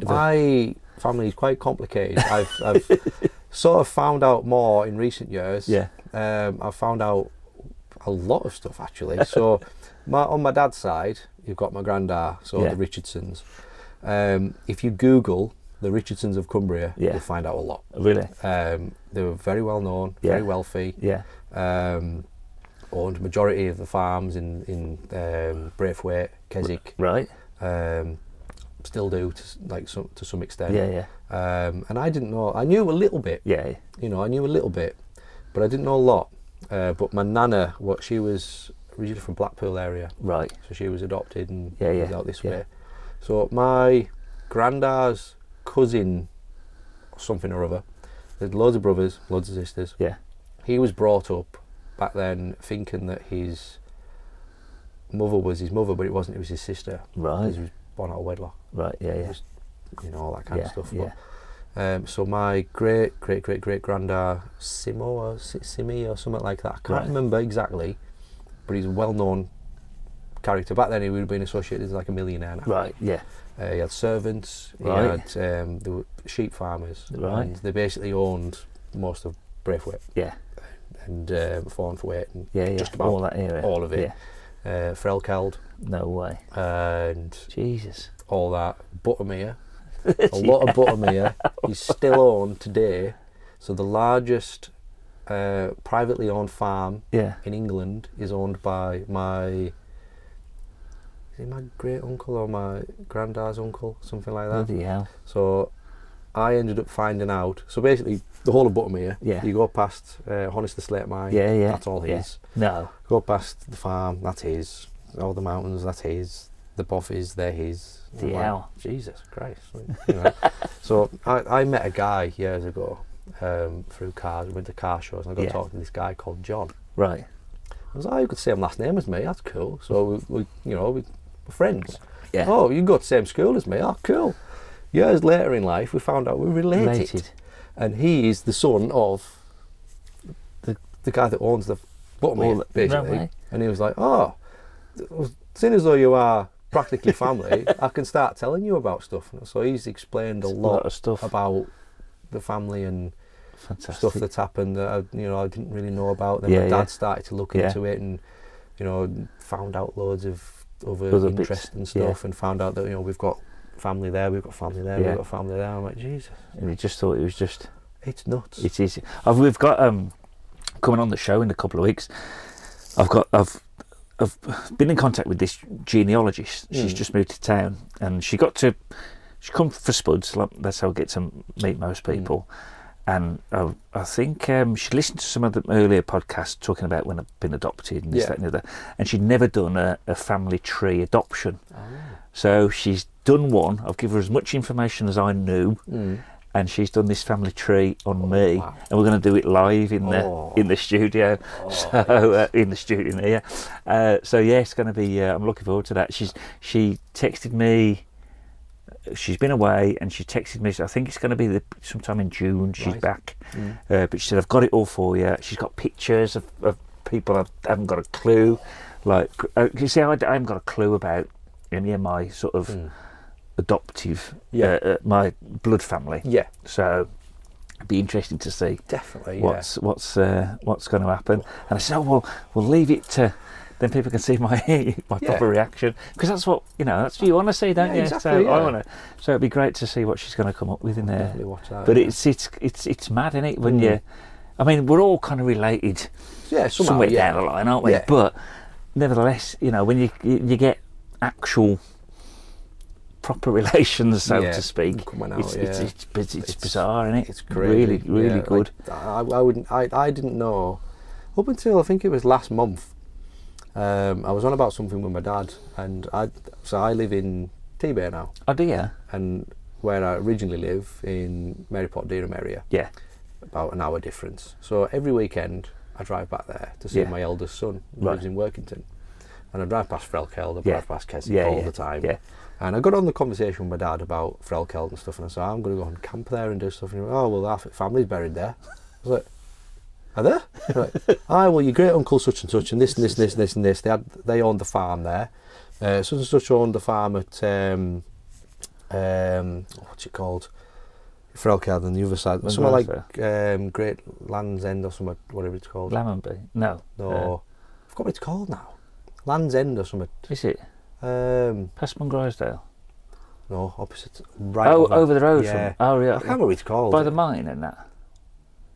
My family is quite complicated. I've sort of found out more in recent years. I've found out a lot of stuff actually. So on my dad's side, you've got my granddad, the Richardsons. If you Google the Richardsons of Cumbria, you'll find out a lot. Really? They were very well known, very wealthy. Owned majority of the farms in Braithwaite, Keswick. Right. Still do to some extent. And I didn't know. I knew a little bit. I knew a little bit, but I didn't know a lot. But my nana, she was originally from Blackpool area. Right. So she was adopted and moved out this way. So my granddad's cousin, something or other, there's loads of brothers, loads of sisters. He was brought up back then thinking that his mother was his mother, but it wasn't. It was his sister. Right. He was born out of wedlock. Right. Just, all that kind of stuff. But, so my great granddad Simi or something like that. I can't remember exactly, but he's a well-known character. Back then, he would have been associated as like a millionaire now. Right. Yeah. He had servants. He had there were sheep farmers. Right. And they basically owned most of Braithwaite. Yeah. And Thornthwaite and just about all that area. All of it. Frelkeld. No way. And Jesus. all that. Buttermere. A lot of Buttermere is still owned today. So the largest privately owned farm in England is owned by my great uncle or my granddad's uncle, something like that. Bloody hell. So I ended up finding out. So basically, the whole of Buttermere, you go past Honest the Slate Mine, that's all his. No. Go past the farm, that's his. All the mountains, that's his. The boffies, they're his. Hell. Jesus Christ. So I met a guy years ago through cars. We went to car shows and I got talking to this guy called John. Right. I was like, you could say same last name as me, that's cool. So we're friends. Yeah. Oh, you go to the same school as me, oh cool. Years later in life we found out we're related. And he is the son of the guy that owns the Buttermere, basically. No, and he was like, seeing as though you are practically family, I can start telling you about stuff. So he's explained a lot of stuff about the family and stuff that's happened that I didn't really know about. Then my dad started to look into it, and you know, found out loads of other interests and stuff, and found out that, you know, we've got family there, we've got family there, we've got family there. I'm like, Jesus. And you just thought it was just... It's nuts. It is. We've got coming on the show in a couple of weeks. I've been in contact with this genealogist. She's just moved to town, and she come for spuds. Like, that's how I get to meet most people. And I think she listened to some of the earlier podcasts talking about when I've been adopted and this, that, and the other. And she'd never done a family tree adoption. So she's done one. I've given her as much information as I knew. And she's done this family tree on me, and we're going to do it live in the studio. So in the studio here. So yeah, it's going to be. I'm looking forward to that. She texted me. She's been away, and she texted me. So I think it's going to be sometime in June. She's back, but she said, "I've got it all for you." She's got pictures of people I haven't got a clue. Like you see, I haven't got a clue about any of my sort of. Adoptive, my blood family. Yeah. So it'd be interesting to see. Definitely. What's going to happen? And I said, well, we'll leave it to. Then people can see my proper reaction, because that's what that's what you want to see, don't you? Exactly, so I want to. So it'd be great to see what she's going to come up with in there. Definitely watch that. But it's mad, isn't it? When you, I mean, we're all kind of related. Yeah, somewhere down the line, aren't we? Yeah. But nevertheless, when you get actual proper relations, so to speak, it's bizarre, isn't it? It's crazy. Really good. Like, I didn't know up until I think it was last month. I was on about something with my dad, and I live in T-Bay now. Oh dear. And where I originally live in Maryport, Dereham area. Yeah. About an hour difference. So every weekend I drive back there to see my eldest son, who lives in Workington. And I drive past Frelkeld, I drive past Keswick all the time. Yeah. And I got on the conversation with my dad about Frelkeld and stuff, and I said, I'm going to go and camp there and do stuff. And he went, oh, well, our family's buried there. I was like, are there? Like, well, your great uncle such and such, and this and this and this and this and this. They owned the farm there. Such and such owned the farm at what's it called? Frelkeld on the other side. Somewhere like Great Land's End or something, whatever it's called. Lammonby? No. I forgot what it's called now. Land's End or something. Is it? Past Mungrisdale? No, opposite. Right. Over the road from. Oh, yeah. I can't remember what it's called. By the mine and that.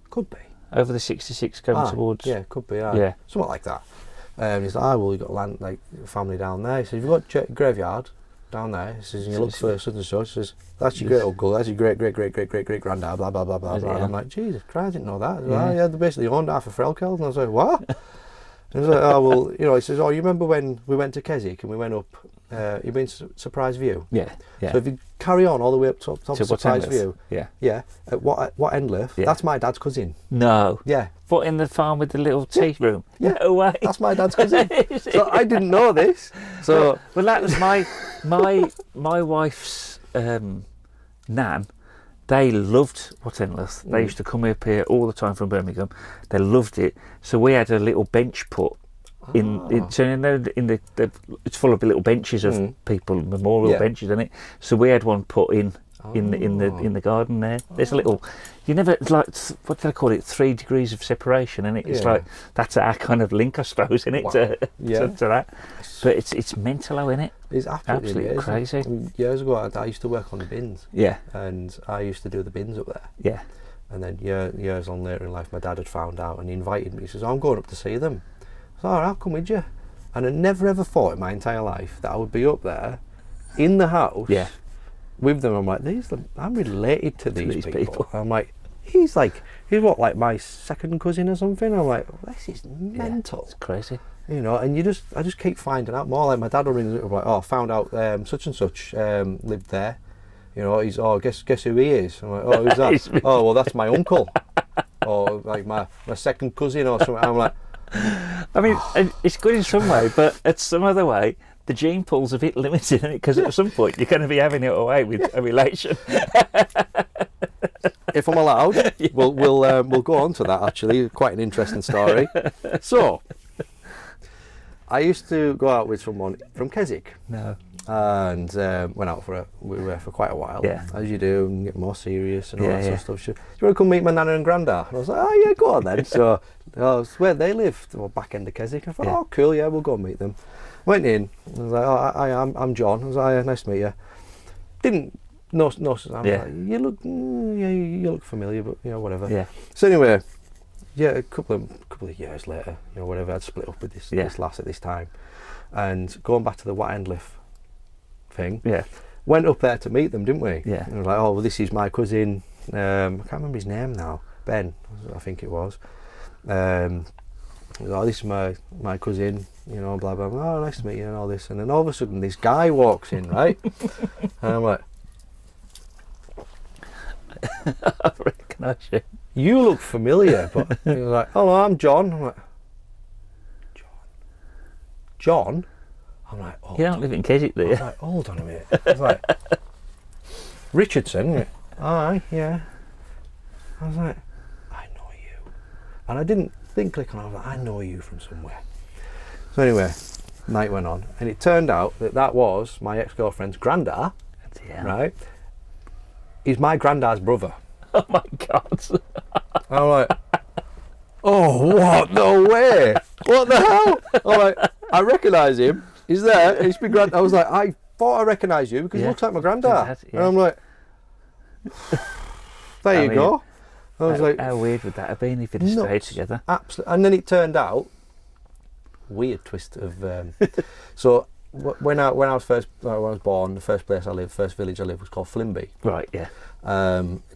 Could be. Over the 66 going towards. Yeah, could be. Yeah. Something like that. He's like, well, you got land, like family down there. He says, you've got graveyard down there. He says, you look for such and such. He says, that's your great uncle. That's your great granddad. Blah blah blah blah blah. I'm like, Jesus Christ, I didn't know that. Yeah, they basically owned half of Frelkeld, and I was like, what? And I was like, oh well, he says, oh, you remember when we went to Keswick and we went up? You've been to Surprise View. Yeah. So if you carry on all the way up top to Surprise View. Yeah. At what Endliff? Yeah. That's my dad's cousin. No. Yeah. But in the farm with the little tea room. Yeah. No way. That's my dad's cousin. So I didn't know this. So well, that was my wife's nan. They loved What Endless. They used to come up here all the time from Birmingham. They loved it. So we had a little bench put in the it's full of little benches of people, memorial benches, isn't it? So we had one put in the garden there. There's a little, it's like, what do they call it? 3 degrees of separation, and it's like that's our kind of link, I suppose, isn't it? To that. But it's mental, isn't it? It's absolutely crazy. Years ago, I used to work on the bins. Yeah. And I used to do the bins up there. Yeah. And then years on later in life, my dad had found out, and he invited me. He says, I'm going up to see them. I said, all right, I'll come with you. And I never ever thought in my entire life that I would be up there in the house with them. I'm like, I'm related to these people. I'm like, he's what, like my second cousin or something? I'm like, this is mental. It's crazy. And I just keep finding out more. Like my dad will ring up, like, oh, I found out such and such lived there. He's, guess who he is? I'm like, oh, who's that? Oh, well, that's my uncle. Or like my second cousin or something. I'm like, I mean, it's good in some way, but in some other way, the gene pool's a bit limited, isn't it? Because at some point you're going to be having it away with a relation. If I'm allowed, we'll go on to that. Actually, quite an interesting story. So, I used to go out with someone from Keswick. No. and went out we were there for quite a while, Yeah. as you do, and get more serious and all Yeah, that sort yeah. of stuff. Do you want to come meet my nana and granddad? And I was like, oh yeah, go on then. So it's where they lived, back end of Keswick. I thought, Yeah. oh cool, yeah, we'll go and meet them. Went in, I was like, oh, I'm John. I was like, oh, yeah, nice to meet you. Didn't no, I was like, you look familiar, but whatever. Yeah. So anyway, yeah, a couple of years later, whatever, I'd split up with this lass at this time, and going back to the Wat Endliff thing. Yeah. Went up there to meet them, didn't we? Yeah. And we were like, oh, well, this is my cousin. I can't remember his name now. Ben, I think it was. Oh, this is my cousin. Blah blah blah. Oh, nice to meet you and all this. And then all of a sudden, this guy walks in, right? And I'm like, I recognise you. you look familiar, but he was like, hello, I'm John. I'm like, John? I'm like, oh. You don't live in Keswick, do I you? was like, hold on a minute. I was like, Richardson? Aye, yeah. I was like, I know you. And I didn't click on it. I was like, I know you from somewhere. So anyway, night went on, and it turned out that was my ex-girlfriend's granddad, right? He's my granddad's brother. Oh my God. I'm like, oh, what? No way. What the hell? I'm like, I recognise him. He's there. He's my I was like, I thought I recognised you because he looks like my granddad. Yeah. And I'm like, there you go. I was like, how weird would that have been if you'd stayed together? Absolutely. And then it turned out, weird twist of, so when I was born, the first place I lived, first village I lived was called Flimby. Right. Yeah.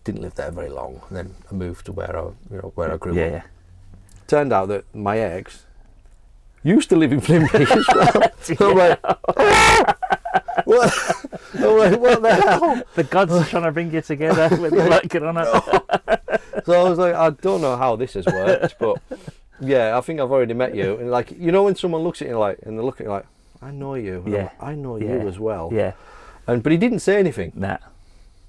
Didn't live there very long. And then I moved to where I grew up. Yeah. Turned out that my ex used to live in Flimby as well. So I'm like, what? I'm like, what the hell? The gods are trying to bring you together with you like it on it. So I was like, I don't know how this has worked, but yeah, I think I've already met you. And like, when someone looks at you and they look at you like, I know you. And I'm like, I know you as well. Yeah. But he didn't say anything. Nah.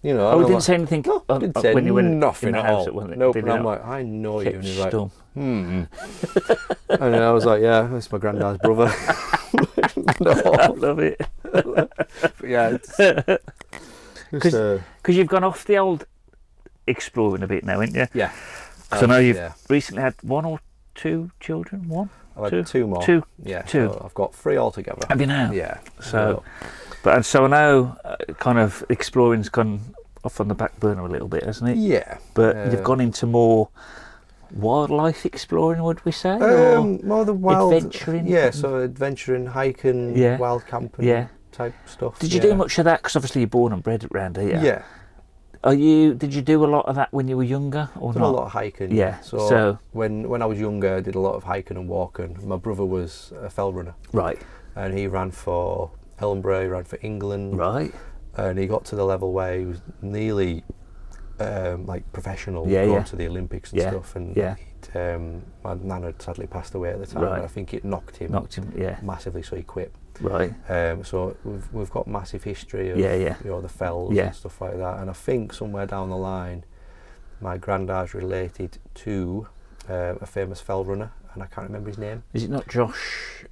He didn't say anything. No, didn't say when you went nothing in the at house all. Nope. And I'm like, I know you. And he's like, Stum. And then I was like, yeah, that's my granddad's brother. I love it. But yeah, because you've gone off the old exploring a bit now, haven't you? Yeah. Because I know you've recently had one or two children. One. I've had two more. Two. Yeah. Two. So I've got 3 altogether. Have you now? Yeah. So I know kind of exploring's gone off on the back burner a little bit, hasn't it? Yeah. But you've gone into more wildlife exploring, would we say? More the wild adventuring. Yeah. So adventuring, hiking, wild camping type stuff. Did you do much of that? Because obviously you're born and bred around here. Yeah. Did you do a lot of that when you were younger, or did not? A lot of hiking. Yeah. So when I was younger, I did a lot of hiking and walking. My brother was a fell runner. Right. And he ran for Ellenborough, he ran for England. Right. And he got to the level where he was nearly like professional, going to the Olympics and stuff. And my nan had sadly passed away at the time. Right. And I think it knocked him massively, so he quit. Right. So we've got massive history of the fells and stuff like that. And I think somewhere down the line, my granddad's related to a famous fell runner, and I can't remember his name. Is it not Josh?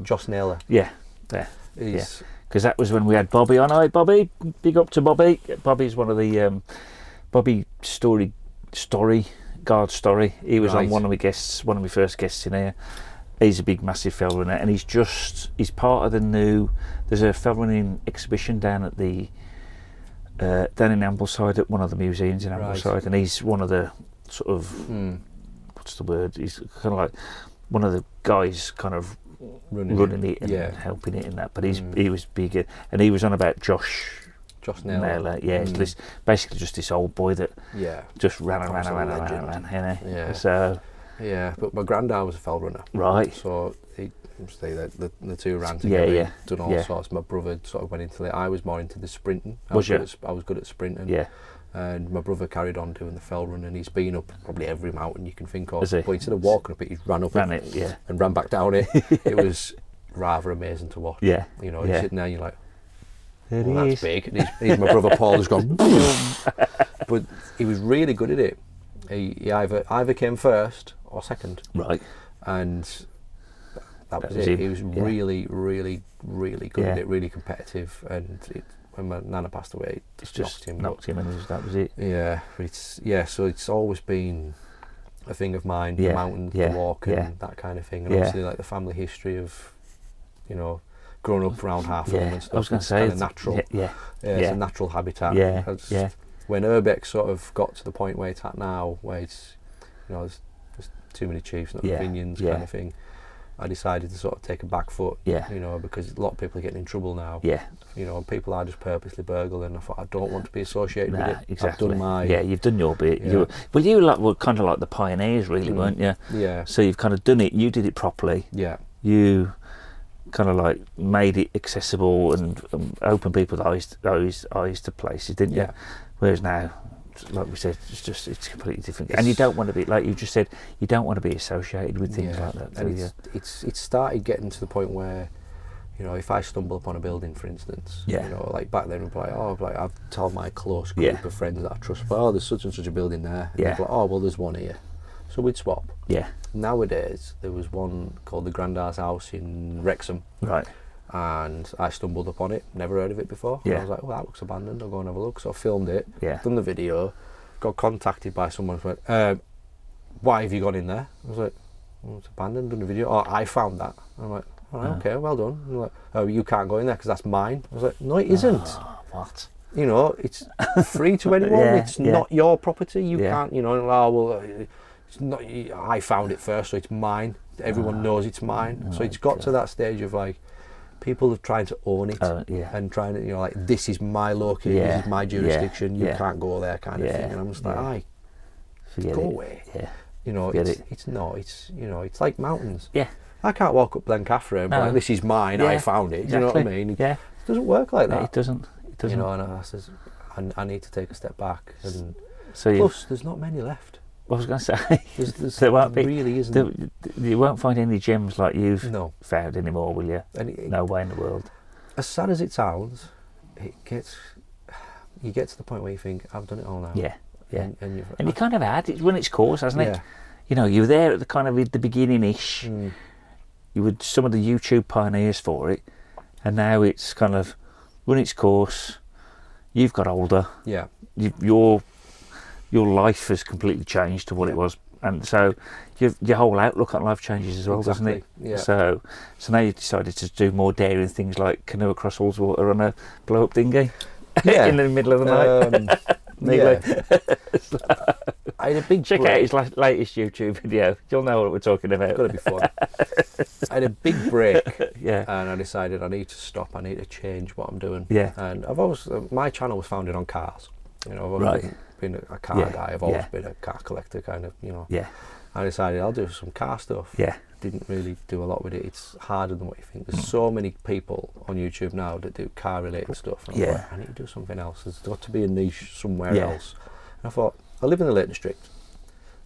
Josh Naylor. Yeah. There. Because that was when we had Bobby on. Hi, Bobby. Big up to Bobby. Bobby's one of the Bobby Guard Story. He was on one of my first guests in here. He's a big, massive fell runner, and he's part of the new. There's a fell running exhibition down at down in Ambleside at one of the museums in Ambleside, and he's one of the sort of what's the word? He's kind of like one of the guys, kind of running it and helping it in that. But he was bigger, and he was on about Josh Naylor. Yeah, he's basically just this old boy that just ran. You know? So. Yeah, but my granddad was a fell runner. Right. So the two ran together. Yeah. Done all sorts. My brother sort of went into it. I was more into the sprinting. I was good at sprinting. Yeah. And my brother carried on doing the fell run, and he's been up probably every mountain you can think of. Has he? But instead of walking up it, he ran it, and ran back down it. It was rather amazing to watch. Yeah. You know, you're sitting there and you're like, that's big. And he's my brother Paul has gone but he was really good at it. He either came first or second. Right. And that was it. him. He was really, really, really good Yeah. at it, really competitive. And when my nana passed away, it just knocked him, and that was it. Yeah, so it's always been a thing of mine, Yeah, the mountains, yeah, the walking, yeah. that kind of thing. And Yeah. obviously, like the family history of, growing up around half of them and stuff. I was going to say, kind of natural. It's a natural habitat. Yeah. When Urbex sort of got to the point where it's at now, where it's, there's too many chiefs, not opinions, kind of thing. I decided to sort of take a back foot, because a lot of people are getting in trouble now. Yeah. People are just purposely burgling. I thought, I don't want to be associated with it. Exactly. I've done my... Yeah, you've done your bit. Yeah. You were kind of like the pioneers, really, weren't you? Yeah. So you've kind of done it. You did it properly. Yeah. You kind of like made it accessible and opened people's eyes to places, didn't you? Yeah. Whereas now, like we said, it's completely different. And you don't want to be, like you just said, you don't want to be associated with things like that. And it's started getting to the point where, if I stumble upon a building, for instance, like back then, we'd be like, I've told my close group of friends that I trust, there's such and such a building there. And they'd be like, well, there's one here. So we'd swap. Yeah. Nowadays, there was one called the Grandad's House in Wrexham. Right. And I stumbled upon it, never heard of it before. Yeah. And I was like, well, that looks abandoned, I'll go and have a look. So I filmed it, Yeah. done the video, got contacted by someone who went, why have you gone in there? I was like, well, it's abandoned, done the video. Oh, I found that. I'm like, all right, okay, well done. And they're like, oh, you can't go in there because that's mine. I was like, no, it isn't. Oh, what? It's free to anyone. It's not your property. You can't, it's not. I found it first, so it's mine. Everyone knows it's mine. So it's got to that stage of like, people are trying to own it and trying to, like, this is my location, this is my jurisdiction. You can't go there, kind of thing. And I'm just like, go away. Yeah. It's like mountains. Yeah. I can't walk up Blencathra and be like, this is mine. I found it. Exactly. Do you know what I mean? It doesn't work like that. It doesn't. And I says, I need to take a step back. And so plus, there's not many left. I was going to say, there really isn't. You won't find any gems like you've found anymore, will you? No way in the world. As sad as it sounds, you get to the point where you think, I've done it all now. Yeah, yeah. And you kind of had. It's run its course, hasn't it? You were there at the kind of the beginning-ish. You were some of the YouTube pioneers for it, and now it's kind of run its course. You've got older. Yeah. Your life has completely changed to what it was, and so your whole outlook on life changes as well, doesn't it? Yeah. So now you've decided to do more daring things like canoe across Ullswater on a blow-up dinghy in the middle of the night. I had a big Check out his latest YouTube video. You'll know what we're talking about. It's got to be fun. I had a big break, and I decided I need to stop. I need to change what I'm doing. Yeah. And I've always my channel was founded on cars. I've always been a car guy. I've always been a car collector, kind of. Yeah. I decided I'll do some car stuff. Yeah. Didn't really do a lot with it. It's harder than what you think. There's so many people on YouTube now that do car related stuff. And I'm like, I need to do something else. There's got to be a niche somewhere else. And I thought, I live in the Lake District.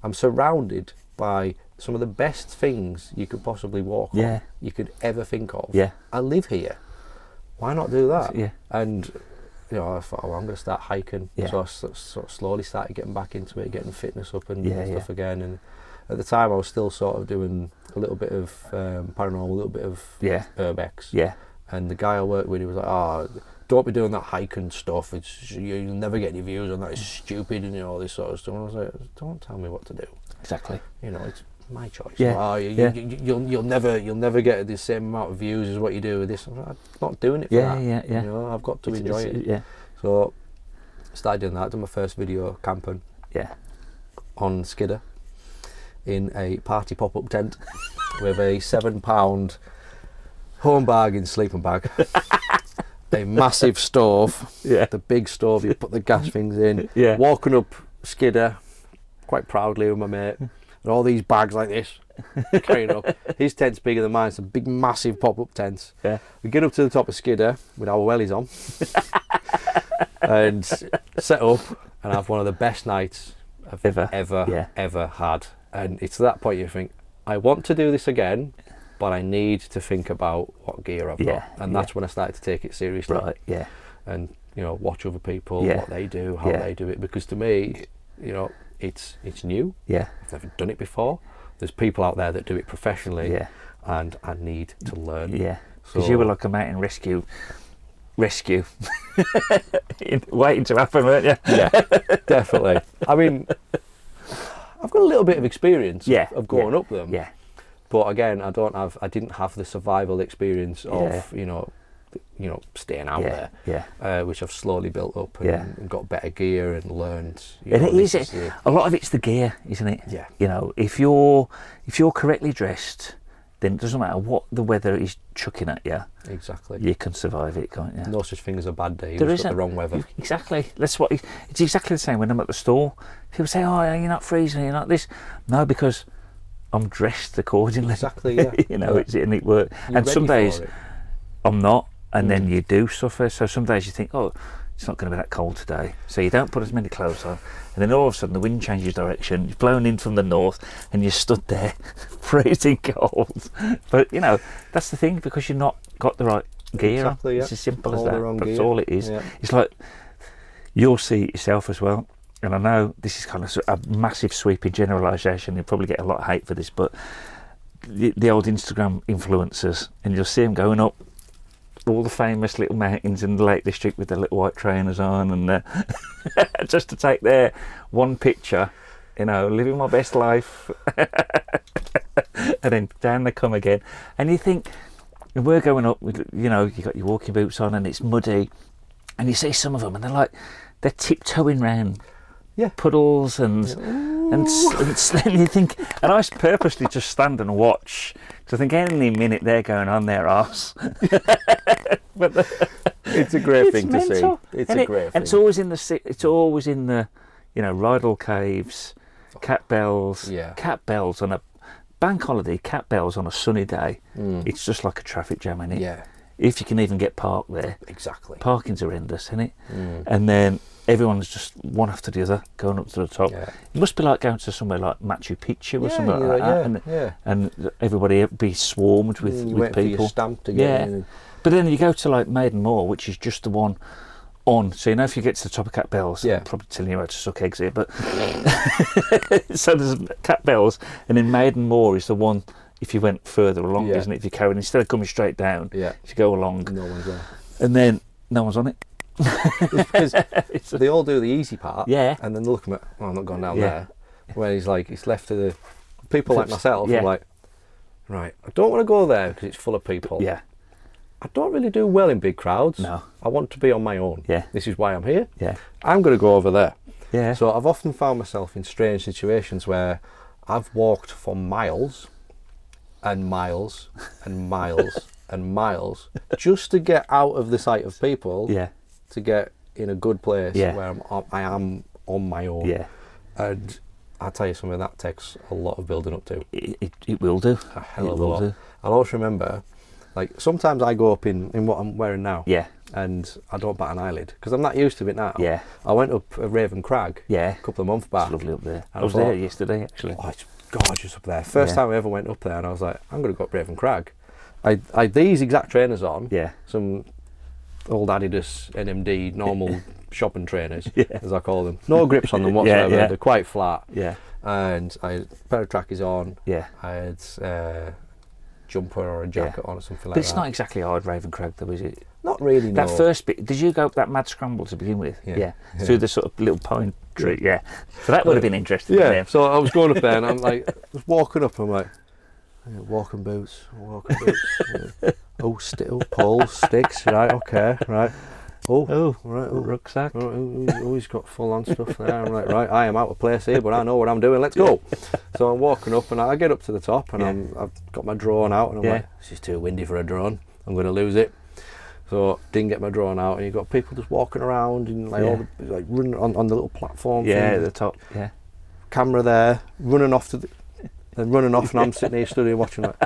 I'm surrounded by some of the best things you could possibly walk on, you could ever think of. Yeah. I live here. Why not do that? Yeah. And I thought, I'm going to start hiking. So I sort of slowly started getting back into it, getting fitness up and stuff again. And at the time, I was still sort of doing a little bit of paranormal, a little bit of urbex. Yeah. And the guy I worked with, he was like, don't be doing that hiking stuff. You'll never get any views on that. It's stupid and all this sort of stuff. And I was like, don't tell me what to do. Exactly. It's my choice. Yeah. You'll never get the same amount of views as what you do with this. I'm not doing it for that. Yeah. I've got to enjoy it. Yeah. So I started doing that. I did my first video camping. Yeah. On Skidder in a party pop-up tent with a £7 home bargain sleeping bag. A massive stove, the big stove you put the gas things in, walking up Skidder quite proudly with my mate, and all these bags like this, carrying up. His tent's bigger than mine, it's a big massive pop-up tent. Yeah. We get up to the top of Skidder with our wellies on and set up and have one of the best nights I've ever had. And it's at that point you think, I want to do this again, but I need to think about what gear I've got. And that's when I started to take it seriously. Right, yeah. And, watch other people, what they do, how they do it. Because to me, it's new. Yeah. I've never done it before. There's people out there that do it professionally. Yeah. and I need to learn. Yeah, because you were like a mountain rescue, waiting to happen, weren't you? Yeah, definitely. I mean, I've got a little bit of experience of going up them. Yeah. But again, I didn't have the survival experience of staying out there. Yeah. Which I've slowly built up and got better gear and learned. And it is a lot of it's the gear, isn't it? Yeah. You know, if you're correctly dressed, then it doesn't matter what the weather is chucking at you. Exactly. You can survive it, can't you? No such thing as a bad day. There You've isn't. got the wrong weather. Exactly. That's what it's exactly the same when I'm at the store. People say, "Oh, you're not freezing, you're not this." No, because I'm dressed accordingly. Exactly. Yeah. You know, and it works. And some days I'm not, and then you do suffer. So some days you think, "Oh, it's not going to be that cold today," so you don't put as many clothes on, and then all of a sudden the wind changes direction. You've blown in from the north, and you're stood there, freezing cold. But you know, that's the thing, because you've not got the right gear. Exactly, yeah. It's as simple All as the that. wrong That's gear. all it is. Yeah. It's like you'll see it yourself as well. And I know this is kind of a massive sweeping generalisation. You'll probably get a lot of hate for this, but the old Instagram influencers, and you'll see them going up all the famous little mountains in the Lake District with their little white trainers on, and just to take their one picture, you know, living my best life, and then down they come again. And you think, and we're going up with, you know, you got your walking boots on and it's muddy, and you see some of them and they're tiptoeing round puddles and you think, and I purposely just stand and watch, because I think any minute they're going on their arse. But it's a great thing mental. To see. It's a great thing. And it's always in the you know, Rydal Caves, Cat Bells. Yeah. Cat Bells on a bank holiday, Cat Bells on a sunny day. It's just like a traffic jam, innit? Yeah. If you can even get parked there. Exactly. Parking's horrendous, isn't it? And then everyone's just one after the other going up to the top. Yeah. It must be like going to somewhere like Machu Picchu or something like that. And everybody be swarmed with wait people. For your stamp to get in. But then you go to like Maiden Moor, which is just the one on. So you know, if you get to the top of Cat Bells, I'm probably telling you how to suck eggs here, but so there's Cat Bells, and then Maiden Moor is the one. If you went further along, isn't it? If you're carrying, instead of coming straight down, if you go along, no one's there, and then no one's on it. It's because they all do the easy part, Yeah. and then they look at me, oh, I'm not going down there. Where he's like, it's left to the people like myself. I'm like, right, I don't want to go there because it's full of people. Yeah. I don't really do well in big crowds. No. I want to be on my own. Yeah. This is why I'm here. Yeah. I'm going to go over there. Yeah. So I've often found myself in strange situations where I've walked for miles and miles and miles and miles just to get out of the sight of people. Yeah. To get in a good place where I am on my own. Yeah. And I'll tell you something, that takes a lot of building up to. It will do. A hell of a lot. I'll always remember, like, sometimes I go up in what I'm wearing now. Yeah. And I don't bat an eyelid because I'm not used to it now. Yeah. I went up Raven Crag a couple of months back. It's lovely up there. And I was there yesterday, actually. Oh, it's gorgeous up there. First time I ever went up there, and I was like, I'm going to go up Raven Crag. I had these exact trainers on. Yeah. Some old Adidas NMD normal shopping trainers, as I call them. No grips on them whatsoever. They're quite flat. Yeah. And I had a pair of trackies on. Yeah. I had jumper or a jacket on or something like But that. it's not exactly hard Raven Crag though, is it? Not really, no. That first bit, did you go up that mad scramble to begin with? Yeah. Through the sort of little pine tree, So that would have been interesting. Yeah, so I was going up there and I'm like, I was walking up and I'm like, walking boots. Poles, sticks, right, okay, right. Rucksack. He's got full on stuff there. I'm like, right, I am out of place here, but I know what I'm doing, let's go. So I'm walking up and I get up to the top and I've got my drone out and I'm like, this is too windy for a drone, I'm going to lose it. So didn't get my drone out and you've got people just walking around and like all the, like running on the little platform thing. At the top, camera there, running off and I'm sitting here studying watching like,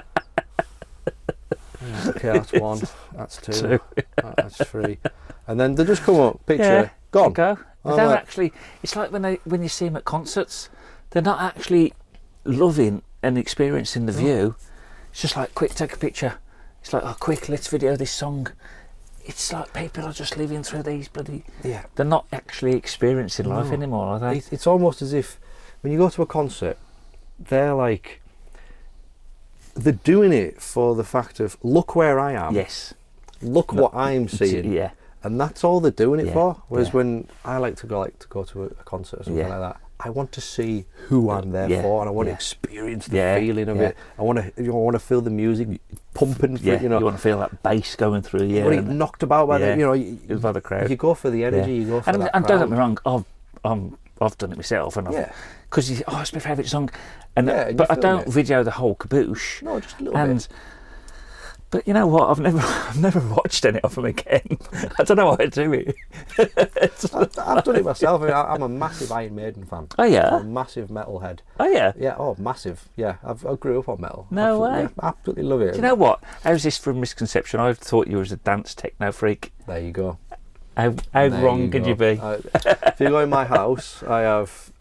okay, that's one, that's two, that's three. And then they just come up, picture, gone. Go. They don't actually, it's like when you see them at concerts, they're not actually loving and experiencing the view. It's just like, quick, take a picture. It's like, oh, quick, let's video this song. It's like people are just living through these bloody... Yeah. They're not actually experiencing life anymore, are they? It's almost as if when you go to a concert, they're like... they're doing it for the fact of, look where I am. Yes. Look what I'm seeing. Yeah. And that's all they're doing it Yeah, for. Whereas yeah. when I like to go to a concert or something Yeah. like that, I want to see who I'm there Yeah, for, and I want to yeah. experience the Yeah, feeling of yeah. it. I want to feel the music pumping. Yeah, You know, you want to feel that bass going through you. you want to get knocked about by Yeah. the, By the crowd. You go for the energy. Yeah. You go for and, that and don't get me crowd. wrong, I've done it myself, and Yeah. because it's my favourite song, and Yeah, and but you I feel don't it. video the whole caboose. No, just a little and bit. but you know what? I've never watched any of them again. I don't know why I do it. I've done it myself. I mean, I'm a massive Iron Maiden fan. Oh yeah. I'm a massive metalhead. Oh yeah. Yeah, massive. Yeah, I grew up on metal. No absolutely, way. Yeah, absolutely love it. Do you know what? How's this for a misconception? I thought you was a dance techno freak. There you go. How There wrong could go. you be? If you go in my house, I have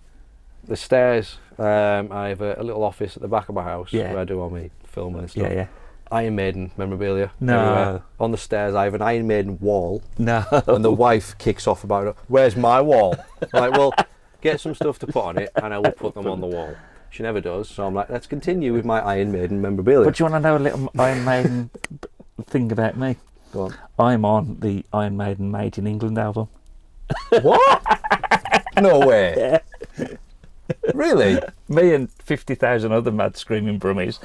the stairs. I have a little office at the back of my house Yeah. where I do all my filming and stuff. Yeah. Iron Maiden memorabilia. No. everywhere. On the stairs, I have an Iron Maiden wall, No. and the wife kicks off about, "Where's my wall?" I'm like, well, get some stuff to put on it, and I will put them on the wall. She never does, so I'm like, let's continue with my Iron Maiden memorabilia. But do you want to know a little Iron Maiden thing about me? Go on. I'm on the Iron Maiden Made in England album. What? No way. Yeah. Really? Me and 50,000 other mad screaming brummies.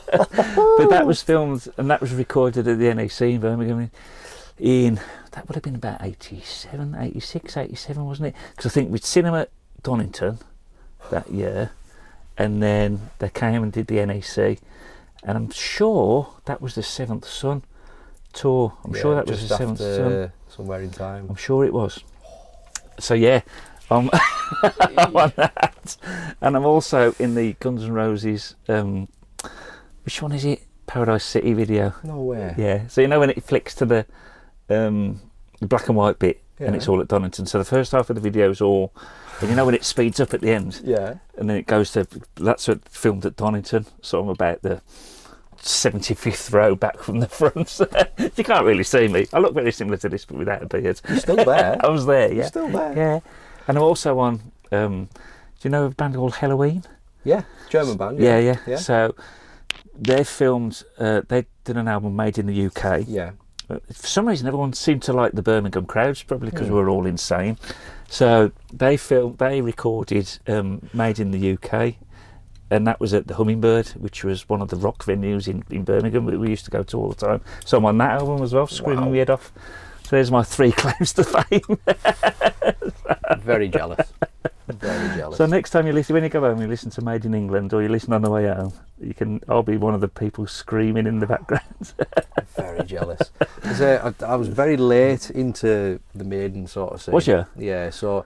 But that was filmed and that was recorded at the NEC in Birmingham that would have been about 87, 86, 87, wasn't it? Because I think we'd seen them at Donington that year, and then they came and did the NEC, and I'm sure that was the Seventh Son tour. I'm sure that was just the Seventh Son. somewhere in time. I'm sure it was. So yeah, I'm on that, and I'm also in the Guns N' Roses. Which one is it? Paradise City video. No way. Yeah. So you know when it flicks to the black and white bit, and Yeah. it's all at Donington. So the first half of the video is all, and you know when it speeds up at the end, Yeah. and then it goes to that's what filmed at Donington. So I'm about the 75th row back from the front. You can't really see me. I look very similar to this, but without a beard. You're still there. I was there, yeah. You're still there. Yeah. And I'm also on, do you know a band called Halloween? Yeah. German band. Yeah. Yeah. So they filmed, they did an album made in the UK. Yeah. For some reason, everyone seemed to like the Birmingham crowds, probably because we were all insane. So they recorded Made in the UK, and that was at the Hummingbird, which was one of the rock venues in Birmingham that we used to go to all the time. So I'm on that album as well, screaming Wow. my head off. So there's my 3 claims to fame. Very jealous. Very jealous. So next time when you go home, you listen to Made in England, or you listen on the way home, I'll be one of the people screaming in the background. Very jealous. I was very late into the Maiden sort of scene. Was you? Yeah. So,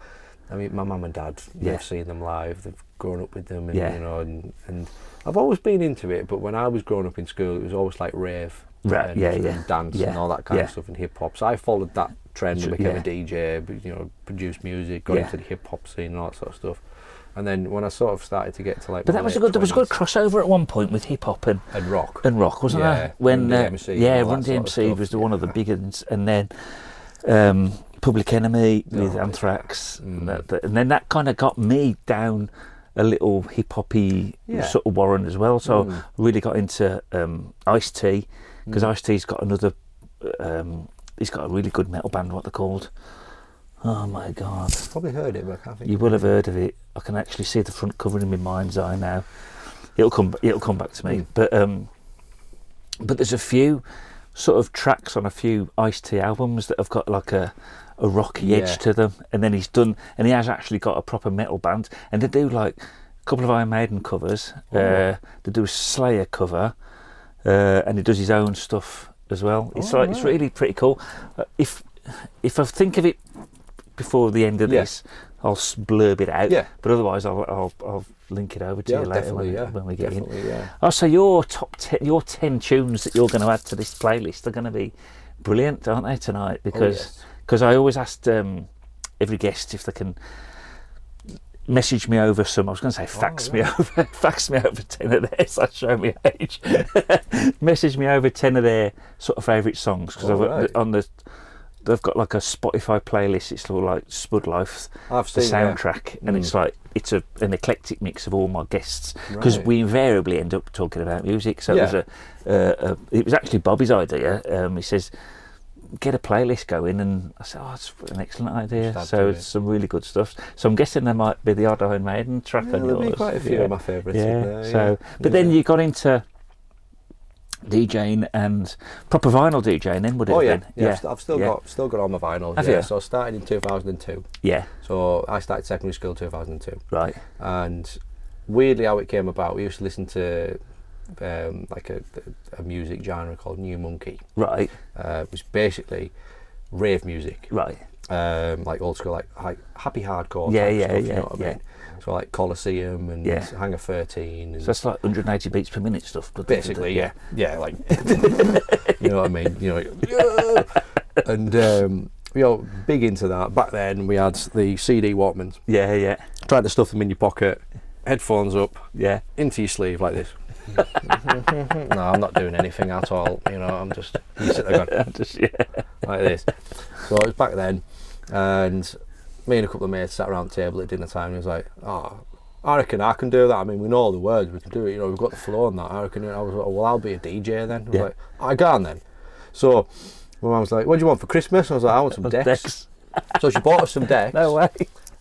I mean, my mum and dad, Yeah. they've seen them live. They've grown up with them, and Yeah. you know, and I've always been into it. But when I was growing up in school, it was always like rave, Right, and, yeah, and dance yeah, and all that kind yeah. of stuff, and hip hop. So I followed that trend and became Yeah. a DJ. You know, produced music, got Yeah. into the hip hop scene and all that sort of stuff. And then when I sort of started to get to like, But my that was late there was a good 20s crossover at one point with hip hop and rock. wasn't Yeah, there? When Run DMC yeah, and all Run that sort of DMC stuff, was one of the yeah. big ones, and then Public Enemy with Oh, Anthrax, Mm. and then that kind of got me down a little hip hoppy Yeah. sort of warren as well. So Mm. I really got into Ice-T, because Ice-T's got another. He's got a really good metal band. What they're called? Oh my god! Probably heard it, but I can't think. You will have heard of it. I can actually see the front cover in my mind's eye now. It'll come back to me. Mm. But there's a few sort of tracks on a few Ice-T albums that have got like a rocky Yeah. edge to them. And then he has actually got a proper metal band. And they do like a couple of Iron Maiden covers. They do a Slayer cover, and he does his own stuff as well. It's it's really pretty cool. If I think of it before the end of this, I'll blurb it out. Yeah. But otherwise, I'll link it over to you later definitely, when we get in. definitely, yeah. Oh, so your your 10 tunes that you're going to add to this playlist are going to be brilliant, aren't they, tonight? Because I always asked every guest if they can message me over some. I was going to say fax me over 10 of theirs. That's showing me age. Message me over 10 of their sort of favourite songs, because on they've got like a Spotify playlist. It's all like Spud Life, I've the seen soundtrack, and it's like an eclectic mix of all my guests because we invariably end up talking about music. So it was actually Bobby's idea. He says, get a playlist going, and I said, that's an excellent idea. So it's some really good stuff. So I'm guessing there might be the odd Iron Maiden track on yours. There'll be quite a few of my favourites in there. So, but then you got into DJing and proper vinyl DJing. Then would it have been? Yeah. I've still got all my vinyls. Have you? So I started in 2002. Yeah. So I started secondary school 2002. Right. And weirdly, how it came about, we used to listen to like a music genre called New Monkey. Right. It was basically rave music. Right. Like old school, like happy hardcore. Yeah, type yeah, stuff, yeah. You know what I mean? So like Colosseum and Hangar 13. And so that's like 180 beats per minute stuff. But basically, yeah, like you know what I mean. You know, and big into that. Back then, we had the CD Walkmans. Yeah, yeah. Tried to stuff them in your pocket, headphones up, into your sleeve like this. No, I'm not doing anything at all. You know, I'm just you sit there going, like this. So it was back then, and me and a couple of mates sat around the table at dinner time, and he was like, "Oh, I reckon I can do that. I mean, we know all the words, we can do it. You know, we've got the flow on that. I reckon." I was like, "Well, I'll be a DJ then." I was like, "I can then." So my mum was like, "What do you want for Christmas?" I was like, "I want some decks." So she bought us some decks. No way.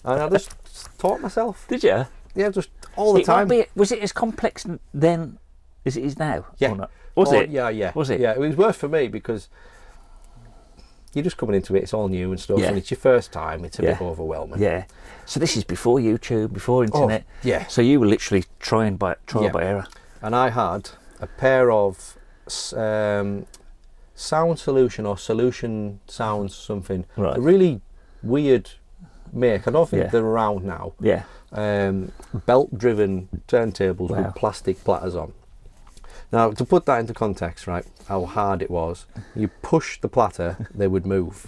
And I just taught myself. Did you? Yeah, just all the time. Was it as complex then as it is now? Yeah. Or not? Was it? Yeah. Was it? Yeah, it was worse for me because you're just coming into it, it's all new and stuff, Yeah. and it's your first time, it's a bit overwhelming. Yeah. So this is before YouTube, before internet. Yeah. So you were literally trial by error. And I had a pair of Sound Solution or Solution Sounds something. Right. A really weird make. I don't think they're around now. Yeah. Belt-driven turntables with plastic platters on. Now, to put that into context, right, how hard it was, you push the platter, they would move.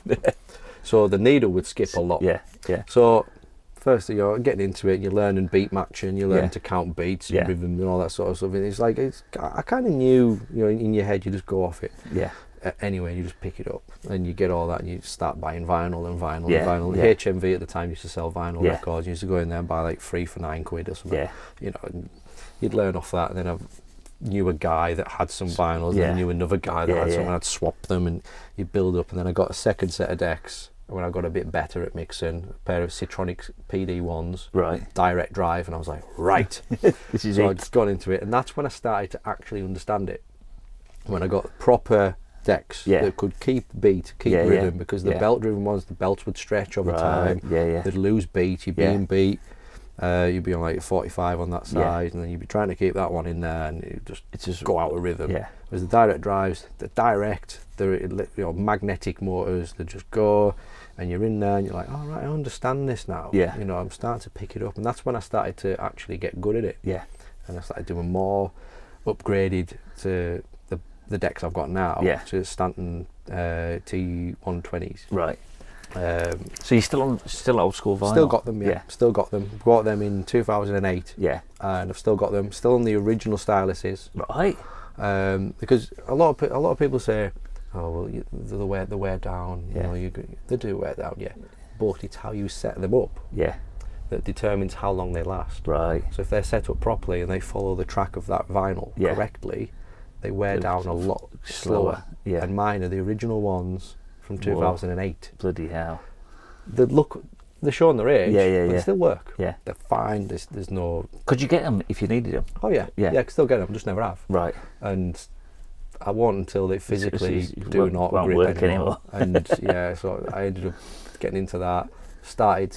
So the needle would skip a lot. Yeah, yeah. So first you're getting into it, you're learning beat matching, you learn to count beats and rhythm and all that sort of stuff. It's like, I kind of knew, you know, in your head you just go off it. Yeah. Anyway, you just pick it up and you get all that and you start buying vinyl and vinyl Yeah, and vinyl. yeah. HMV at the time used to sell vinyl records. You used to go in there and buy like 3 for £9 or something. Yeah. You know, and you'd learn off that, and then I knew a guy that had some vinyls, and I knew another guy that had some, and I'd swap them and you'd build up. And then I got a second set of decks when I got a bit better at mixing, a pair of Citronic PD1s, right, direct drive, and I was like, right, this is so it. I just got into it, and that's when I started to actually understand it. When I got proper decks that could keep beat, keep rhythm, because the belt-driven ones, the belts would stretch over time. They'd lose beat. You'd be in beat. You'd be on like 45 on that side, and then you'd be trying to keep that one in there, and it just go out of rhythm. Yeah. Whereas the direct drives, they're magnetic motors. They just go, and you're in there, and you're like, all right, I understand this now. Yeah. You know, I'm starting to pick it up, and that's when I started to actually get good at it. Yeah. And I started doing more, upgraded to the decks I've got now. Yeah. To Stanton T120s. Right. So you're still old school vinyl? Still got them, yeah. Still got them. Bought them in 2008. Yeah. And I've still got them. Still on the original styluses. Right. Because a lot of people say, oh well, they wear down. Yeah. You know, they do wear down, yeah. But it's how you set them up. Yeah. That determines how long they last. Right. So if they're set up properly and they follow the track of that vinyl correctly, they wear down a lot slower. Yeah. And mine are the original ones from 2008. Whoa. Bloody hell. They're showing their age, but they still work. Yeah. They're fine. There's no... Could you get them if you needed them? Oh yeah. Yeah, I can still get them, just never have. Right. And I won't until they physically won't grip work anymore. And so I ended up getting into that. Started,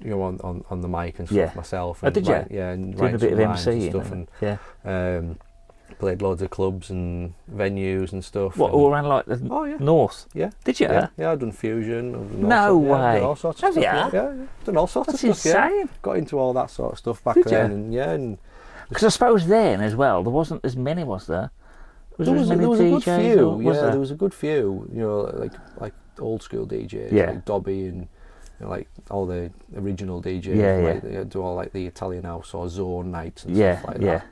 you know, on the mic and stuff myself. And did you? And doing a bit of MC and stuff, and played loads of clubs and venues and stuff. What, all around like the north? Yeah. Did you? Yeah, I've done fusion. No way. Done all sorts of stuff. Have you? Yeah, done all sorts That's of stuff. insane. Yeah. Got into all that sort of stuff back Did then. you? And because I suppose then as well, there wasn't as many, was there? There was a good DJs, few. there was a good few. You know, like old school DJs, like Dobby and like all the original DJs. They do all like the Italian house or zone nights and stuff like that.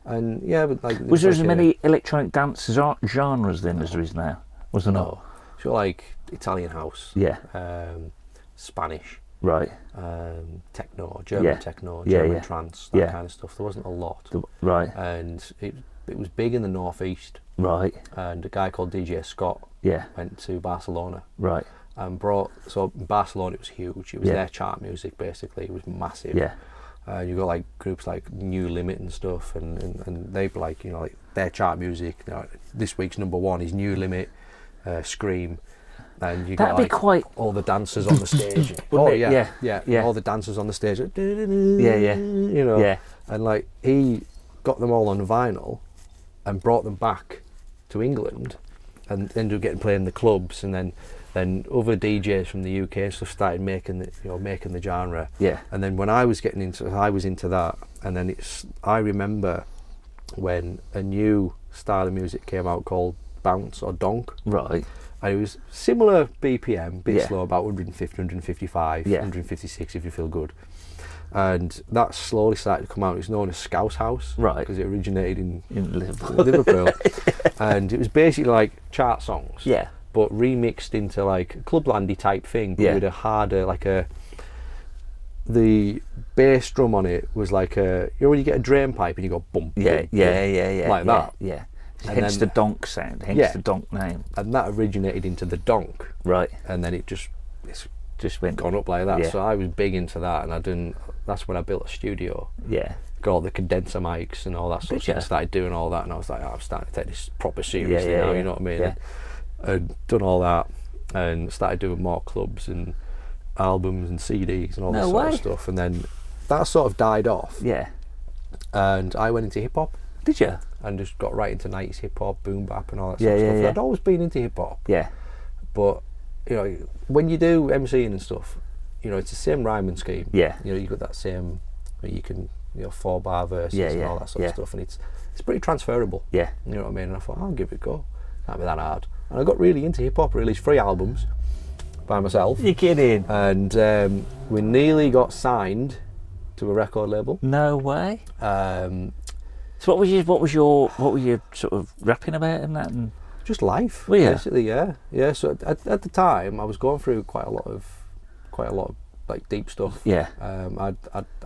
And but like, was there as many electronic dance genres then as there is now? Was there not? So like Italian house, Yeah. Spanish, Right. techno, German techno, German trance, that kind of stuff. There wasn't a lot. Right. And it was big in the northeast. Right. And a guy called DJ Scott went to Barcelona. Right. And in Barcelona it was huge. It was their chart music basically. It was massive. Yeah. You got like groups like New Limit and stuff, and they'd be like, like their chart music. This week's number one is New Limit, Scream, and you got like all the dancers on the stage. Yeah. All the dancers on the stage. Yeah. And like he got them all on vinyl, and brought them back to England, and ended up getting played in the clubs, and then other DJs from the UK and stuff started making the genre. Yeah. And then when I was into that, and then I remember when a new style of music came out called bounce or donk. Right. And it was similar BPM, bit slow, about 150, 155, 156 if you feel good. And that slowly started to come out. It's known as Scouse House, right? Because it originated in Liverpool, and it was basically like chart songs, but remixed into like a clublandy type thing, but with a harder, the bass drum on it was like when you get a drain pipe and you go bump, like that, hence the donk sound, hence the donk name, and that originated into the donk, right? And then it's went gone up like that. So I was big into that, and that's when I built a studio. Yeah. Got all the condenser mics and all that sort of stuff. Started doing all that, and I was like, I'm starting to take this proper seriously now. You know what I mean? Yeah. And done all that, and started doing more clubs and albums and CDs and all that sort of stuff. And then that sort of died off. Yeah. And I went into hip hop. Did you? And just got right into 90s hip hop, boom bap, and all that sort of stuff. I'd always been into hip hop. Yeah. But when you do MCing and stuff, it's the same rhyming scheme. Yeah. You got that same, you can 4-bar verses and all that sort of stuff, and it's pretty transferable. Yeah. You know what I mean? And I thought, I'll give it a go. Can't be that hard. And I got really into hip hop. Released 3 albums by myself. You're kidding? And we nearly got signed to a record label. No way. So what was you sort of rapping about and that? And just life, basically. Yeah. So at the time, I was going through quite a lot of like deep stuff. Yeah. I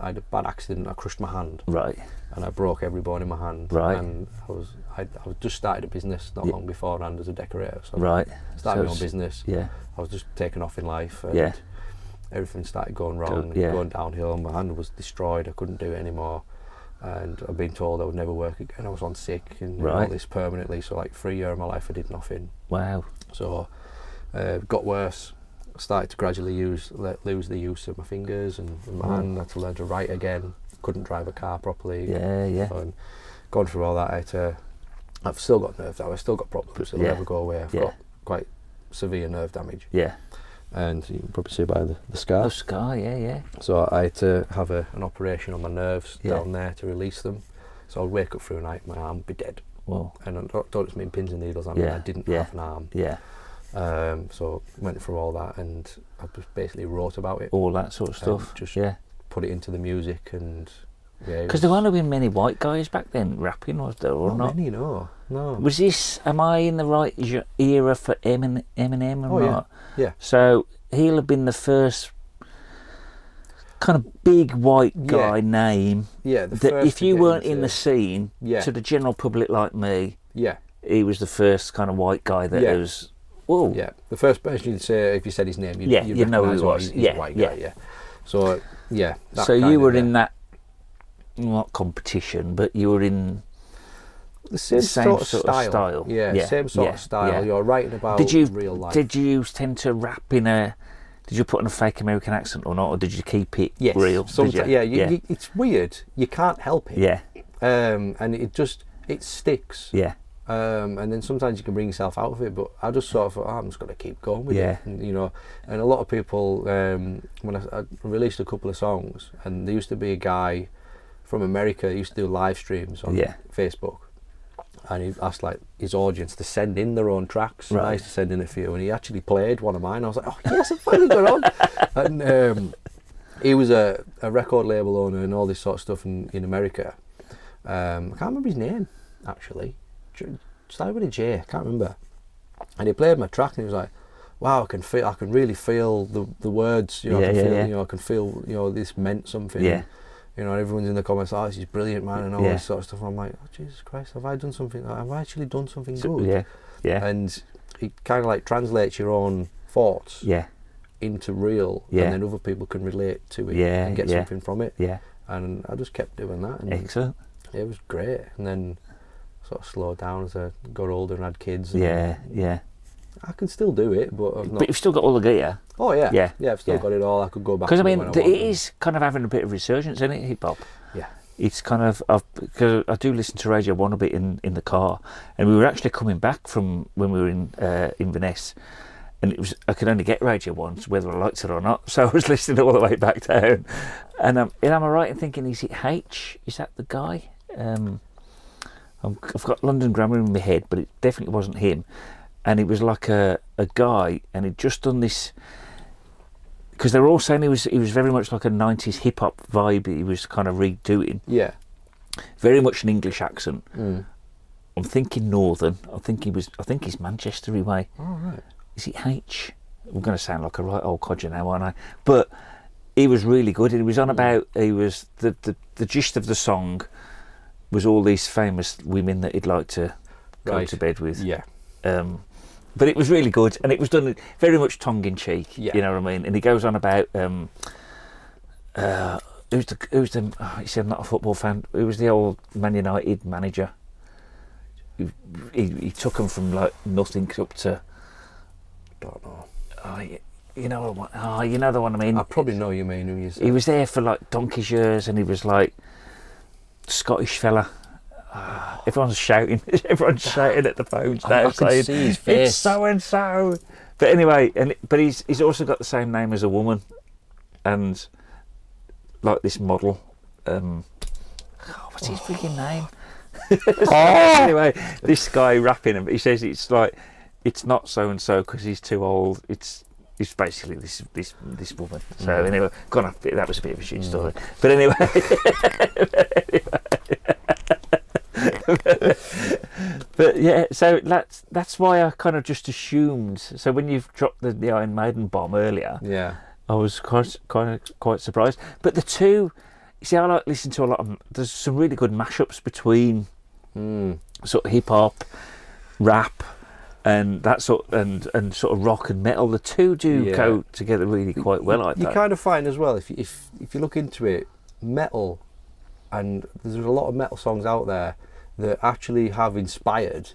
had a bad accident. I crushed my hand. Right. And I broke every bone in my hand. Right. And I just started a business not long beforehand as a decorator. So right. Started my own business. Yeah. I was just taking off in life. And everything started going wrong, going downhill. My hand was destroyed. I couldn't do it anymore. And I've been told I would never work again. I was on sick and all this permanently. So like for a year of my life, I did nothing. Wow. So got worse. Started to gradually lose the use of my fingers and my hand. I had to learn to write again. Couldn't drive a car properly. Yeah. And gone through all that. I've still got nerve damage. I've still got problems. It'll never go away. I've got quite severe nerve damage. Yeah. And you can probably see by the scar. The scar, yeah. So I had to have an operation on my nerves down there to release them. So I'd wake up through the night, my arm would be dead. Whoa. And I don't just mean pins and needles. I mean I didn't have an arm. Yeah. So went through all that, and I just basically wrote about it. All that sort of stuff. Just put it into the music, and because there weren't been many white guys back then rapping, was there, or not? Many, no. Was this? Am I in the right era for Eminem or not? Yeah. So he'll have been the first kind of big white guy name. Yeah. That if you weren't in the scene, to the general public like me, he was the first kind of white guy that was. Whoa. Yeah, the first person you'd say, if you said his name, you'd know who he was. He's a white guy, So, so you were in that, not competition, but you were in the same sort of style. Yeah, same sort of style. Yeah. You're writing about real life. Did you tend to rap did you put on a fake American accent or not, or did you keep it real? Sometimes, it's weird. You can't help it. Yeah. And it sticks. Yeah. And then sometimes you can bring yourself out of it, but I just sort of thought, I'm just going to keep going with it. And, and a lot of people, when I released a couple of songs, and there used to be a guy from America who used to do live streams on Facebook, and he asked like his audience to send in their own tracks. Right. And I used to send in a few, and he actually played one of mine. I was like, oh yes, I finally got on. And he was a record label owner and all this sort of stuff in America. I can't remember his name actually. Started with a J, I can't remember. And he played my track and he was like, wow, I can really feel the words. You know, Yeah, I can feel, yeah. you know, I can feel, you know, this meant something. Yeah. You know, everyone's in the comments, oh, this is brilliant, man, and all Yeah. this sort of stuff. I'm like, oh, Jesus Christ, have I done something? Have I actually done something So, good? yeah. Yeah. And it kind of like translates your own thoughts Yeah. into real, Yeah. and then other people can relate to it Yeah, and get yeah. something from it. Yeah. And I just kept doing that, and Excellent. it was great. And then sort of slowed down as I got older and had kids. And Yeah. Yeah. I can still do it, but I've not. But you've still got all the gear. Oh yeah, Yeah. yeah. I've still Yeah. got it all. I could go back. Because I to it mean, when I it want. is kind of having a bit of resurgence, isn't it, hip hop? Yeah. It's kind of, because I do listen to Radio 1 a bit in the car, and we were actually coming back from when we were in Inverness, and it was, I could only get Radio 1 whether I liked it or not, so I was listening all the way back down. And am I right in thinking, is it H? Is that the guy? I've got London Grammar in my head, but it definitely wasn't him. And it was like a guy, and he'd just done this, because they were all saying he was very much like a 90s hip hop vibe he was kind of redoing. Yeah. Very much an English accent. Mm. I'm thinking northern. I think he's Manchester way. All right. Is it H? I'm going to sound like a right old codger now, aren't I? But he was really good. He was on about, he was the gist of the song was all these famous women that he'd like to go to bed with. Yeah. But it was really good, and it was done very much tongue in cheek. Yeah. You know what I mean? And he goes on about who's the oh, he said not a football fan. It was the old Man United manager. He took him from like nothing up to. Don't know. Oh, you know what? Oh, you know the one I mean. I probably know you mean who you said. He was there for like donkey's years, and he was like Scottish fella. Everyone's shouting. Everyone's shouting at the phones now, I can saying see his face. it's so and so. But anyway, but he's also got the same name as a woman, and like this model. What's his freaking name? Anyway, this guy rapping him. He says it's like it's not so and so because he's too old. It's basically this woman. So anyway, that was a bit of a shit story. But anyway. But yeah, so that's why I kind of just assumed. So when you've dropped the Iron Maiden bomb earlier, Yeah. I was quite surprised. But the two, you see, I like listening to a lot of. There's some really good mashups between sort of hip hop, rap, and that sort and sort of rock and metal. The two do go together really quite well. I You think. kind of find as well if you look into it, metal, and there's a lot of metal songs out there that actually have inspired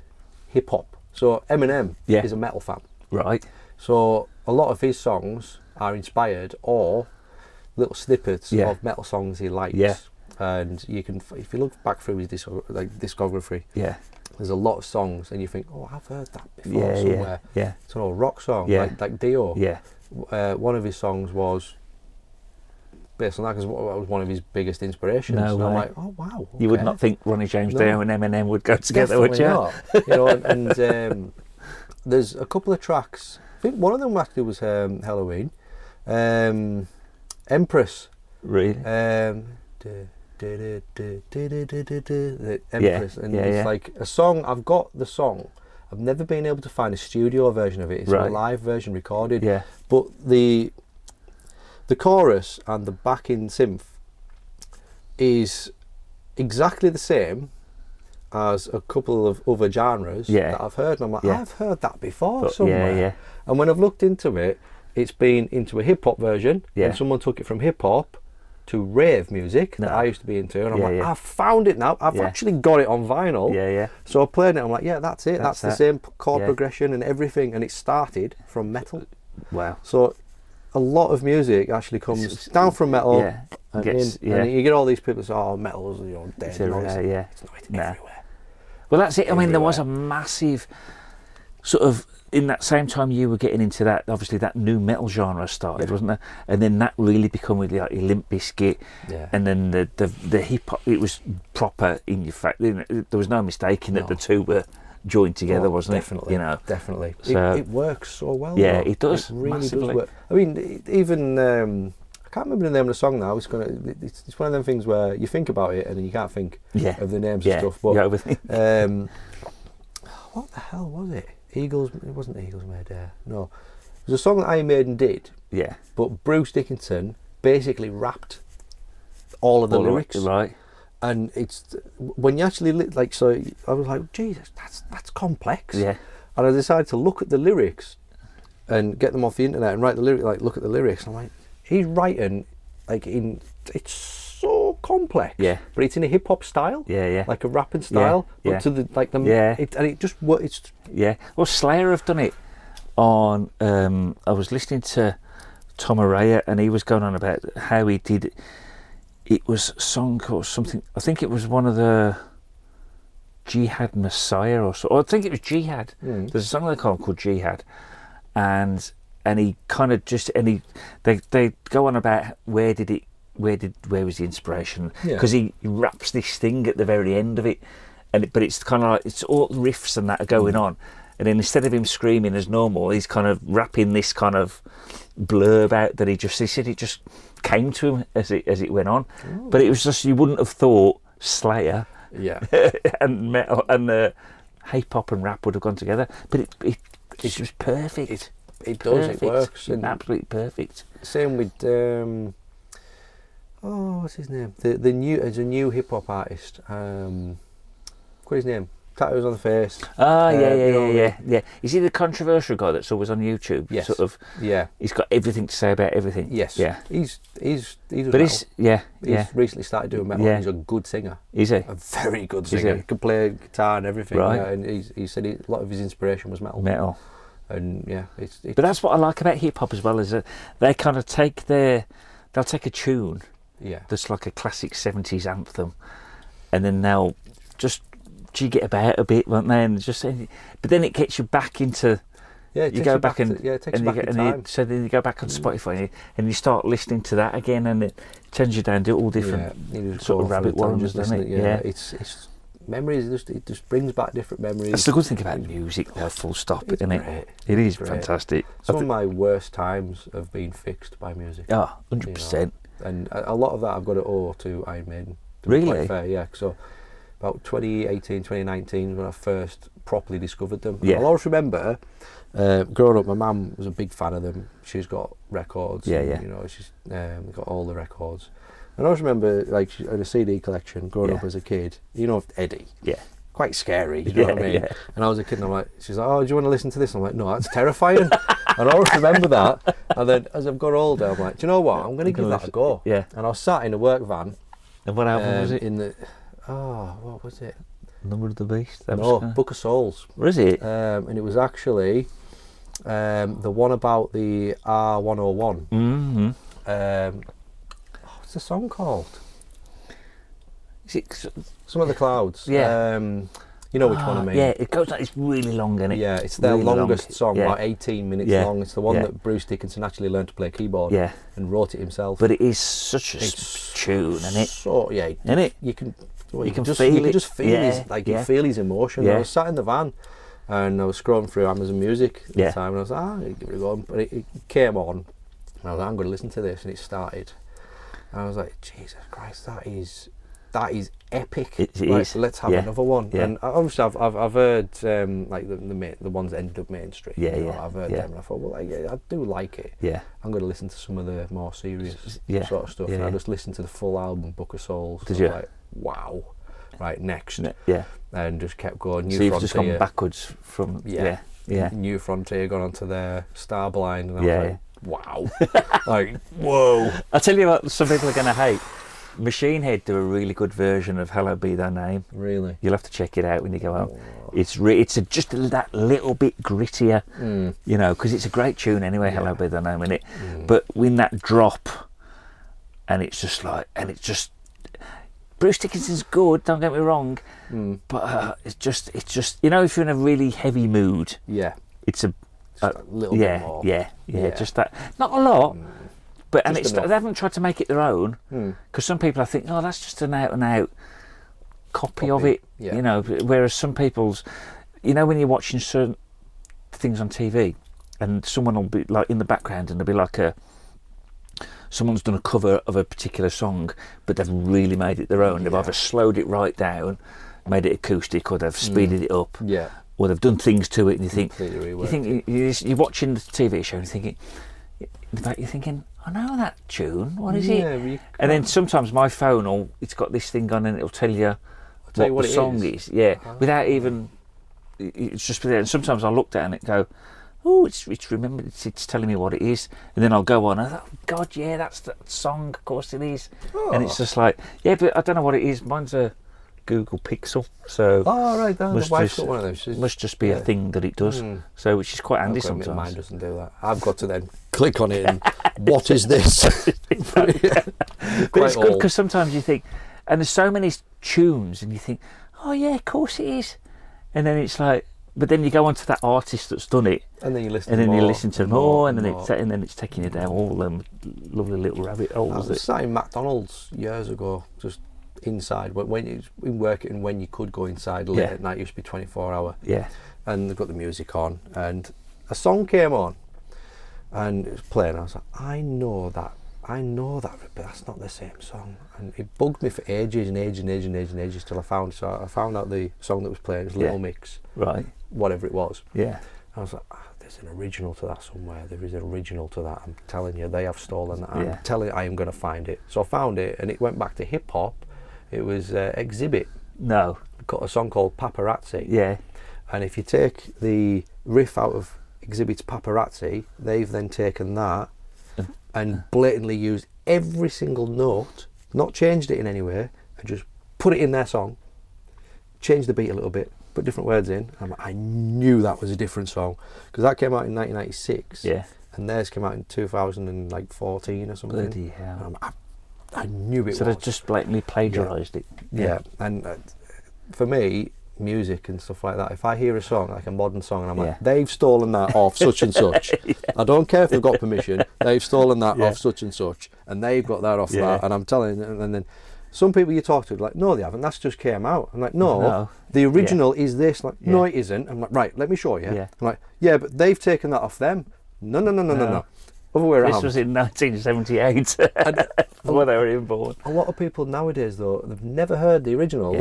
hip hop. So Eminem is a metal fan, Right. so a lot of his songs are inspired or little snippets of metal songs he likes. Yeah. And you can, if you look back through his discography, there's a lot of songs, and you think, oh, I've heard that before somewhere. Yeah. It's an old rock song, like Dio. Yeah. One of his songs was based on that because it was one of his biggest inspirations. No and I'm way. like, oh wow. You would okay. not think Ronnie James No. Dio and Eminem would go together, would you? Definitely not. You know, and there's a couple of tracks. I think one of them actually was Halloween. Empress. Really? The Empress, and it's like a song. I've got the song. I've never been able to find a studio version of it. It's a live version recorded. Yeah. But the chorus and the backing synth is exactly the same as a couple of other genres that I've heard. And I'm like, I've heard that before somewhere. Yeah. And when I've looked into it, it's been into a hip hop version, and someone took it from hip hop to rave music that I used to be into, and I'm like, I've found it now. I've actually got it on vinyl. Yeah. So I played it. I'm like, that's it. That's the same chord progression and everything, and it started from metal. Wow. So a lot of music actually comes down from metal, and you get all these people say, "Oh, metal's dead." It's everywhere. It's not everywhere. Well, that's it. I mean, there was a massive sort of. In that same time you were getting into that, obviously that new metal genre started, wasn't there? And then that really became with like Limp Bizkit, and then the hip hop. It was proper in your face. There was no mistaking that the two were joined together, wasn't definitely, it? You know, definitely. So, it works so well. Yeah, though. it does. It really massively. does work. I mean, even I can't remember the name of the song now. It's one of them things where you think about it and then you can't think of the names and stuff. But what the hell was it? Eagles. It wasn't Eagles Made Air. No. There's a song that Iron Maiden did, Yeah. but Bruce Dickinson basically rapped all of the lyrics. Right. And it's when you actually like, so I was like, Jesus, that's complex. Yeah. And I decided to look at the lyrics and get them off the internet and write the lyric, like look at the lyrics. And I'm like, he's writing like it's so complex. Yeah. But it's in a hip hop style. Yeah, yeah. Like a rapping style. Yeah. But to the like the Yeah. and it just it's Yeah. Well, Slayer have done it on. I was listening to Tom Araya, and he was going on about how he did it. It was a song or something. I think it was one of the Jihad Messiah or so. Or I think it was Jihad. There's a song they call called Jihad, and he kind of just they go on about where was the inspiration, because he raps this thing at the very end of it, but it's kind of like it's all riffs and that are going on, and then instead of him screaming as normal, he's kind of rapping this kind of blurb out that he said it just came to him as it went on. But it was just, you wouldn't have thought Slayer and metal and hip hop and rap would have gone together, but it's just perfect. It does. It works. It's absolutely perfect. Same with what's his name? There's a new hip hop artist. What's his name? Tattoos on the face. Yeah. Is he the controversial guy that's always on YouTube? Yes. Sort of. Yeah. He's got everything to say about everything. Yes. Yeah. He's But he's He's recently started doing metal. Yeah. He's a good singer. Is he? A very good singer. He can play guitar and everything. Right. Yeah, and he said a lot of his inspiration was metal. Metal. And yeah, it's But that's what I like about hip hop as well, is that they kind of they'll take a tune that's like a classic 70s anthem, and then they'll just jig it about a bit, won't they? And just, but then it gets you back into. Yeah, you go back and it takes you back in time. So then you go back on Spotify and you start listening to that again, and it turns you down to all different sort of rabbit warrens, doesn't it? Yeah, it's memories. It just brings back different memories. That's the good thing about music, though. Full stop, isn't it? It is fantastic. Some of my worst times have been fixed by music. Oh, 100%. And a lot of that I've got to owe to Iron Maiden. Really? Quite fair, yeah. So about 2018, 2019 when I first properly discovered them. Yeah. I'll always remember growing up, my mum was a big fan of them. She's got records. Yeah, and, yeah. You know, she's got all the records. And I always remember, like, she had a CD collection growing up as a kid. You know, Eddie. Yeah. Quite scary, you know what I mean? Yeah. And I was a kid and I'm like, she's like, oh, do you want to listen to this? I'm like, no, that's terrifying. And I always remember that. And then as I've got older, I'm like, do you know what? I'm going to give that a go. Yeah. And I was sat in a work van. And what album was it? What was it? Number of the Beast? Book of Souls. What is it? And it was actually the one about the R101. Mm-hmm. What's the song called? Is it? Some of the Clouds. Yeah. You know which one I mean? Yeah, it goes like, it's really long, isn't it? Yeah, it's their really longest song, yeah. about 18 minutes Yeah. long. It's the one Yeah. that Bruce Dickinson actually learned to play keyboard Yeah. and wrote it himself. But it is such a tune, isn't it? So, yeah. Isn't it? You can just feel it. just feel Yeah, his, like, yeah. you feel his emotion. Yeah. I was sat in the van and I was scrolling through Amazon Music at Yeah. the time and I was like, I'll give it a go. But it came on and I was like, I'm going to listen to this, and it started. And I was like, Jesus Christ, that is epic. It Like, is. let's have Yeah. another one. Yeah. And obviously I've heard like the ones that ended up mainstream. Yeah, you know, yeah, I've heard yeah. them and I thought, well, I do like it. Yeah. I'm going to listen to some of the more serious Yeah. sort of stuff. Yeah, And I yeah. just listened to the full album, Book of Souls. Did I was you? like, wow. Right, next. Yeah. And just kept going. New So you've Frontier. just gone backwards from... Yeah. Yeah. New Frontier, gone onto their Starblind. And I Yeah. was like, wow. Like, whoa. I'll tell you what some people are going to hate. Machine Head do a really good version of Hallowed Be Thy Name. Really? You'll have to check it out when you go out. It's just that little bit grittier, you know, because it's a great tune anyway, Hallowed Be Thy Name, innit? But when that drop, and it's just like, Bruce Dickinson's good, don't get me wrong, but it's just, you know, if you're in a really heavy mood, Yeah. it's a little bit more. Yeah, just that. Not a lot, but and Just they enough. haven't tried to make it their own, because some people I think, oh, that's just an out and out copy of it, yeah. you know. Whereas some people's, you know, when you're watching certain things on TV, and someone will be like in the background, and there'll be like someone's done a cover of a particular song, but they've really made it their own. They've either slowed it right down, made it acoustic, or they've speeded it up. Yeah. or they've done things to it, and you think, Completely reworked. you're watching the TV show and you're thinking, I know that tune. What is it? And then sometimes my phone, it's got this thing on, and it'll tell you what the song is. Yeah, without even. It's just there. And sometimes I'll look down and go, oh, it's remembered. It's telling me what it is, and then I'll go on. And I thought, God, yeah, that's the song. Of course it is. And it's just like, yeah, but I don't know what it is. Mine's a Google Pixel, so right, the wife's got one of those. Must just be a thing that it does. So which is quite handy sometimes. Mine doesn't do that. I've got to then click on it and what is this? But it's good because sometimes you think, and there's so many tunes, and you think, oh yeah, of course it is, and then it's like, but then you go on to that artist that's done it, and then you listen, to more, and then it's taking you down all them lovely little rabbit holes. I was sat in McDonald's years ago, just inside when you work it, and when you could go inside late at night, it used to be 24-hour. Yeah. And they've got the music on, and a song came on, and it was playing. I was like, I know that, but that's not the same song. And it bugged me for ages and ages till I found. So I found out the song that was playing was Little Mix, right? Whatever it was. Yeah. I was like, there's an original to that somewhere. There is an original to that. I'm telling you, they have stolen that. I'm telling you, I am going to find it. So I found it, and it went back to hip hop. It was Exhibit. No. Got a song called Paparazzi. Yeah. And if you take the riff out of Exhibit's Paparazzi, they've then taken that and blatantly used every single note, not changed it in any way, and just put it in their song, changed the beat a little bit, put different words in. I knew that was a different song, because that came out in 1996. Yeah. And theirs came out in 2014 or something. Bloody hell. I knew it. So they just blatantly plagiarised it. Yeah. And for me, music and stuff like that, if I hear a song, like a modern song, and I'm like, they've stolen that off such and such. I don't care if they've got permission, they've stolen that off such and such, and they've got that off that, and I'm telling you, and then some people you talk to are like, no, they haven't, that's just came out. I'm like, no. The original is this. Like, no, it isn't. I'm like, right, let me show you. I'm like, yeah, but they've taken that off them. No. Other way around. This was in 1978, before they were even born. A lot of people nowadays, though, they've never heard the originals.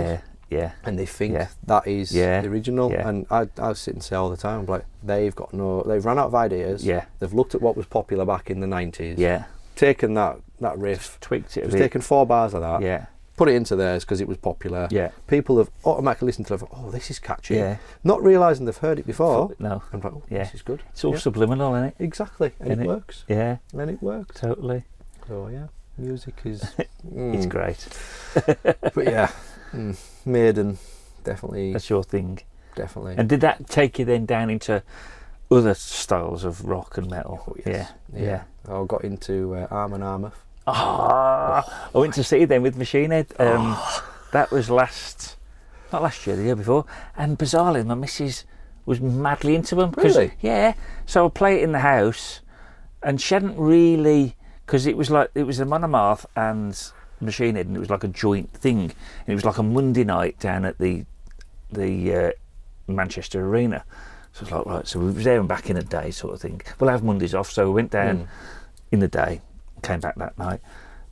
Yeah. And they think that is the original. Yeah. And I sit and say all the time, I'm like, they've run out of ideas. Yeah. They've looked at what was popular back in the 90s. Yeah. Taken that riff, tweaked it a bit. Taken 4 bars of that. Yeah. Put it into theirs because it was popular. Yeah. People have automatically listened to it. Oh, this is catchy. Yeah. Not realising they've heard it before. No. I'm like, oh, this is good. It's all subliminal, isn't it? Exactly. And it works. Yeah. And it works. Totally. So yeah, music is. It's great. But yeah. Maiden, definitely. That's your thing. Definitely. And did that take you then down into other styles of rock and metal? Oh, yes. Yeah. I got into Arm and Armour. I went to see them with Machine Head. That was not last year, the year before. And bizarrely, my missus was madly into them. Really? Yeah. So I'd play it in the house, and she hadn't really, because it was a Monomath and Machine Head, and it was like a joint thing. And it was like a Monday night down at the Manchester Arena. So it's like, right, so we was there and back in the day sort of thing. We'll have Mondays off, so we went down in the day, came back that night.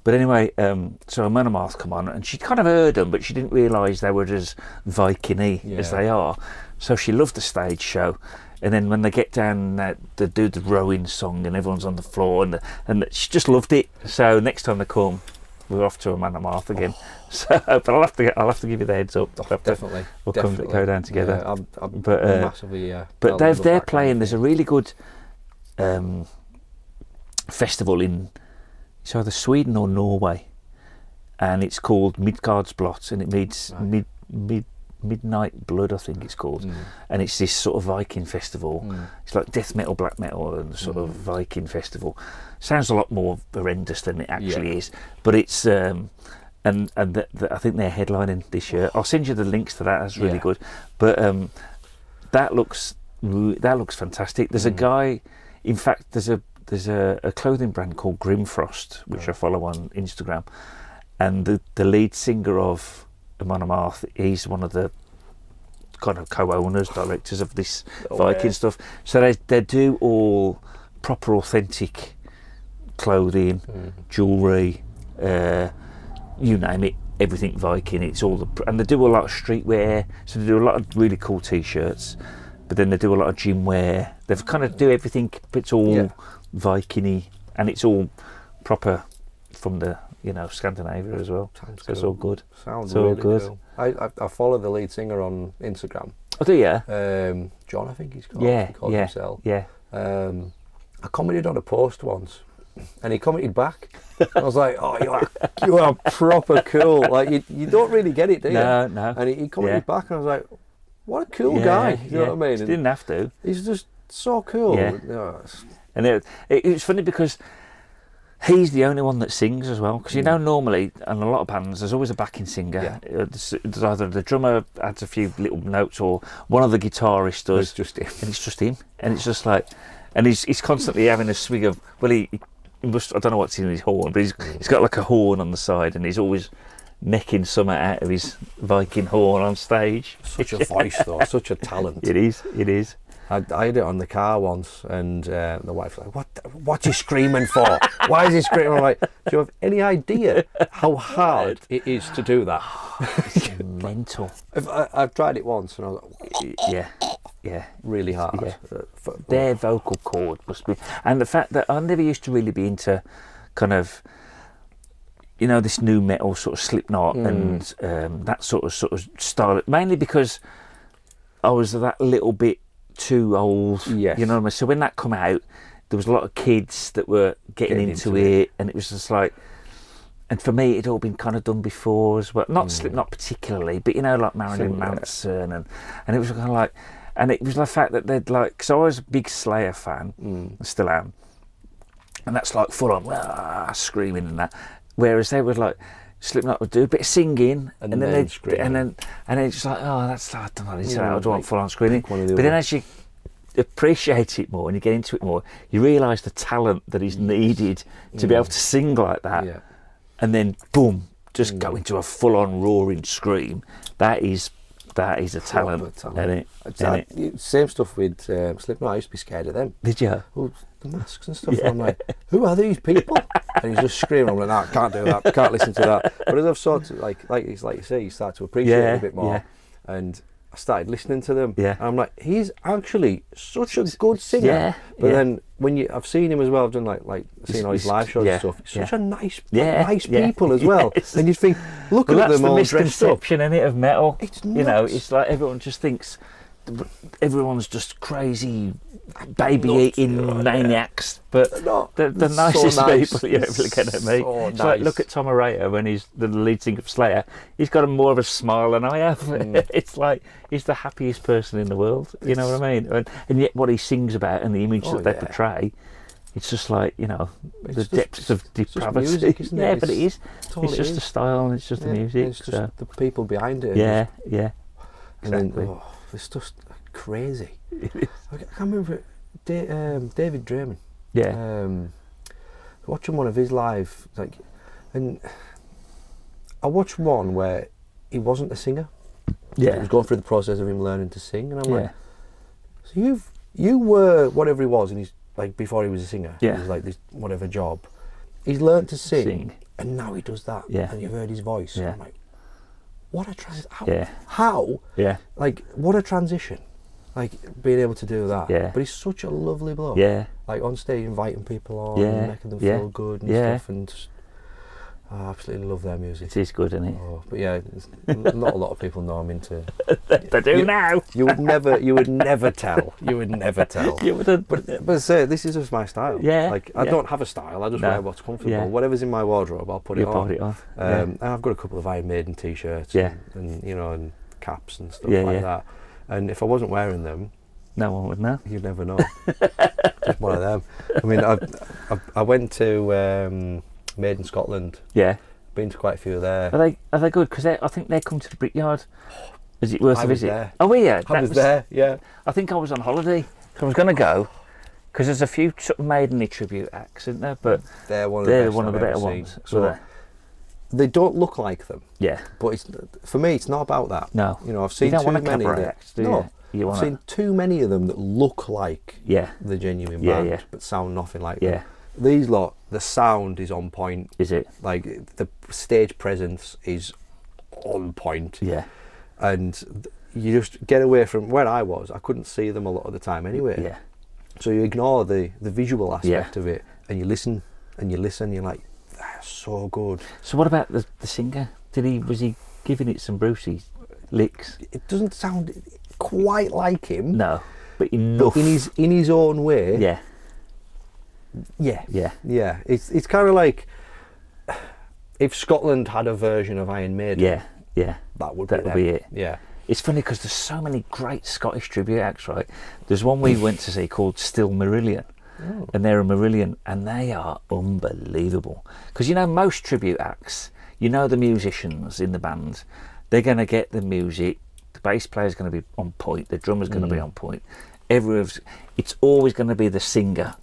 But anyway, so a Monomath come on, and she'd kind of heard them, but she didn't realise they were as Viking-y as they are. So she loved the stage show. And then when they get down, they do the rowing song, and everyone's on the floor, and she just loved it. So next time they come, we're off to a Monomath again. So, but I'll have to give you the heads up. Definitely. We'll go down together. Yeah, I'm massively. But they're playing. There's a really good festival in. It's either Sweden or Norway, and it's called Midgardsblot, and it means Midnight Blood, I think it's called, and it's this sort of Viking festival. It's like death metal, black metal, and sort of Viking festival. Sounds a lot more horrendous than it actually is, but it's and I think they're headlining this year. I'll send you the links to that. That's really good. But that looks fantastic. There's a guy, in fact, there's a clothing brand called Grimfrost, which I follow on Instagram, and the lead singer of Monomath, he's one of the kind of co-owners, directors of this Viking stuff. So they do all proper authentic clothing, jewellery, you name it, everything Viking. It's all and they do a lot of streetwear, so they do a lot of really cool t-shirts. but then they do a lot of gym wear. They've kind of do everything, but it's all Viking-y, and it's all proper from the Scandinavia as well. Sounds so it's all good. Sounds it's all really good. Cool. I follow the lead singer on Instagram. Oh, do you? John, I think he's called. Yeah, he calls yeah, himself. yeah. I commented on a post once, and he commented back. I was like, "Oh, you are proper cool. Like you don't really get it, do you?" No. And he commented back, and I was like, "What a cool guy!" You know what I mean? He didn't have to. He's just so cool. Yeah. And it's funny because he's the only one that sings as well. Because normally in a lot of bands, there's always a backing singer. Yeah. There's either the drummer adds a few little notes, or one of the guitarists does. It's just him. And it's just him. And it's just like, and he's constantly having a swig of. Well, he must. I don't know what's in his horn, but he's got like a horn on the side, and he's always necking something out of his Viking horn on stage. Such a voice, though. Such a talent. It is. I had it on the car once, and the wife's like, what's he screaming for? Why is he screaming? I'm like, do you have any idea how hard it is to do that? It's mental. I've tried it once, and I was like, yeah, really hard. Yeah. Their vocal cord must be, and the fact that I never used to really be into kind of, this new metal sort of Slipknot and that sort of style, mainly because I was that little bit too old. Yes. You know what I mean? So when that come out, there was a lot of kids that were getting into it, and it was just like, and for me, it'd all been kind of done before as well. Not Slipknot particularly, but like Marilyn Manson, and it was kind of like, and it was the fact that they'd like, because I was a big Slayer fan, I still am, and that's like full on screaming and that, whereas they would like, Slipknot would do a bit of singing, and then they'd scream, and then it's just like, oh, that's, I don't know, I don't want full on screaming. But then as you appreciate it more and you get into it more, you realise the talent that is needed to be able to sing like that, and then boom, just go into a full on roaring scream. That is a talent, isn't it? Same stuff with Slipknot. I used to be scared of them. Did you? Well, the masks and stuff. And I'm like, who are these people? And he's just screaming. I'm like, nah, can't do that. Can't listen to that. But as I've sort of like you say, you start to appreciate it a bit more. And I started listening to them. Yeah. And I'm like, he's actually such a good singer. Yeah. But then I've seen him as well. I've done like seen all his live shows and stuff. Such a nice people as well. And you think, look at them all dressed up. That's the misconception, isn't it, of metal. It's nuts. It's like everyone just thinks everyone's just crazy baby-eating maniacs, but the nicest so nice. people you ever get at me. So it's like, look at Tom Araya when he's the lead singer of Slayer. He's got more of a smile than I have. It's like he's the happiest person in the world. You know what I mean? And yet, what he sings about and the image that they portray, it's just like the depths of depravity. It's music, isn't it? Yeah, but it is. Totally it's just the style and it's just the music. It's just the people behind it. Yeah. And then, it's just crazy. I can't remember David Draymond. Yeah. Watching one of his live, and I watched one where he wasn't a singer. Yeah. He was going through the process of him learning to sing, and I'm like, so you were whatever he was, and he's like before he was a singer. Yeah. He was like this whatever job. He's learned to sing, and now he does that. Yeah. And you've heard his voice. Yeah. And I'm like, what a How? Yeah. Like, what a transition. Like, being able to do that. Yeah. But he's such a lovely bloke. Yeah. Like, on stage, inviting people on and making them feel good and stuff. And just, I absolutely love their music. It is good, isn't it? Oh, but yeah, not a lot of people know I'm into... They do now. You would never tell. You would never tell. You wouldn't. But say, this is just my style. Yeah. Like, I don't have a style. I just wear what's comfortable. Yeah. Whatever's in my wardrobe, I'll put it on. Put it on. And I've got a couple of Iron Maiden t-shirts. And and caps and stuff like that. And if I wasn't wearing them, no one would know. You'd never know. Just one of them. I mean, I went to Maiden Scotland. Yeah. Been to quite a few there. Are they good? Because I think they come to the Brickyard. Is it worth a visit? There. Oh, were you? I was there. Yeah. I think I was on holiday. So I was going to go because there's a few sort of Maiden tribute acts, isn't there? But they're one of the better ones. So they don't look like them. Yeah. But for me, it's not about that. No. I've seen too many. Acts, do you? I've seen too many of them that look like the genuine band, but sound nothing like them. These lot, the sound is on point. Is it? Like, the stage presence is on point. Yeah. And you just get away from where I was. I couldn't see them a lot of the time anyway. Yeah. So you ignore the visual aspect of it, and you listen, you're like, that's so good. So what about the singer? Was he giving it some Brucey licks? It doesn't sound quite like him. No, but enough. But in his own way. Yeah. Yeah. Yeah. Yeah. It's kind of like if Scotland had a version of Iron Maiden. Yeah. Yeah. That would be it. Yeah. It's funny because there's so many great Scottish tribute acts, right? There's one we went to see called Still Marillion. Oh. And they're a Marillion, and they are unbelievable. Because you know, most tribute acts, you know, the musicians in the band, they're going to get the music, the bass player's going to be on point, the drummer's going to be on point. It's always going to be the singer,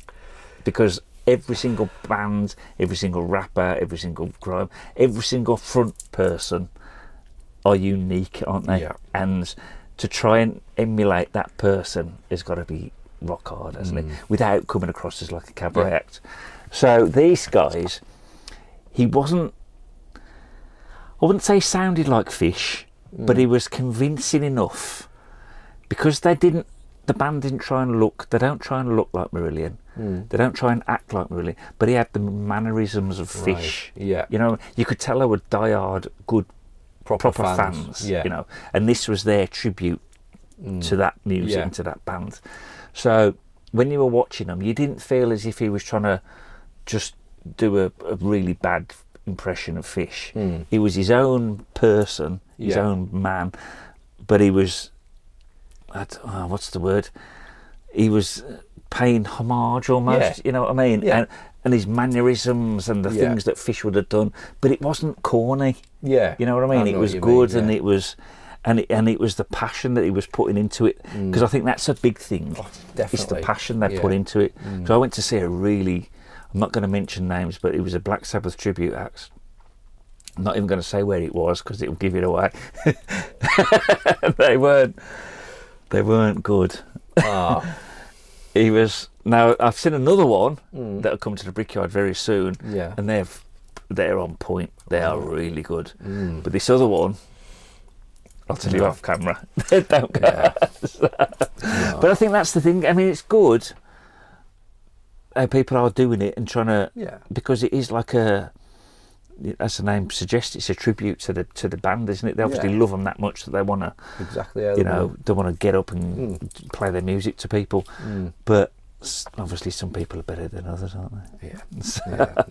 because every single band, every single rapper, every single grime, every single front person are unique, aren't they? Yeah. And to try and emulate that person has got to be rock hard, hasn't it? Without coming across as like a cabaret act. So these guys, he wasn't, I wouldn't say he sounded like Fish, but he was convincing enough, because the band they don't try and look like Marillion. They don't try and act like Marillion, but he had the mannerisms of Fish. Yeah. You know, you could tell they were diehard, good, proper fans. Yeah. You know, and this was their tribute to that music and to that band. So when you were watching him, you didn't feel as if he was trying to just do a really bad impression of Fish. He was his own person, his own man, but he was, what's the word? He was paying homage almost, you know what I mean? Yeah. And his mannerisms and the things that Fish would have done, but it wasn't corny. Yeah. You know what I mean? It was good, and it was... And it was the passion that he was putting into it, because I think that's a big thing. Oh, definitely. It's the passion they put into it. So I went to see I'm not going to mention names, but it was a Black Sabbath tribute act. I'm not even going to say where it was because it will give it away. They weren't good. He was. Now I've seen another one that'll come to the Brickyard very soon, and they're on point. They are really good. But this other one, I'll tell you off camera. They don't go. But I think that's the thing. I mean, it's good how people are doing it and trying to, because it is like as the name suggests, it's a tribute to the band, isn't it? They obviously love them that much that they want to, they want to get up and play their music to people. But obviously, some people are better than others, aren't they? Yeah.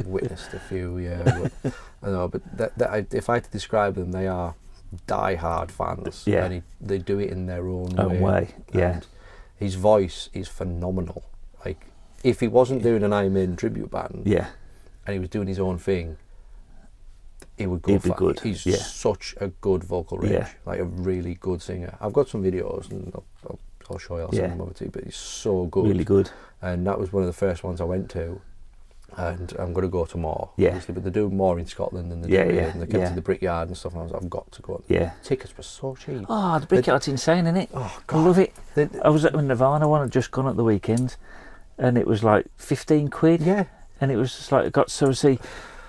Witnessed a few. I know, but if I had to describe them, they are die-hard fans. And they do it in their own way. And his voice is phenomenal. Like, if he wasn't doing an Iron Maiden tribute band, and he was doing his own thing, he would go. He'd be good. He's such a good vocal range, like a really good singer. I've got some videos, and I'll show you. I'll send them over to you. But he's so good, really good. And that was one of the first ones I went to. And I'm going to go to more, Yeah. obviously, but they do more in Scotland than they do here. And they came to the Brickyard and stuff, and I was like, I've got to go. Yeah. Tickets were so cheap. Oh, the Brickyard's insane, isn't it? Oh, I God. love it. I was at the Nirvana one, I'd just gone at the weekend, and it was like 15 quid. Yeah. And it was just like, I got to see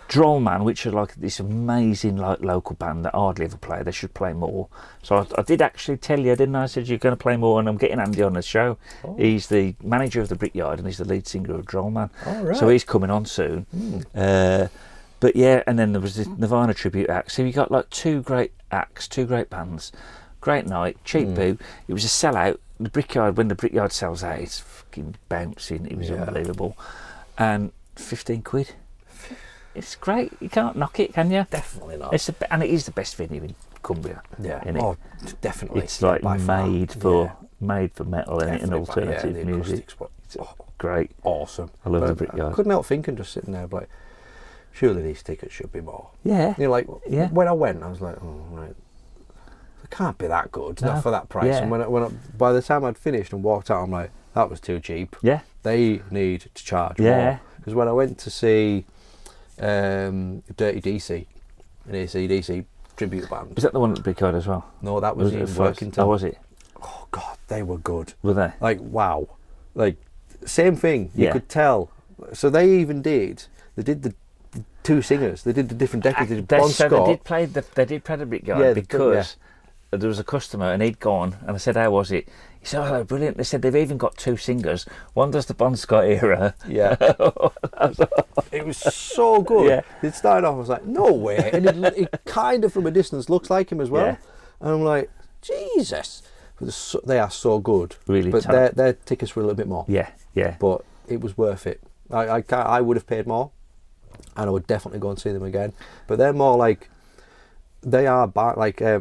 Drollman, which are like this amazing like local band that hardly ever play. They should play more. So I did actually tell you, didn't I? I said, you're going to play more, and I'm getting Andy on the show. Oh. He's the manager of the Brickyard, and he's the lead singer of Drollman. Oh, right. So he's coming on soon. But yeah, and then there was this Nirvana tribute act. So you got like two great acts, two great bands. Great night, cheap boo. It was a sellout. The Brickyard, when the Brickyard sells out, it's fucking bouncing. It was unbelievable. And 15 quid. It's great. You can't knock it, can you? Definitely not. And it is the best venue in Cumbria. Yeah. Isn't it? Oh, definitely. It's like made for metal and alternative music. It's great. Awesome. I love the Brickyard. I couldn't help thinking, just sitting there, like, surely these tickets should be more. Yeah. You know, like when I went, I was like, oh right, it can't be that good, not for that price. And when I, by the time I'd finished and walked out, I'm like, that was too cheap. Yeah. They need to charge more. Because when I went to see Dirty DC, an AC/DC tribute band. Was that the one at the Brickyard as well? No, that was in Workington. Oh, was it? Oh God, they were good. Were they? Like, wow. Like, same thing. You could tell. So they even did. They did the two singers. They did the different decades. They did Bon Scott. They did play the Brickyard because there was a customer and he'd gone, and I said, how was it? He said, oh, brilliant. They said they've even got 2 singers. One does the Bon Scott era. Yeah. It was so good. Yeah. It started off, I was like, no way. And it kind of from a distance looks like him as well. Yeah. And I'm like, Jesus. But they are so good. Really but tough. their tickets were a little bit more. Yeah, yeah. But it was worth it. I would have paid more, and I would definitely go and see them again. But they're more like, they are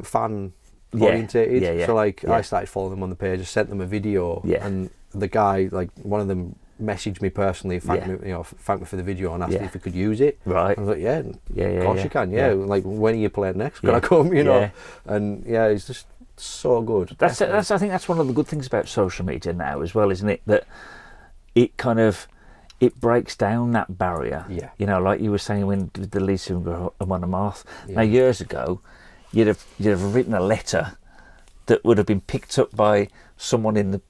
fan orientated. Yeah, yeah, so like, yeah. I started following them on the page. I sent them a video, Yeah. and the guy, like one of them, messaged me personally, thanked Yeah. me for the video, and asked Yeah. if he could use it. Right. I was like, yeah, Yeah, of course you can. Yeah. Yeah. Like, when are you playing next? Can Yeah. I come? You know. Yeah. And yeah, it's just so good. That's I think that's one of the good things about social media now as well, isn't it? That it kind of, it breaks down that barrier. Yeah. You know, like you were saying when the Lisa and Monomarth. Yeah. Now, years ago, you'd have written a letter that would have been picked up by someone in the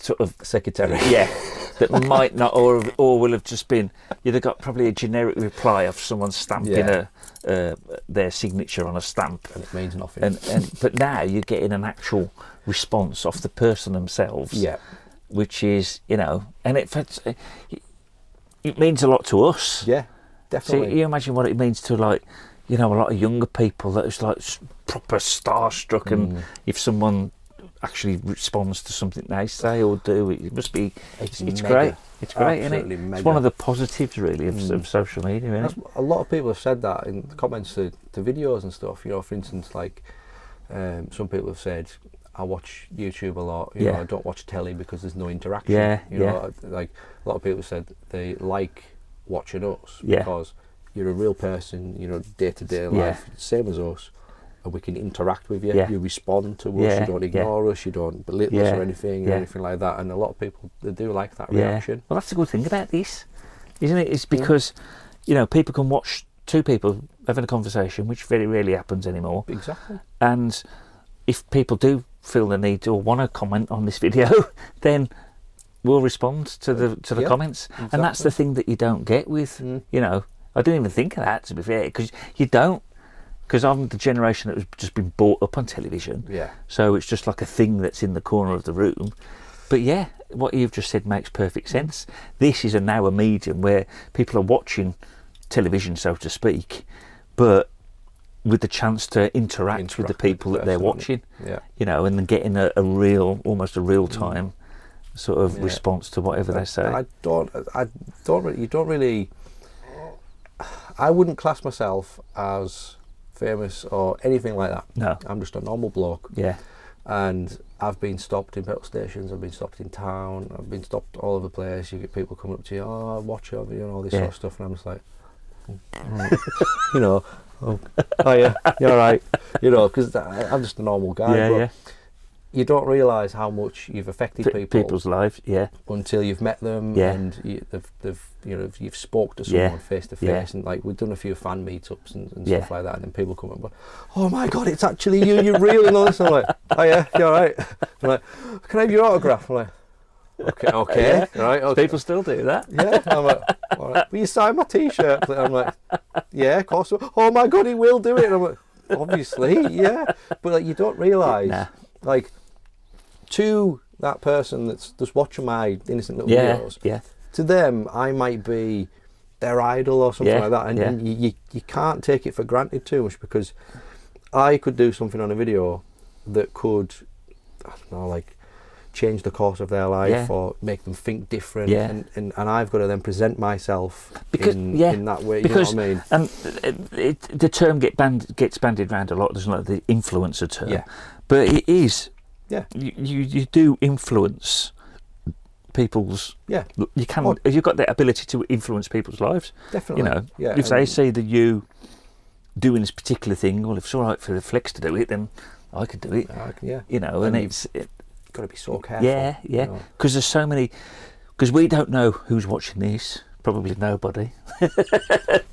sort of Secretary. yeah, that might not, or will have just been. You'd have got probably a generic reply of someone stamping their signature on a stamp, And it means nothing. but now you're getting an actual response off the person themselves. Yeah. Which is, you know, and it means a lot to us. Yeah, So definitely. you imagine what it means to, like, you know, a lot of younger people that is like proper starstruck, and if someone actually responds to something they say or do, it must be. It's mega. great. It's great, isn't it? Absolutely It's mega. one of the positives, really, of social media, isn't it? A lot of people have said that in the comments to videos and stuff. You know, for instance, like some people have said, I watch YouTube a lot. You know, I don't watch telly because there's no interaction. Yeah, you know, like a lot of people said they like watching us because you're a real person. You know, day to day life, same as us, and we can interact with you. Yeah. You respond to us. Yeah, You don't ignore us. You don't belittle us or anything like that. And a lot of people, they do like that reaction. Well, that's the good thing about this, isn't it? It's because, you know, people can watch 2 people having a conversation, which very rarely happens anymore. Exactly. And if people do feel the need to or want to comment on this video, then we'll respond to the comments. Exactly. And that's the thing that you don't get with, you know, I didn't even think of that, to be fair, because you don't. Because I'm the generation that has just been brought up on television. Yeah. So it's just like a thing that's in the corner of the room. But yeah, what you've just said makes perfect sense. This is now a medium where people are watching television, so to speak, but with the chance to interact with the people that they're watching. Yeah. You know, and then getting a real, almost a real time sort of response to whatever they say. I don't really. I wouldn't class myself as famous or anything like that. No. I'm just a normal bloke. Yeah. And I've been stopped in petrol stations, I've been stopped in town, I've been stopped all over the place. You get people coming up to you, oh, watch your video and all this sort of stuff, and I'm just like, you know, oh yeah, you're right, you know, because I'm just a normal guy. But you don't realise how much you've affected people's lives, until you've met them and you've spoke to someone face to face, and like we've done a few fan meetups and stuff like that, and then people come up and go, oh my god, it's actually you're real and all this. I'm like, oh yeah, you're alright. I'm like, can I have your autograph? I'm like, okay, right, okay. People still do that. Yeah, I'm like, all right. Will you sign my t-shirt? I'm like, yeah, of course. Oh my god, he will do it. And I'm like, obviously, yeah, but like you don't realise, like, to that person that's just watching my innocent little videos, to them I might be their idol or something like that, and you can't take it for granted too much, because I could do something on a video that could, I don't know, like change the course of their life or make them think different, and I've got to then present myself in that way. Because, you know what I mean? The term gets bandied around a lot, doesn't it? The influencer term, but it is. Yeah, you do influence people's. Yeah, you can. You've got the ability to influence people's lives. Definitely. You know, if they say that you doing this particular thing, well, if it's all right for the flex to do it, then I could do it. You know, and it's got to be so careful. Yeah, because there's so many. Because we don't know who's watching this. Probably nobody.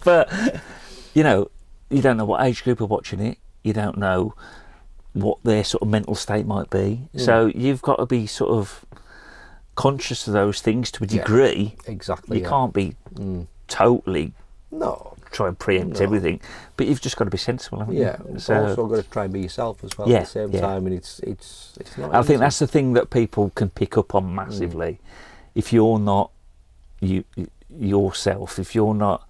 But you know, you don't know what age group are watching it. You don't know what their sort of mental state might be. So you've got to be sort of conscious of those things to a degree. Exactly. You can't be totally No. try and preempt everything, but you've just got to be sensible, haven't you? Yeah, so also got to try and be yourself as well Yeah, at the same yeah. time, and it's not. I easy. think that's the thing that people can pick up on massively. If you're not yourself, if you're not,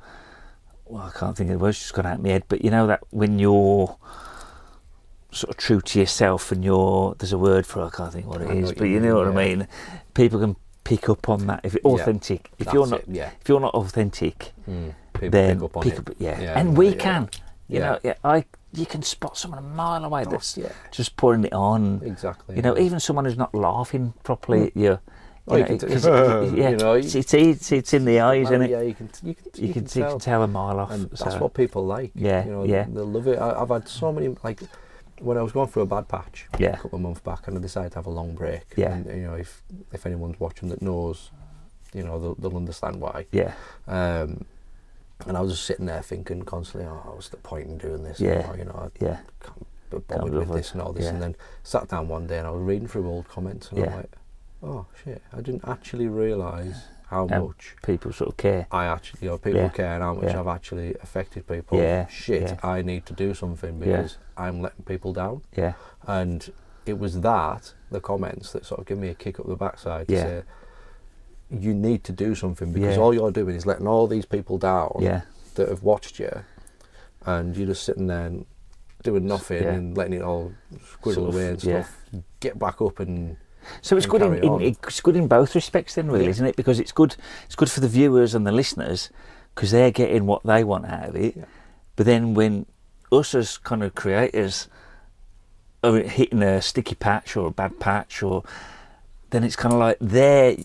well, I can't think of the words, just got out of my head, but you know that when you're sort of true to yourself and there's a word for it, I can't think what it is, but you know what I mean. People can pick up on that if it's authentic. If you're not, if you're not authentic, people then pick up on it. And we can, you know, you can spot someone a mile away that's just putting it on. Exactly. You know, even someone who's not laughing properly at you. It's in the eyes, isn't it? Yeah, you can tell a mile off. And that's what people like. Yeah, you know, they love it. I've had so many, like, when I was going through a bad patch a couple of months back, and I decided to have a long break. Yeah. And, you know, if anyone's watching that knows, you know, they'll understand why. Yeah. And I was just sitting there thinking constantly, what's the point in doing this? Yeah. You know, I yeah. can't be bothered with this and all this. And then sat down one day and I was reading through old comments and I'm like, oh shit, I didn't actually realise how much people sort of care. People care, and how much I've actually affected people. I need to do something because I'm letting people down. Yeah. And it was the comments that sort of give me a kick up the backside to say, you need to do something, because all you're doing is letting all these people down that have watched you, and you're just sitting there and doing nothing and letting it all squirrel away and stuff. Get back up and. So it's good it's good in both respects then, really, isn't it? Because it's good for the viewers and the listeners, because they're getting what they want out of it. Yeah. But then when us as kind of creators are hitting a sticky patch or a bad patch, then it's kind of like they're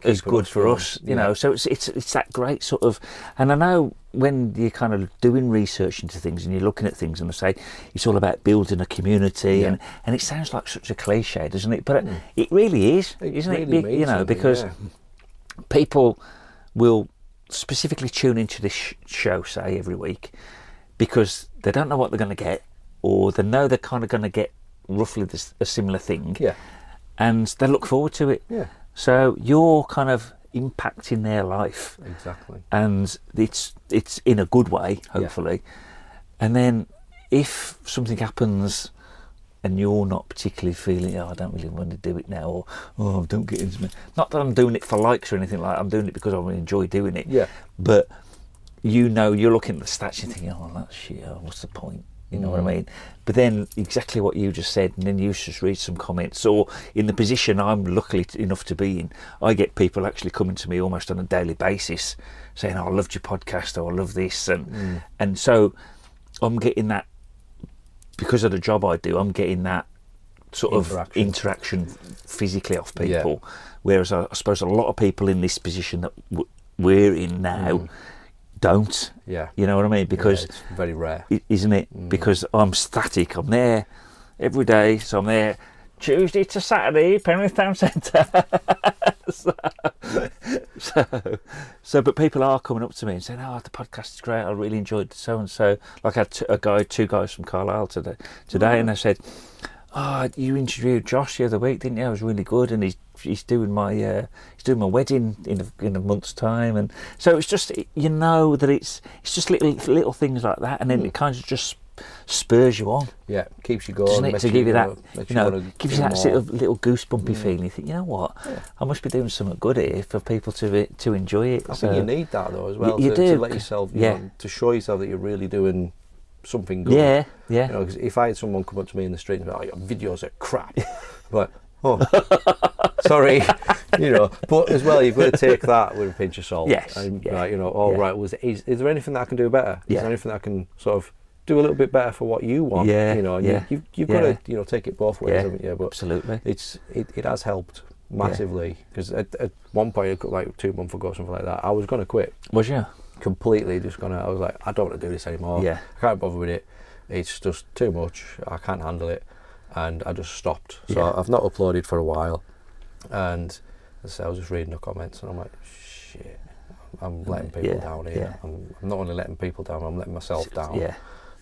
as good for us, you know. So it's that great sort of, and I know when you're kind of doing research into things and you're looking at things, and I say it's all about building a community, and it sounds like such a cliche, doesn't it? But it really is, isn't it? You know, because people will specifically tune into this show, say, every week, because they don't know what they're going to get, or they know they're kind of going to get roughly a similar thing, and they look forward to it. Yeah. So you're kind of impacting their life. Exactly. And it's in a good way, hopefully. And then if something happens and you're not particularly feeling, I don't really want to do it now, or don't get into me. Not that I'm doing it for likes or anything like that. I'm doing it because I enjoy doing it. Yeah. But you know, you're looking at the stats and thinking, that's shit, what's the point? You know what I mean? But then exactly what you just said, and then you just read some comments, or in the position I'm lucky enough to be in, I get people actually coming to me almost on a daily basis saying, I loved your podcast, or I love this, and so I'm getting that, because of the job I do, I'm getting that sort of interaction physically off people, whereas I suppose a lot of people in this position that we're in now don't. You know what I mean? Because it's very rare, isn't it? Because I'm static. I'm there every day, so I'm there Tuesday to Saturday, Penrith Town Centre. so but people are coming up to me and saying, the podcast is great, I really enjoyed so and so. Like I had two guys from Carlisle today, and they said, you interviewed Josh the other week, didn't you? It was really good, and he's doing my wedding in a month's time, and so it's just, you know, that it's just little things like that, and then it kind of just spurs you on. Yeah, keeps you going. Doesn't it? To give you that, gives you that sort of little goosebumpy feeling. You think, you know what? I must be doing something good here for people to enjoy it. I think you need that though as well. You do. To let yourself, you know, to show yourself that you're really doing something good. You know, because if I had someone come up to me in the street and be like, your videos are crap, I'm like, sorry, you know. But as well, you've got to take that with a pinch of salt. And, you know, right, is there anything that I can do better? Is there anything that I can sort of do a little bit better for what you want? You know, and you've got to, you know, take it both ways, haven't you? But absolutely, it has helped massively, because at one point, like 2 months ago, something like that, I was going to quit. Was you? Completely I was like, I don't want to do this anymore. I can't bother with it. It's just too much. I can't handle it, and I just stopped. So I've not uploaded for a while, and as I say, I was just reading the comments, and I'm like, shit, I'm letting people down here. I'm not only letting people down, I'm letting myself down.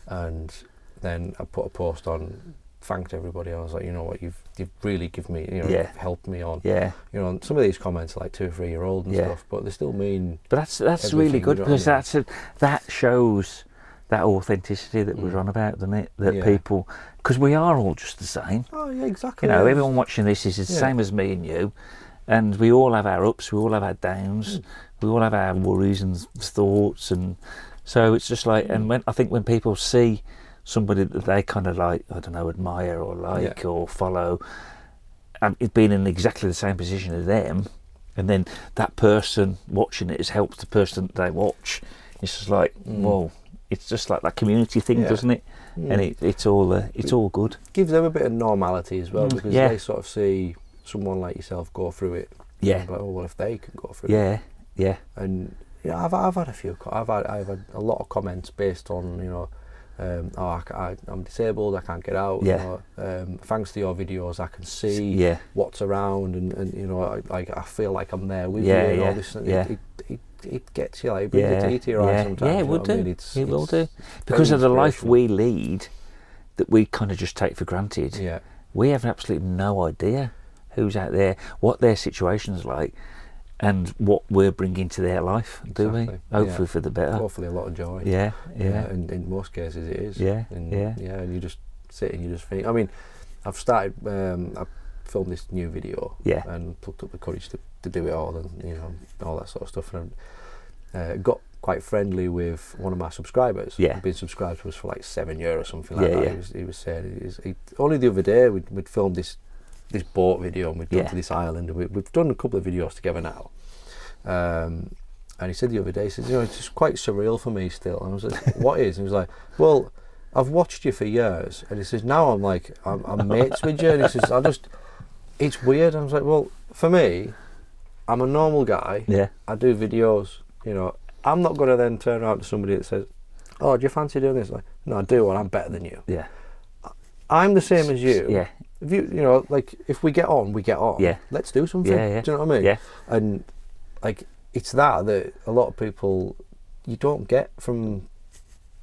And then I put a post on thanked everybody. I was like, you know what, you've really given me, you know, Yeah. helped me on. Yeah. You know, and some of these comments are like 2 or 3 year old and Yeah. stuff, but they still mean. But that's everything, really good, you know what I because mean? that shows that authenticity that we're on about, doesn't it? That Yeah. people, because we are all just the same. Oh yeah, exactly. You know, yeah. everyone watching this is the Yeah. same as me and you, and we all have our ups, we all have our downs, we all have our worries and thoughts, and so it's just like, and when I think when people see somebody that they kind of like, I don't know, admire or like or follow, it being in exactly the same position as them, and then that person watching it has helped the person that they watch. It's just like, whoa. It's just like that community thing, doesn't it? And it's all good. Gives them a bit of normality as well, because yeah. they sort of see someone like yourself go through it. Yeah. Like, oh, well, if they can go through it. Yeah, yeah. And yeah, I've had a few. I've had a lot of comments based on, you know, I'm disabled, I can't get out. Yeah. You know, thanks to your videos, I can see what's around, and you know, I feel like I'm there with you. And all this, and it gets you, like, it brings a tear to your eyes sometimes. Yeah, it you know will what I do. mean? It will do. it's Because very of the life inspirational. we lead, that we kind of just take for granted. Yeah. We have absolutely no idea who's out there, what their situation's like, and what we're bringing to their life, do we? Exactly, Hopefully for the better. Hopefully a lot of joy. Yeah, yeah. And in most cases it is. Yeah, and, yeah. And you just sit and you just think. I mean, I've started. I've filmed this new video. Yeah. And plucked up the courage to do it all, and you know, all that sort of stuff. And got quite friendly with one of my subscribers. Yeah. He'd been subscribed to us for like 7 years or something like that. Yeah. He was saying only the other day we'd filmed this boat video, and we'd gone to this island, and we've done a couple of videos together now. And he said the other day, he said, you know, it's just quite surreal for me still. And I was like, what is? And he was like, well, I've watched you for years. And he says, now I'm like, I'm mates with you. And he says, it's weird. And I was like, well, for me, I'm a normal guy. Yeah. I do videos, you know. I'm not going to then turn around to somebody that says, oh, do you fancy doing this? Like, no, I do, and I'm better than you. Yeah. I'm the same as you. Yeah. If you know, like, if we get on, we get on. Yeah. Let's do something. Yeah. Do you know what I mean? Yeah. And like, it's that a lot of people you don't get from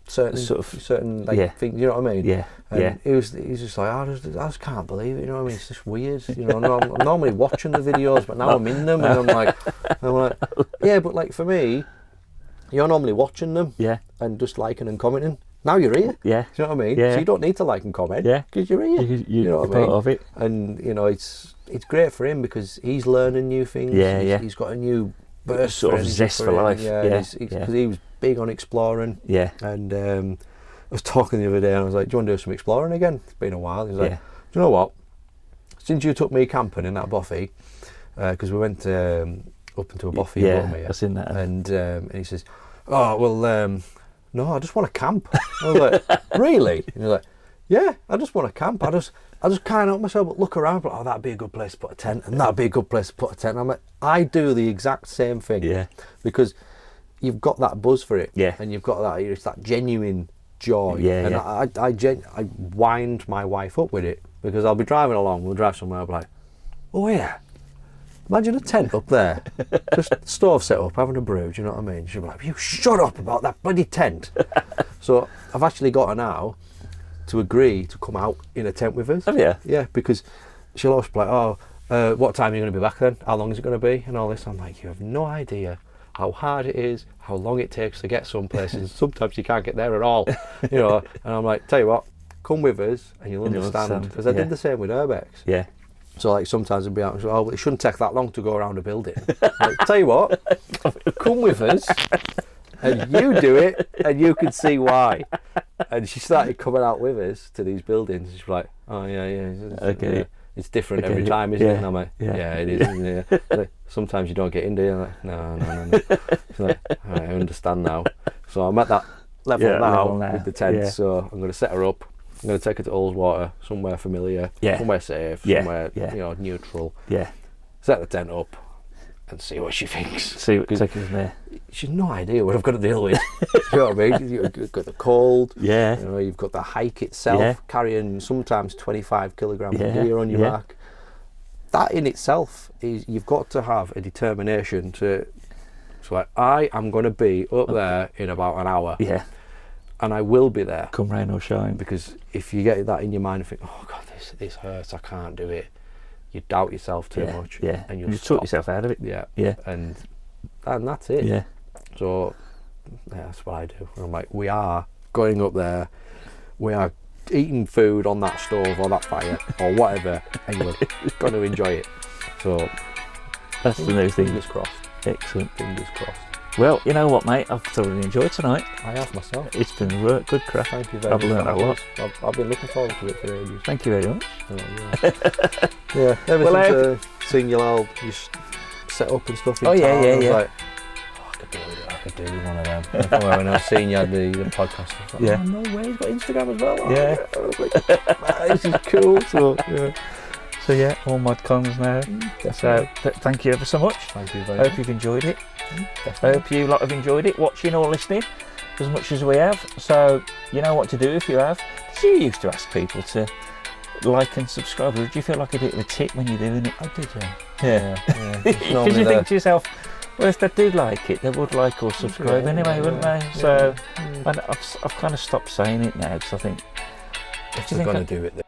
certain like things. You know what I mean? Yeah. And he was just like, I just can't believe it. You know what I mean? It's just weird. You know, I'm normally watching the videos, but now I'm in them, and I'm like, yeah. But like, for me, you're normally watching them, and just liking and commenting. Now you're here. Yeah. Do you know what I mean? Yeah. So you don't need to like and comment. Yeah. Because you're here. You know what I part mean? of it. And you know, it's great for him because he's learning new things. Yeah. He's got a new burst Sort of energy zest for it. life. Yeah. Because he was big on exploring. Yeah. And I was talking the other day, and I was like, "Do you want to do some exploring again? It's been a while." He's like, Yeah. "Do you know what? Since you took me camping in that bothy, because we went up into a bothy in Bournemouth, I've seen that. and he says, oh well, no, I just want to camp." I was like, "Really?" And he's like, "Yeah, I just want to camp. I just can't help myself but look around, but oh, that'd be a good place to put a tent, and that'd be a good place to put a tent." I'm like, I do the exact same thing. Yeah. Because you've got that buzz for it. Yeah. And you've got that, it's that genuine joy. Yeah. And I wind my wife up with it, because I'll be driving along, we'll drive somewhere, I'll be like, oh yeah, imagine a tent up there, just stove set up, having a brew, do you know what I mean? She'll be like, you shut up about that bloody tent. So I've actually got her now to agree to come out in a tent with us. Have you? Yeah, because she'll always be like, oh, what time are you going to be back then? How long is it going to be? And all this. I'm like, you have no idea how hard it is, how long it takes to get some places. Sometimes you can't get there at all, you know. And I'm like, tell you what, come with us and you'll understand. Because I did the same with urbex. Yeah. So like, sometimes I'd be out, oh, well, it shouldn't take that long to go around a building. Like, tell you what, come with us and you do it, and you can see why. And she started coming out with us to these buildings. She's like, oh yeah. Okay. It's different every time, isn't it? And I'm like, yeah, it is. Isn't it? Like, sometimes you don't get in, do you? I'm like, no. She's like, all right, I understand now. So I'm at that level now with the tent. Yeah. So I'm going to set her up. I'm going to take her to Ullswater, somewhere familiar, somewhere safe, somewhere neutral. Yeah. Set the tent up and see what she thinks. See what take it from there. She's no idea what I've got to deal with. You know what I mean? You've got the cold. Yeah. You know, you've got the hike itself, carrying sometimes 25 kilograms of gear on your back. That in itself is, you've got to have a determination to. So like, I am going to be up there in about an hour. Yeah. and I will be there. Come rain or shine. Because if you get that in your mind and think, oh God, this hurts, I can't do it, you doubt yourself too much. Yeah. And you talk yourself out of it. Yeah. Yeah. And that's it. Yeah. So that's what I do. I'm like, we are going up there, we are eating food on that stove or that fire or whatever, and you're going to enjoy it. So that's the new thing. Fingers crossed. Excellent. Fingers crossed. Well, you know what, mate? I've thoroughly enjoyed tonight. I have myself. It's been good craft. Thank you very much. I've learned a lot. I've been looking forward to it for ages. Thank you very much. Yeah. Ever since seeing you all just set up and stuff in town, I was like, I could do one of them. When I was seeing you had the podcast, I was like, oh no way, he's got Instagram as well. Yeah. I was like, this is cool. So yeah, all mod cons now. So thank you ever so much. Thank you very much. much. Hope you've enjoyed it. I hope you lot have enjoyed it, watching or listening, as much as we have. So you know what to do if you have. Did you used to ask people to like and subscribe, or did you feel like a bit of a tit when you're doing it? I did, yeah. Because you think to yourself, well, if they do like it, they would like or subscribe anyway, wouldn't they? So and I've kind of stopped saying it now, because I think if they're going to do it,